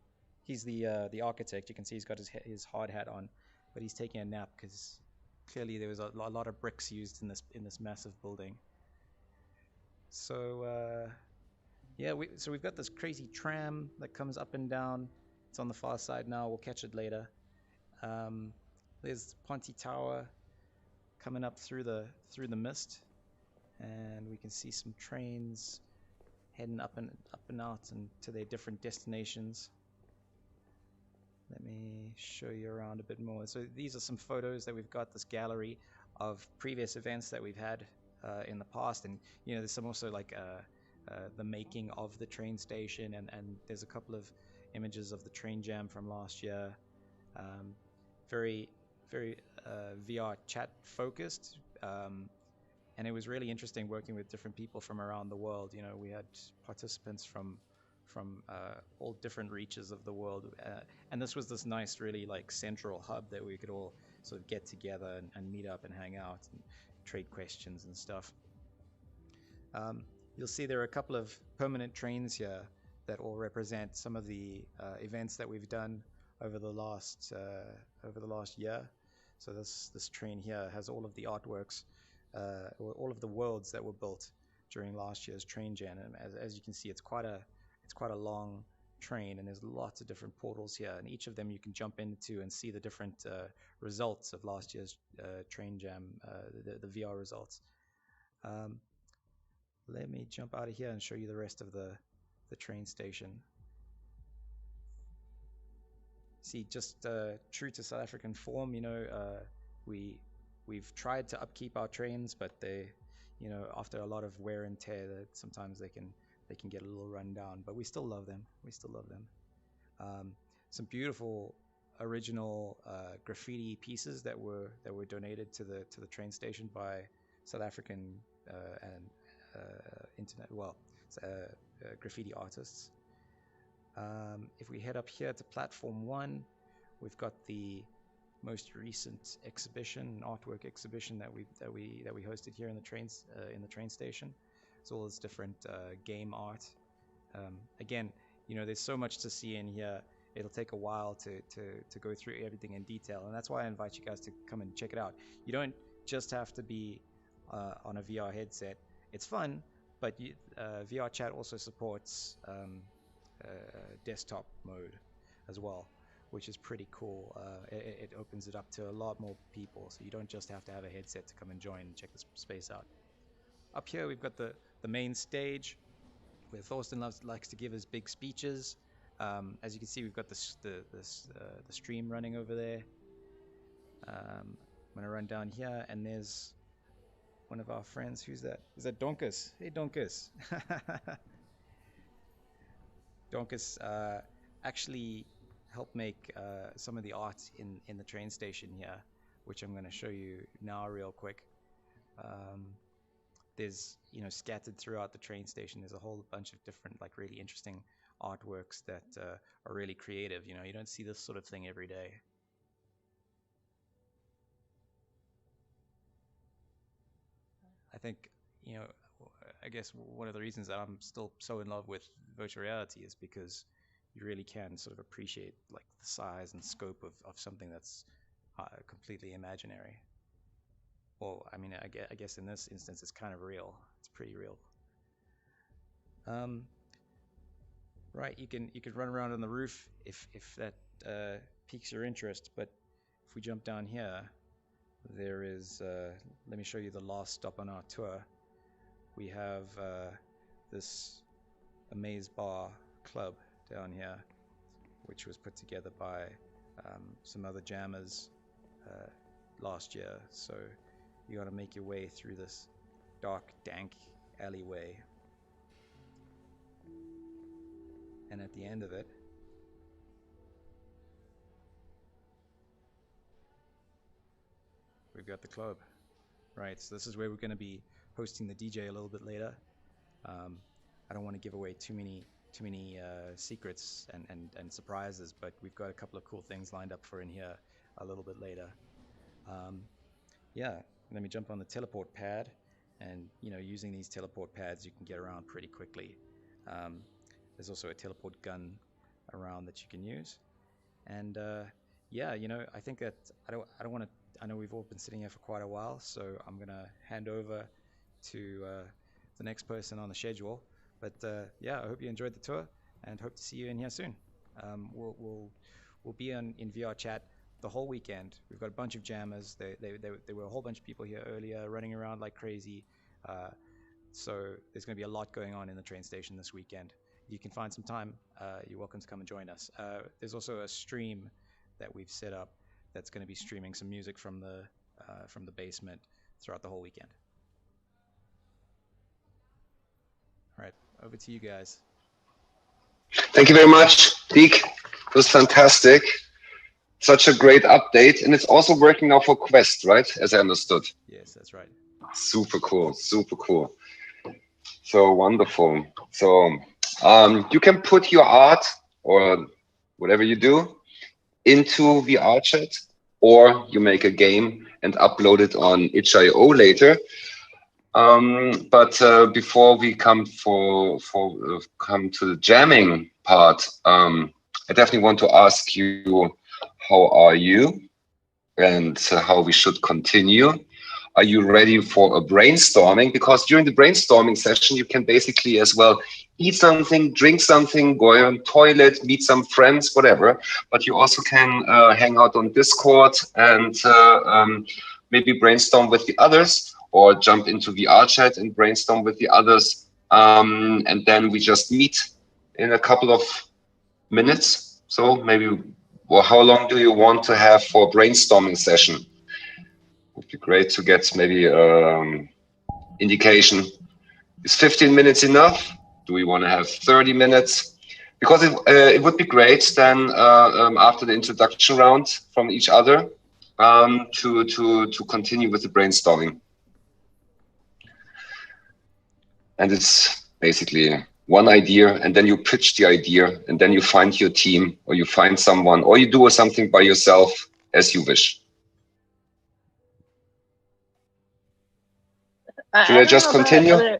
He's the architect. You can see he's got his hard hat on, but he's taking a nap because clearly there was a lot of bricks used in this massive building. So yeah, we've got this crazy tram that comes up and down. It's on the far side now. We'll catch it later. There's Ponte Tower coming up through the mist, and we can see some trains heading up and out and to their different destinations. Let me show you around a bit more. So these are some photos that we've got, this gallery of previous events that we've had in the past, and you know, there's some also like the making of the train station, and there's a couple of images of the train jam from last year. Very VR chat focused, and it was really interesting working with different people from around the world. You know, we had participants from all different reaches of the world, and this was this nice, really like central hub that we could all sort of get together and meet up and hang out and trade questions and stuff. You'll see there are a couple of permanent trains here that all represent some of the events that we've done over the last year. So this train here has all of the artworks, all of the worlds that were built during last year's train jam. And as you can see, it's quite a long train, and there's lots of different portals here, and each of them you can jump into and see the different results of last year's train jam, the VR results. Let me jump out of here and show you the rest of the train station. See, just true to South African form, you know, we've tried to upkeep our trains, but they, you know, after a lot of wear and tear, that sometimes they can get a little run down, but we still love them. Some beautiful original graffiti pieces that were donated to the train station by South African and graffiti artists. If we head up here to platform 1, we've got the most recent exhibition, artwork exhibition that we hosted here in the train station. It's all this different game art. Again, you know, there's so much to see in here. It'll take a while to go through everything in detail, and that's why I invite you guys to come and check it out. You don't just have to be on a VR headset. It's fun, but VR chat also supports desktop mode as well, which is pretty cool. It opens it up to a lot more people, so you don't just have to have a headset to come and join and check this space out. Up here we've got the main stage where Thorsten likes to give his big speeches. as you can see, we've got the stream running over there. I'm gonna run down here, and there's one of our friends. Who's that? Is that Donkus? Hey, Donkus. Donkus actually helped make some of the art in the train station here, which I'm going to show you now real quick. There's, scattered throughout the train station, there's a whole bunch of different, like, really interesting artworks that are really creative. You don't see this sort of thing every day. I think, I guess one of the reasons that I'm still so in love with virtual reality is because you really can sort of appreciate, like, the size and scope of something that's completely imaginary. Well, I mean, I guess in this instance it's kind of real. It's pretty real. Right, you can run around on the roof if that piques your interest. But if we jump down here, there is. Let me show you the last stop on our tour. We have this Amaze Bar Club down here, which was put together by some other jammers last year. So you got to make your way through this dark, dank alleyway, and at the end of it, we've got the club. Right, so this is where we're going to be hosting the DJ a little bit later. I don't want to give away too many secrets and surprises, but we've got a couple of cool things lined up for in here a little bit later. Yeah, let me jump on the teleport pad, and using these teleport pads you can get around pretty quickly. There's also a teleport gun around that you can use, and yeah, I think that I don't want to. I know we've all been sitting here for quite a while, so I'm gonna hand over to the next person on the schedule. But yeah, I hope you enjoyed the tour, and hope to see you in here soon. We'll be in VR chat the whole weekend. We've got a bunch of jammers. There were a whole bunch of people here earlier running around like crazy. So there's going to be a lot going on in the train station this weekend. If you can find some time, you're welcome to come and join us. There's also a stream that we've set up that's going to be streaming some music from the basement throughout the whole weekend. All right, over to you guys. Thank you very much, Deac. It was fantastic. Such a great update, and it's also working now for Quest, right? As I understood. Yes, that's right. Super cool, super cool. So wonderful. So you can put your art or whatever you do into VR chat, or you make a game and upload it on itch.io later. But before we come to the jamming part, I definitely want to ask you, how are you, and how we should continue. Are you ready for a brainstorming? Because during the brainstorming session, you can basically as well eat something, drink something, go on toilet, meet some friends, whatever. But you also can hang out on Discord and maybe brainstorm with the others, or jump into VR chat and brainstorm with the others. And then we just meet in a couple of minutes. So maybe, well, how long do you want to have for brainstorming session? Would be great to get maybe indication. Is 15 minutes enough? Do we want to have 30 minutes? Because it would be great then after the introduction round from each other to continue with the brainstorming. And it's basically one idea, and then you pitch the idea, and then you find your team, or you find someone, or you do something by yourself as you wish. Should I just continue?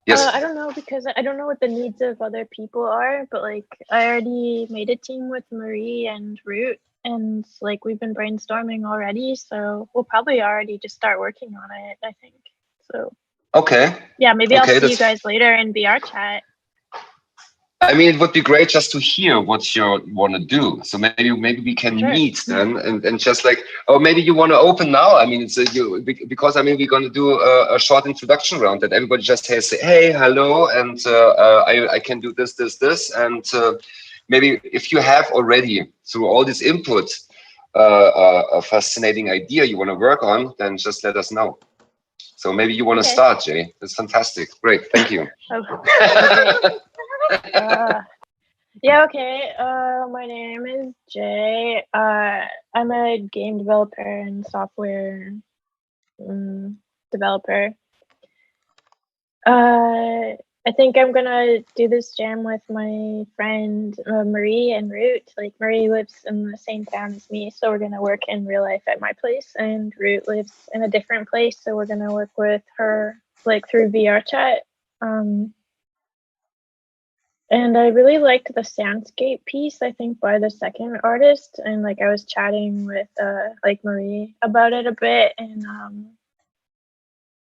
Yes. I don't know, because I don't know what the needs of other people are, but like I already made a team with Marie and Root, and like we've been brainstorming already, so we'll probably already just start working on it, I think. So okay. Yeah, maybe I'll see you guys later in VR chat. I mean, it would be great just to hear what you want to do. So maybe we can meet then and just like, or maybe you want to open now. I mean, it's because I mean we're going to do a short introduction round that everybody just says, hey, hello, and I can do this, and maybe if you have already through all this input a fascinating idea you want to work on, then just let us know. So maybe you want to start, Jay. That's fantastic. Great, thank you. Yeah, okay. My name is Jay. I'm a game developer and software developer. I think I'm gonna do this jam with my friend Marie and Root. Like Marie lives in the same town as me, so we're gonna work in real life at my place, and Root lives in a different place, so we're gonna work with her like through VR chat. And I really liked the soundscape piece, I think, by the second artist. And like I was chatting with like Marie about it a bit. And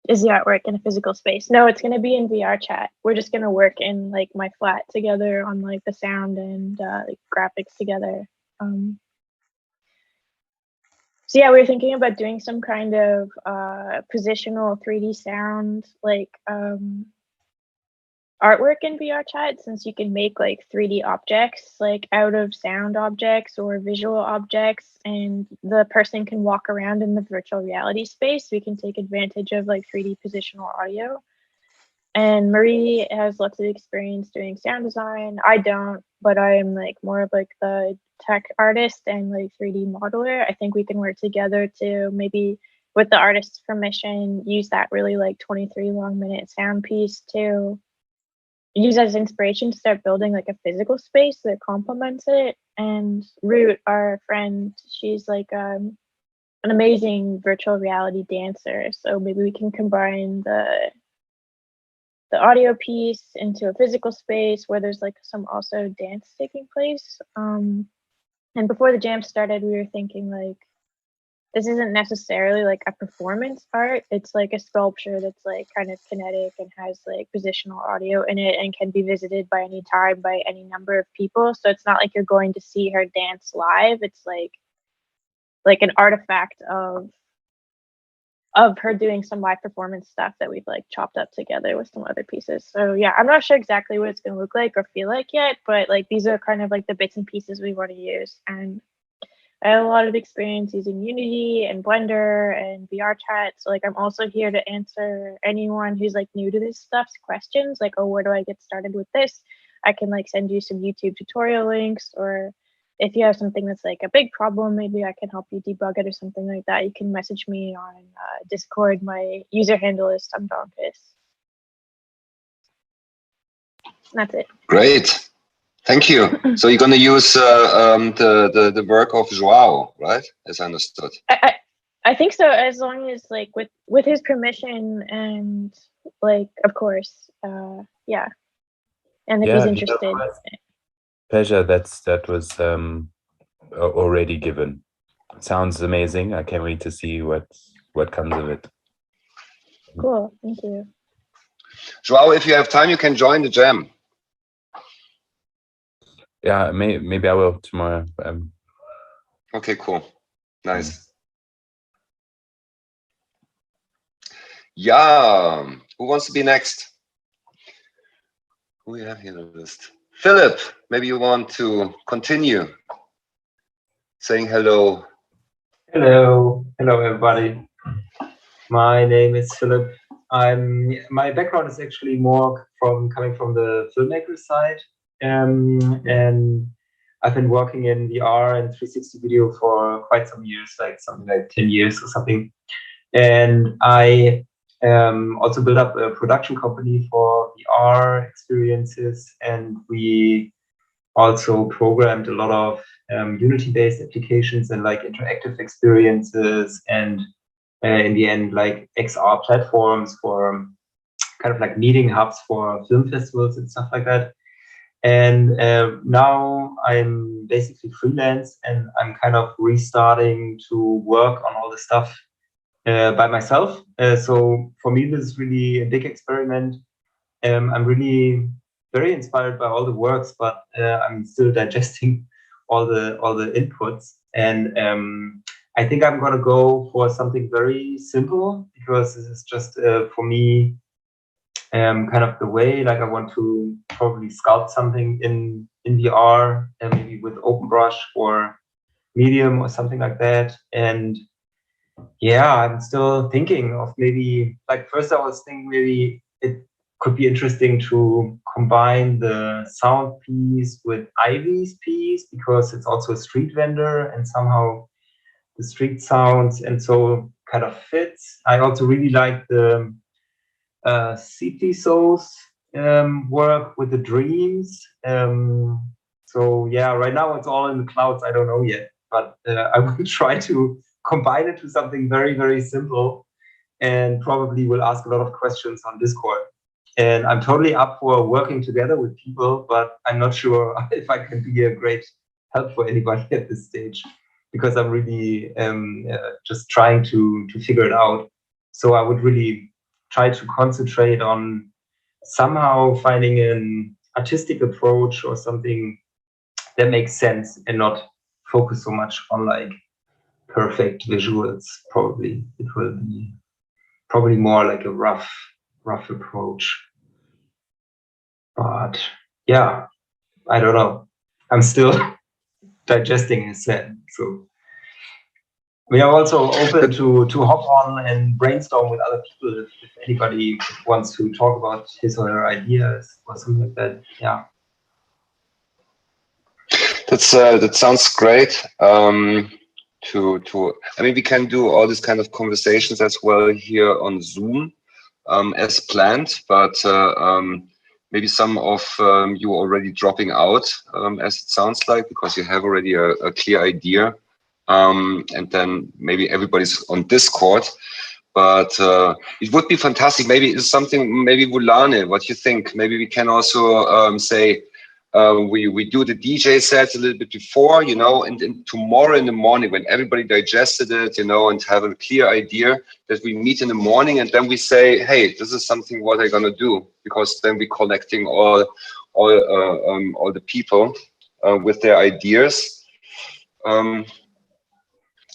is the artwork in a physical space? No, it's gonna be in VR chat. We're just gonna work in like my flat together on like the sound and like graphics together. So yeah, we were thinking about doing some kind of positional 3D sound like artwork in VR chat, since you can make like 3D objects like out of sound objects or visual objects, and the person can walk around in the virtual reality space. We can take advantage of like 3D positional audio. And Marie has lots of experience doing sound design. I don't, but I am like more of like the tech artist and like 3D modeler. I think we can work together to maybe, with the artist's permission, use that really like 23 long minute sound piece to use as inspiration to start building like a physical space that complements it. And Root, our friend, she's like an amazing virtual reality dancer. So maybe we can combine the audio piece into a physical space where there's like some also dance taking place. And before the jam started, we were thinking like, this isn't necessarily like a performance art. It's like a sculpture that's like kind of kinetic and has like positional audio in it and can be visited by any time by any number of people. So it's not like you're going to see her dance live. It's like an artifact of her doing some live performance stuff that we've like chopped up together with some other pieces. So yeah, I'm not sure exactly what it's going to look like or feel like yet, but like these are kind of like the bits and pieces we want to use. And I have a lot of experience using Unity and Blender and VR chat. So like I'm also here to answer anyone who's like new to this stuff's questions, like, oh, where do I get started with this? I can like send you some YouTube tutorial links, or if you have something that's like a big problem, maybe I can help you debug it or something like that. You can message me on Discord. My user handle is Stumdonkus. That's it. Great. Thank you. So you're going to use the work of Joao, right? As I understood. I think so, as long as like with his permission and like of course, yeah. And if he's interested. Pleasure. That was already given. Sounds amazing. I can't wait to see what comes of it. Cool. Thank you. Joao, if you have time, you can join the jam. Yeah, maybe I will tomorrow. Okay, cool. Nice. Yeah. Who wants to be next? Who we have here on the list? Philip, maybe you want to continue saying hello. Hello. Hello, everybody. My name is Philip. My background is actually more coming from the filmmaker side. And I've been working in VR and 360 video for quite some years, like something like 10 years or something. And I also built up a production company for VR experiences, and we also programmed a lot of Unity-based applications and like interactive experiences, and in the end, like XR platforms for kind of like meeting hubs for film festivals and stuff like that. And now I'm basically freelance, and I'm kind of restarting to work on all the stuff by myself. So for me, this is really a big experiment. I'm really very inspired by all the works, but I'm still digesting all the inputs. And I think I'm gonna go for something very simple, because this is just for me kind of the way. Like, I want to probably sculpt something in VR, and maybe with OpenBrush or Medium or something like that. And yeah, I'm still thinking of maybe, like, first I was thinking maybe it could be interesting to combine the sound piece with Ivy's piece, because it's also a street vendor and somehow the street sounds and so kind of fits. I also really like the CTSO's work with the dreams. So yeah, right now it's all in the clouds. I don't know yet, but I will try to combine it to something very, very simple, and probably will ask a lot of questions on Discord. And I'm totally up for working together with people, but I'm not sure if I can be a great help for anybody at this stage, because I'm really just trying to figure it out. So I would really try to concentrate on somehow finding an artistic approach or something that makes sense, and not focus so much on like perfect visuals. Probably it will be probably more like a rough approach. But yeah, I don't know. I'm still digesting his set. So we are also open to hop on and brainstorm with other people if anybody wants to talk about his or her ideas or something like that. Yeah. That sounds great. I mean, we can do all these kind of conversations as well here on Zoom as planned, but maybe some of you already dropping out, as it sounds like, because you have already a clear idea. And then maybe everybody's on Discord, but it would be fantastic. Maybe it's something, maybe Wulane, what you think? Maybe we can also say, we do the DJ sets a little bit before, you know, and tomorrow in the morning when everybody digested it, you know, and have a clear idea, that we meet in the morning and then we say, hey, this is something what I'm gonna do, because then we're collecting all the people with their ideas.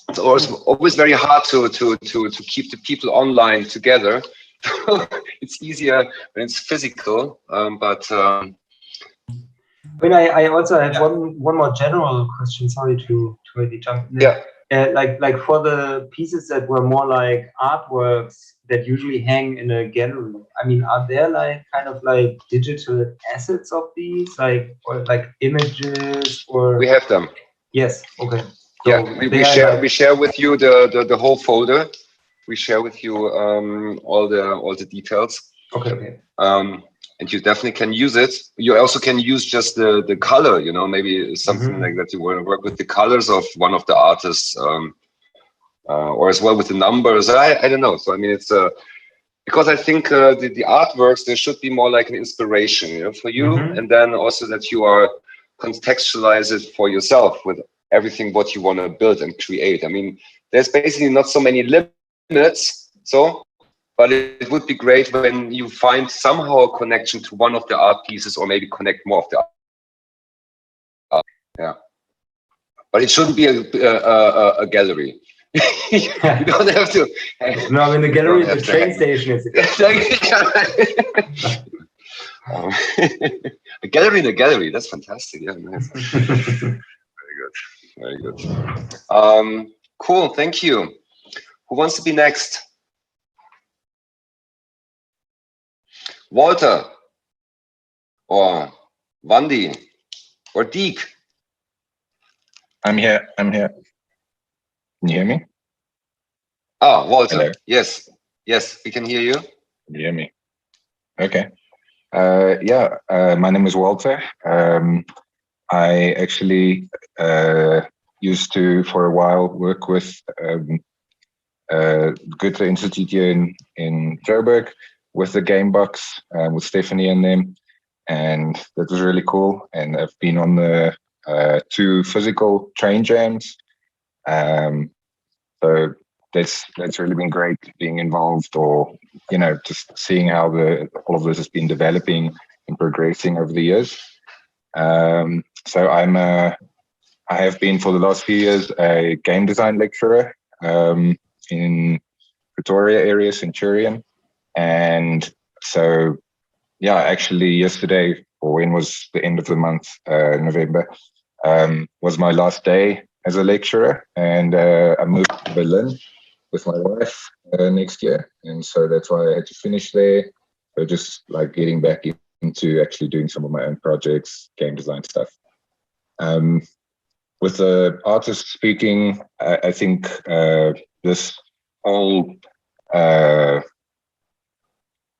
It's always very hard to keep the people online together. It's easier when it's physical, but. I mean, I also have one more general question. Sorry to maybe jump in. Yeah. Like for the pieces that were more like artworks that usually hang in a gallery. I mean, are there like kind of like digital assets of these, like, or like images or? We have them. Yes. Okay. So yeah, we share with you the whole folder. We share with you all the details. Okay. And you definitely can use it. You also can use just the color, you know, maybe something like that. You want to work with the colors of one of the artists, or as well with the numbers. I don't know. So I mean, it's because I think the artworks, there should be more like an inspiration, you know, for you, and then also that you are contextualize it for yourself with everything what you want to build and create. I mean, there's basically not so many limits. But it would be great when you find somehow a connection to one of the art pieces, or maybe connect more of the art. Yeah. But it shouldn't be a gallery. You don't have to. No, I mean, the gallery at the train station is a gallery in a gallery. That's fantastic. Yeah, nice. Very good. Cool. Thank you. Who wants to be next? Walter, or Wandy, or Deac. I'm here. Can you hear me? Ah, Walter. Hello. Yes, we can hear you. Can you hear me? Okay. My name is Walter. I actually used to, for a while, work with Goethe Institute here in Joburg, with the game box, with Stephanie and them, and that was really cool. And I've been on the 2 physical train jams, so that's really been great being involved, or, you know, just seeing how all of this has been developing in progressing over the years. So I have been for the last few years a game design lecturer in Pretoria area, Centurion. And so, yeah, actually yesterday, or when was the end of the month, November, was my last day as a lecturer. And I moved to Berlin with my wife next year. And so that's why I had to finish there. So just like getting back into actually doing some of my own projects, game design stuff. With the artist speaking, I think this whole, the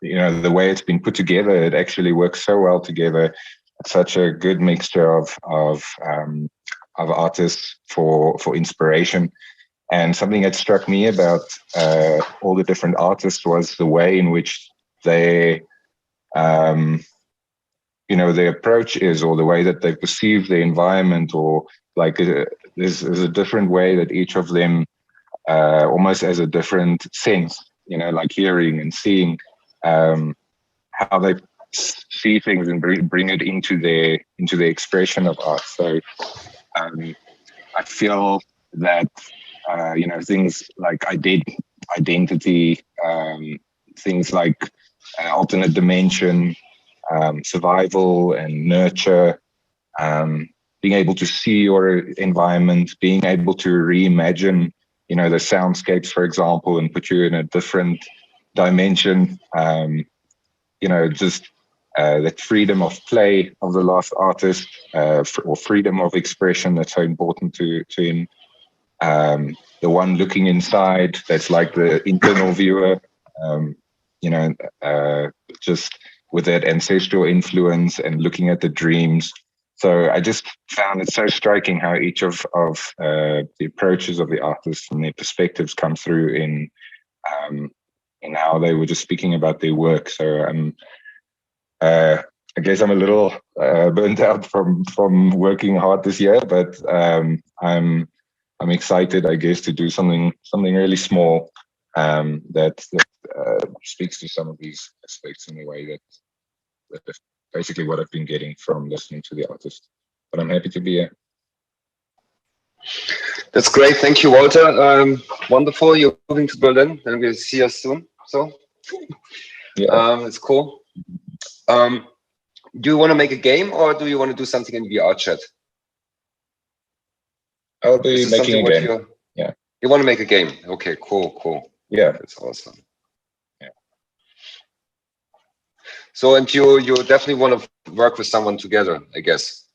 way it's been put together, it actually works so well together. It's such a good mixture of artists for inspiration. And something that struck me about all the different artists was the way in which they, their approach is, or the way that they perceive the environment, or like there's a different way that each of them almost has a different sense, like hearing and seeing, how they see things and bring it into their expression of art. So I feel that things like identity, things like alternate dimension, survival and nurture, being able to see your environment, being able to reimagine, the soundscapes, for example, and put you in a different dimension. Just that freedom of play of the last artist, or freedom of expression that's so important to him. The one looking inside, that's like the internal viewer, just with that ancestral influence and looking at the dreams. So I just found it so striking how each of the approaches of the artists and their perspectives come through in how they were just speaking about their work. So I guess I'm a little burnt out from working hard this year, but I'm excited, I guess, to do something really small that speaks to some of these aspects in a way that's basically what I've been getting from listening to the artist. But I'm happy to be here. That's great. Thank you, Walter. Wonderful. You're moving to Berlin, and we'll see us soon. So yeah, it's cool. Do you want to make a game, or do you want to do something in VR chat? I'll be making a game. Yeah. You want to make a game? Okay, cool. Yeah. That's awesome. Yeah. So, and you definitely want to work with someone together, I guess.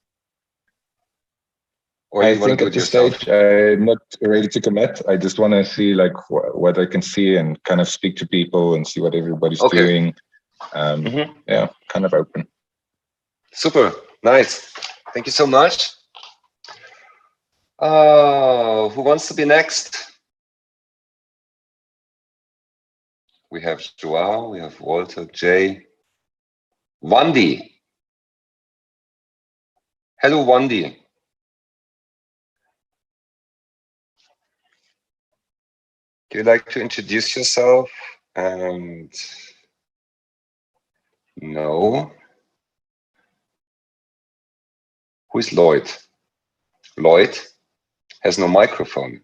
Or I you want think to do at it this yourself? stage, I'm not ready to commit. I just want to see like what I can see and kind of speak to people and see what everybody's doing. Yeah, kind of open. Super, nice. Thank you so much. Who wants to be next? We have Joao, we have Walter, Jay, Wandi. Hello, Wandi. Do you like to introduce yourself? And no. Who is Lloyd? Lloyd has no microphone.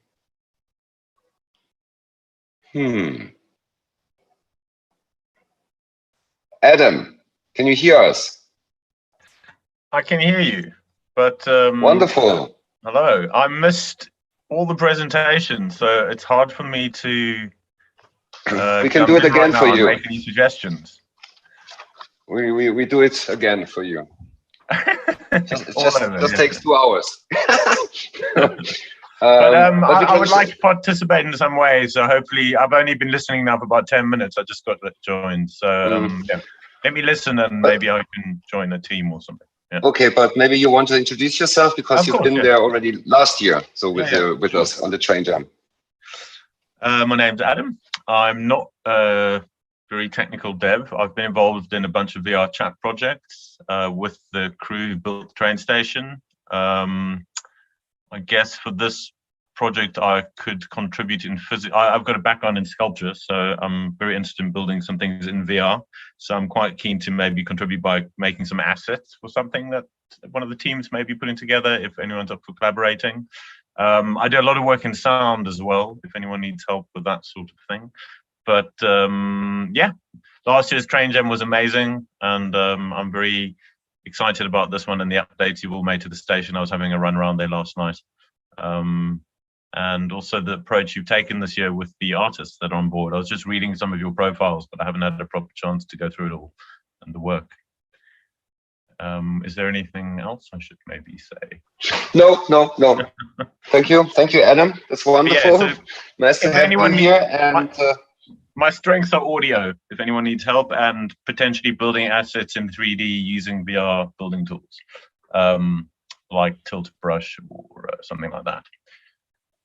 Adam, can you hear us? I can hear you, but wonderful. Hello. I missed all the presentations, so it's hard for me to. We can do it again for you. Make any suggestions? We do it again for you. just takes 2 hours. I would like to participate in some way, so hopefully I've only been listening now for about 10 minutes. I just got joined, so yeah. Let me listen, and maybe I can join a team or something. Yeah. Okay, but maybe you want to introduce yourself because you've been there already last year, so with us on the train jam. My name's Adam. I'm not a very technical dev. I've been involved in a bunch of VR chat projects with the crew who built the train station. I guess for this project I could contribute in physics. I've got a background in sculpture, so I'm very interested in building some things in VR. So I'm quite keen to maybe contribute by making some assets for something that one of the teams may be putting together, if anyone's up for collaborating. I do a lot of work in sound as well, if anyone needs help with that sort of thing. But yeah, last year's Train Jam was amazing, and I'm very excited about this one and the updates you've all made to the station. I was having a run around there last night. And also the approach you've taken this year with the artists that are on board. I was just reading some of your profiles, but I haven't had a proper chance to go through it all and the work. Is there anything else I should maybe say? No. Thank you, Adam. That's wonderful. Yeah, so nice to have you here. And my strengths are audio. If anyone needs help, and potentially building assets in 3D using VR building tools, like Tilt Brush or something like that.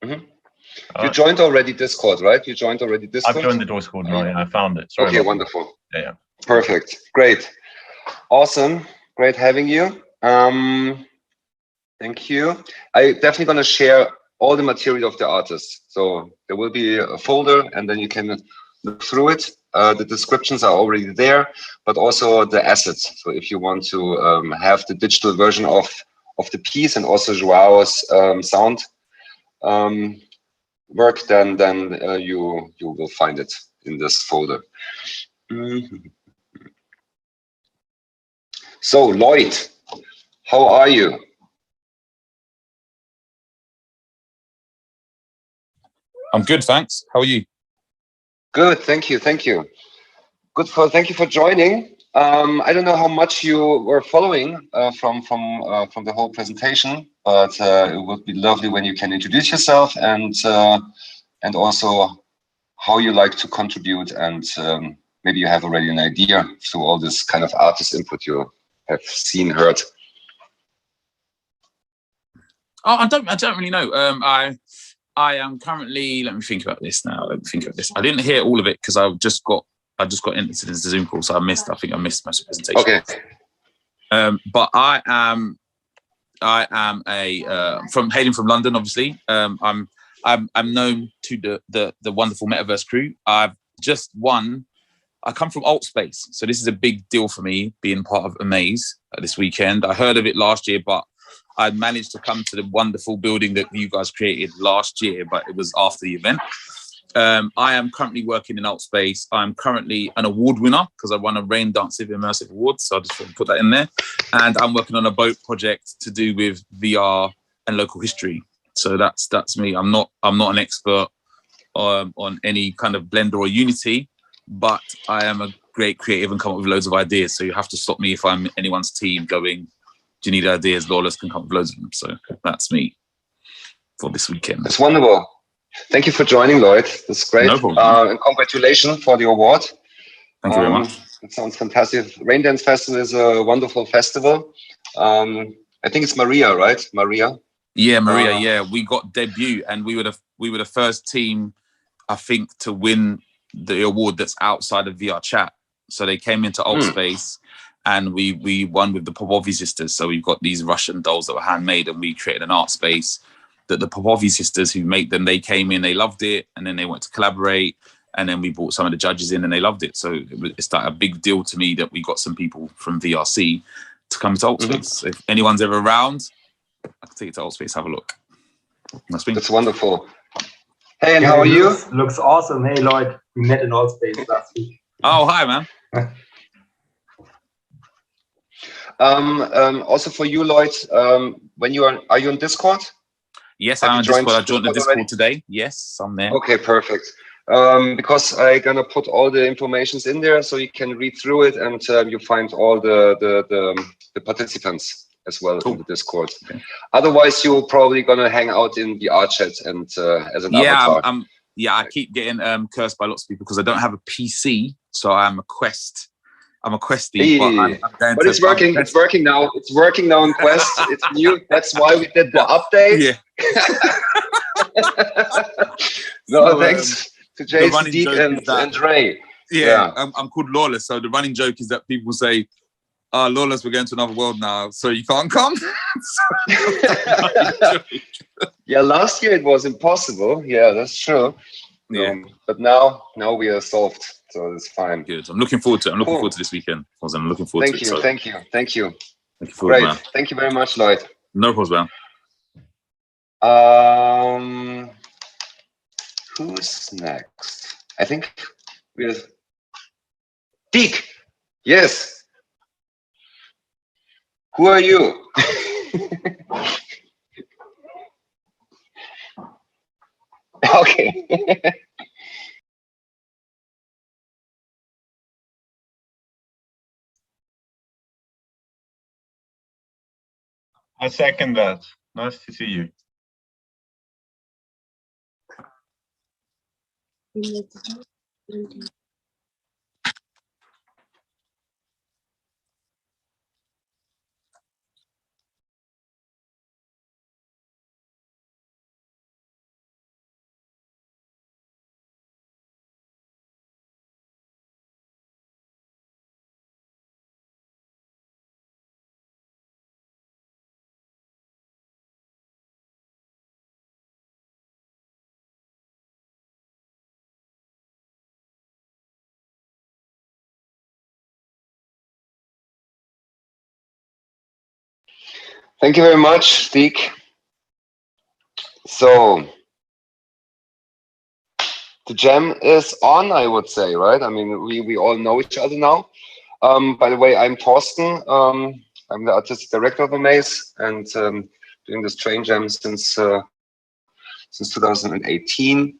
You joined already Discord, right? You joined already Discord? I've joined the Discord now, yeah, I found it. Sorry okay, wonderful. Yeah. Perfect. Great. Awesome. Great having you. Thank you. I'm definitely going to share all the material of the artists. So there will be a folder, and then you can look through it. The descriptions are already there, but also the assets. So if you want to have the digital version of the piece and also Joao's sound work, then you will find it in this folder. So Lloyd, how are you? I'm good, thanks. How are you? Good, thank you. Thank you for joining. I don't know how much you were following from the whole presentation, but it would be lovely when you can introduce yourself and also how you like to contribute, and maybe you have already an idea through all this kind of artist input you have seen, heard. Oh, I don't really know. I am currently. Let me think about this now. I didn't hear all of it because I just got entered into the Zoom call, so I think I missed most of the presentation. Okay. But I am hailing from London, obviously. I'm known to the wonderful Metaverse crew. I've just won. I come from Altspace, so this is a big deal for me, being part of Amaze this weekend. I heard of it last year, but I managed to come to the wonderful building that you guys created last year, but it was after the event. I am currently working in Altspace. I'm currently an award winner because I won a Rain Dancing Immersive Award, so I just want to put that in there. And I'm working on a boat project to do with VR and local history. So that's me. I'm not an expert on any kind of Blender or Unity, but I am a great creative and come up with loads of ideas. So you have to stop me if I'm anyone's team going, do you need ideas? Lawless can come up with loads of them. So that's me for this weekend. That's wonderful. Thank you for joining, Lloyd. That's great. No problem. And congratulations for the award. Thank you very much. It sounds fantastic. Rain Dance Festival is a wonderful festival. I think it's Maria, right? Maria. Yeah, Maria. Yeah, we got debut, and we were the first team, I think, to win the award that's outside of VR chat. So they came into Altspace, and we won with the Popovi sisters. So we've got these Russian dolls that were handmade, and we created an art space that the Popovi sisters who made them, they came in, they loved it, and then they went to collaborate, and then we brought some of the judges in and they loved it. So it's like a big deal to me that we got some people from VRC to come to Altspace. So if anyone's ever around, I can take you to Altspace, have a look. That's wonderful. Hey, and how are you? Looks awesome. Hey, Lloyd, we met in Altspace last week. Oh, hi, man. Also for you, Lloyd, when are you on Discord? Yes, I'm on Discord. I joined the Discord today. Yes, I'm there. Okay, perfect. Because I'm gonna put all the informations in there so you can read through it, and you find all the participants as well in the Discord. Okay. Otherwise, you're probably gonna hang out in the art chat and as an avatar. I keep getting cursed by lots of people because I don't have a PC, so I'm a Quest. I'm a Questie, hey, but it's working. It's working now. It's working now in Quest. It's new. That's why we did the update. Yeah. No, so, thanks to Jason, Deek, and Ray. Yeah, I'm called Lawless. So the running joke is that people say, Lawless, we're going to another world now, so you can't come. Yeah, last year it was impossible. Yeah, that's true. Yeah. But now we are solved, so it's fine. Good. I'm looking forward to it. I'm looking forward to this weekend. I'm looking forward to it. Thank you. Looking forward, Great. man. Thank you very much, Lloyd. No problem, man. Who's next? I think we're Deac. Yes. Who are you? Okay. I second that. Nice to see you. Thank you very much, Deac. So the jam is on, I would say, right? I mean, we all know each other now. By the way, I'm Thorsten. I'm the artistic director of Amaze and doing this train jam since 2018.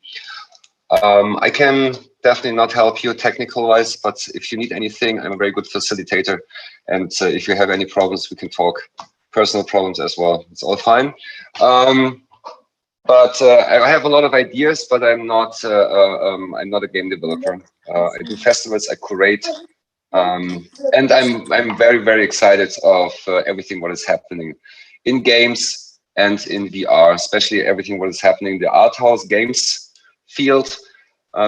I can definitely not help you technical-wise, but if you need anything, I'm a very good facilitator. And if you have any problems, we can talk personal problems as well. It's all fine. But I have a lot of ideas, but I'm not a game developer. I do festivals, I curate, and I'm very, very excited of everything what is happening in games and in VR, especially everything what is happening in the art house games field,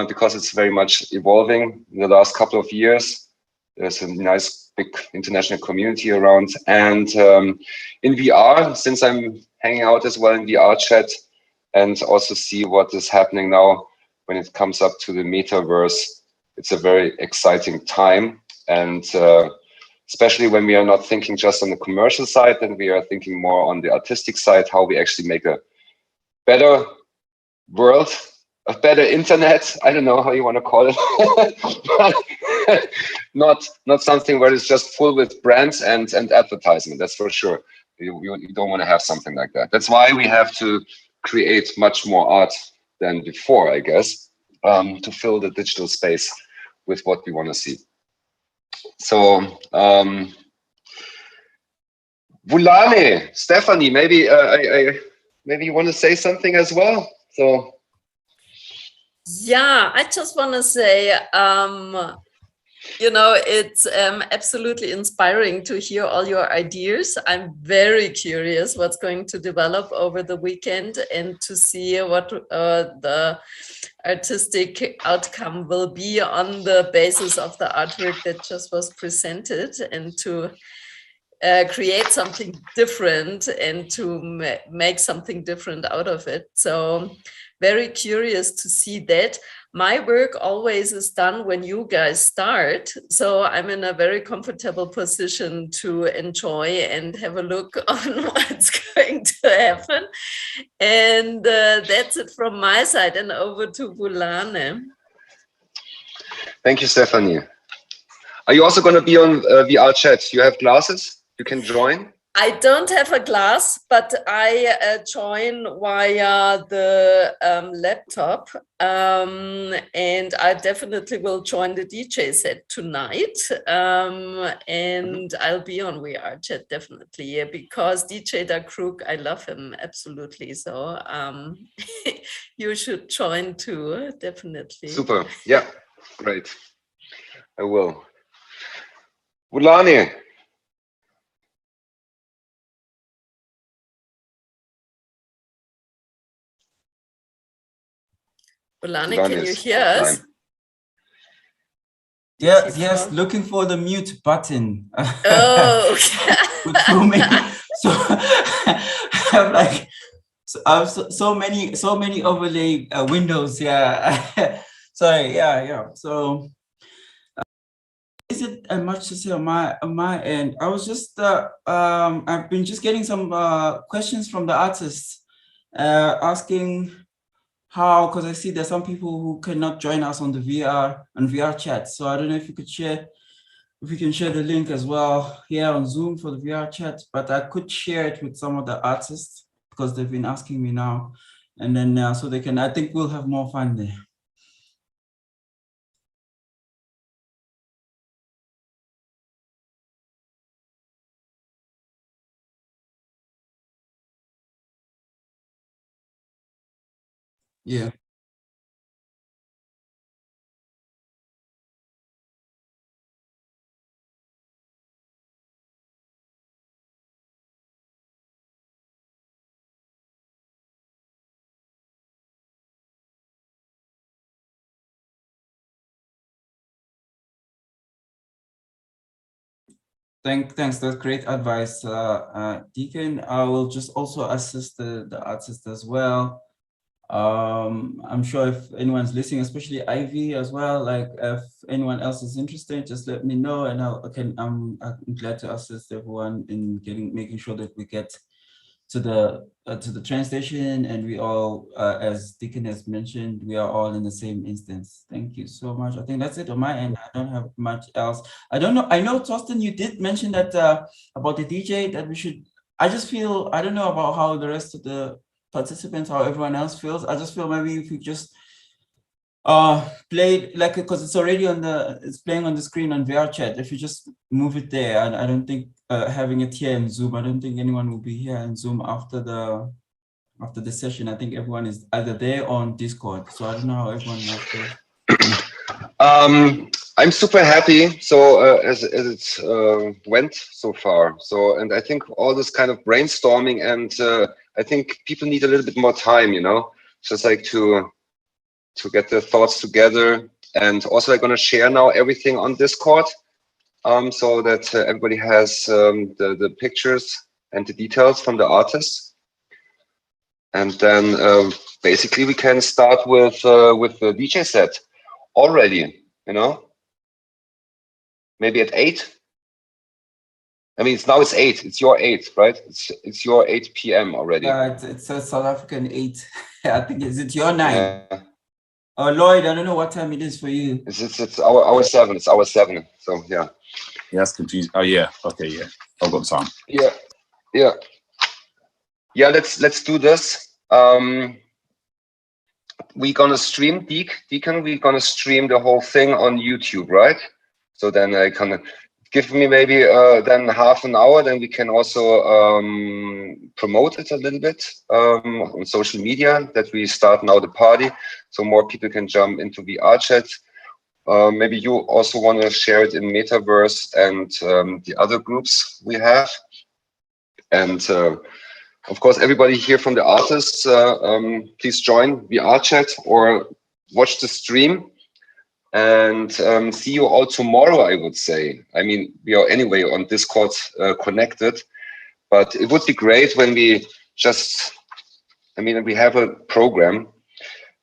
because it's very much evolving in the last couple of years. There's a nice big international community around, and in VR, since I'm hanging out as well in VR chat, and also see what is happening now when it comes up to the metaverse. It's a very exciting time, and especially when we are not thinking just on the commercial side, and we are thinking more on the artistic side, how we actually make a better world, a better internet. I don't know how you want to call it, but not something where it's just full with brands and advertisement. That's for sure. You don't want to have something like that. That's why we have to create much more art than before, I guess, to fill the digital space with what we want to see. So, Vulane, Stephanie, maybe maybe you want to say something as well. So, yeah, I just want to say, you know, it's absolutely inspiring to hear all your ideas. I'm very curious what's going to develop over the weekend and to see what the artistic outcome will be on the basis of the artwork that just was presented, and to create something different and to make something different out of it. So very curious to see that. My work always is done when you guys start. So I'm in a very comfortable position to enjoy and have a look on what's going to happen. And that's it from my side, and over to Vulane. Thank you, Stephanie. Are you also going to be on VR chat? You have glasses? You can join? I don't have a glass, but I join via the laptop, and I definitely will join the DJ set tonight, and I'll be on VR chat definitely, yeah, because DJ Da Crook, I love him absolutely. So you should join too, definitely. Super. Yeah, great. I will. Vulane. Vulane, can you hear us? Yes, looking for the mute button. Oh, with so many, so I have like so many overlay windows. Yeah, sorry. Yeah. So, is it much to say on my end? I was just I've been just getting some questions from the artists, asking how, because I see there's some people who cannot join us on the VR chat. So I don't know if you could share, if we can share the link as well here on Zoom for the VR chat, but I could share it with some of the artists because they've been asking me now, and then so they can, I think we'll have more fun there. Yeah. Thanks, that's great advice, Deacon. I will just also assist the artist as well. I'm sure if anyone's listening, especially Ivy as well, like if anyone else is interested, just let me know, and I'm glad to assist everyone in making sure that we get to the train station, and we all, as Deacon has mentioned, we are all in the same instance. Thank you so much. I think that's it on my end. I don't have much else. I don't know. I know, Torsten, you did mention that about the DJ, that we should. I just feel, I don't know about how the rest of the participants, how everyone else feels. I just feel maybe if we just play, like, because it's already it's playing on the screen on VR chat, if you just move it there. I don't think having it here in Zoom, I don't think anyone will be here in Zoom after the session. I think everyone is either there or on Discord, so I don't know how everyone else feels. I'm super happy. So as it went so far. So, and I think all this kind of brainstorming, and I think people need a little bit more time, just like to get their thoughts together. And also I'm going to share now everything on Discord, so that everybody has the pictures and the details from the artists. And then basically we can start with the DJ set already, maybe at 8. I mean, it's 8. It's your 8, right? It's your 8 p.m. already. Yeah, it's a South African 8. I think, is it your 9? Yeah. Oh, Lloyd, I don't know what time it is for you. It's our 7. It's our 7. So yeah. Yeah, that's confusing. Oh yeah. Okay, yeah. I've got time. Yeah. Let's do this. We're gonna stream Deacon. We're gonna stream the whole thing on YouTube, right? So then I can give me maybe then half an hour. Then we can also promote it a little bit on social media, that we start now the party, so more people can jump into VR chat. Maybe you also want to share it in Metaverse and the other groups we have. And of course, everybody here from the artists, please join VR chat or watch the stream. And see you all tomorrow, I would say. I mean, we are anyway on Discord connected, but it would be great when we just, we have a program,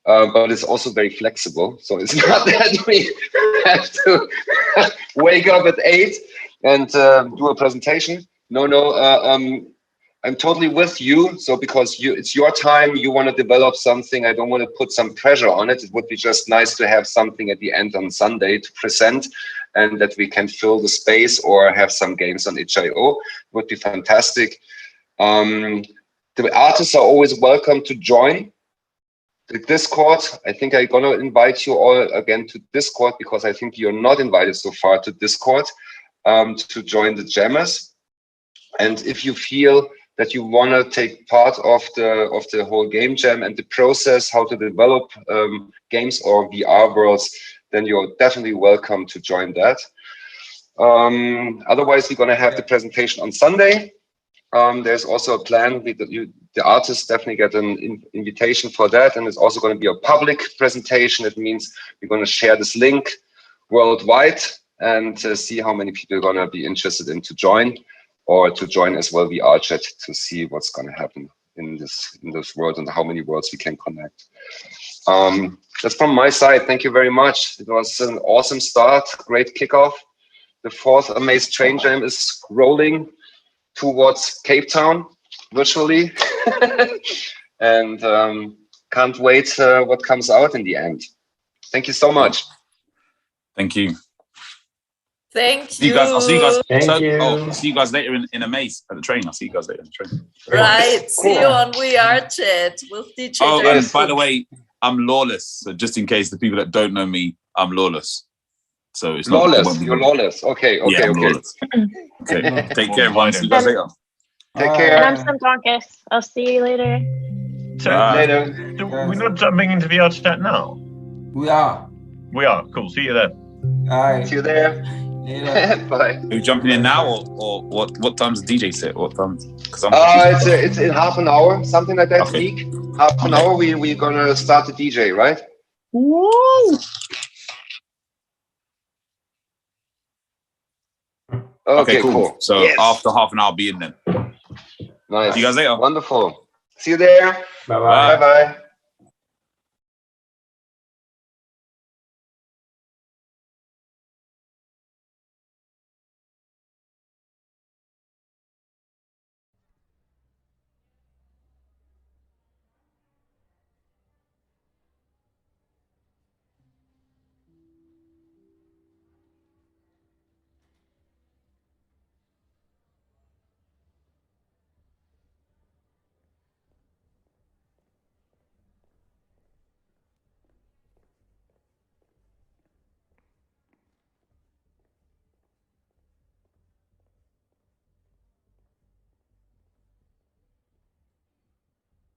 but it's also very flexible. So it's not that we have to wake up at 8 and do a presentation. No, I'm totally with you. So because it's your time, you want to develop something. I don't want to put some pressure on it. It would be just nice to have something at the end on Sunday to present, and that we can fill the space or have some games on itch.io. It would be fantastic. The artists are always welcome to join the Discord. I think I'm gonna invite you all again to Discord, because I think you're not invited so far to Discord to join the jammers. And if you feel that you want to take part of the whole game jam and the process, how to develop games or VR worlds, then you're definitely welcome to join that. Otherwise, we're going to have the presentation on Sunday. There's also a plan. The artists definitely get an invitation for that, and it's also going to be a public presentation. It means we're going to share this link worldwide, and see how many people are gonna be interested in to join, or to join as well VR chat to see what's gonna happen in this world and how many worlds we can connect. That's from my side. Thank you very much. It was an awesome start, great kickoff. The 4th Amaze Train Jam is rolling towards Cape Town virtually, and can't wait what comes out in the end. Thank you so much. Thank you. Thank See you guys. I'll see you guys. Thank you. I'll see you guys later in a maze at the train. I'll see you guys later in the train. Right. See you on VR chat with DJ. Oh, Jackson. and by the way, I'm lawless. So just in case the people that don't know me, I'm lawless. So it's lawless. You're lawless. Okay. Yeah, I'm okay. lawless. Okay. Take care, everyone. See you guys later. Take care. And I'm Santonkis. I'll see you later. So, later. We're not jumping into VR chat now. We are. We are. Cool. See you there. All right. See you there. Bye. Are you jumping in now, or what time's the DJ set? What time? Because it's in half an hour, something like that. Okay. Week. Half an hour. We're gonna start the DJ, right? Woo! Okay, cool. So yes. after half an hour, I'll be in then. Nice. See you guys later. Wonderful. See you there. Bye-bye. Bye-bye.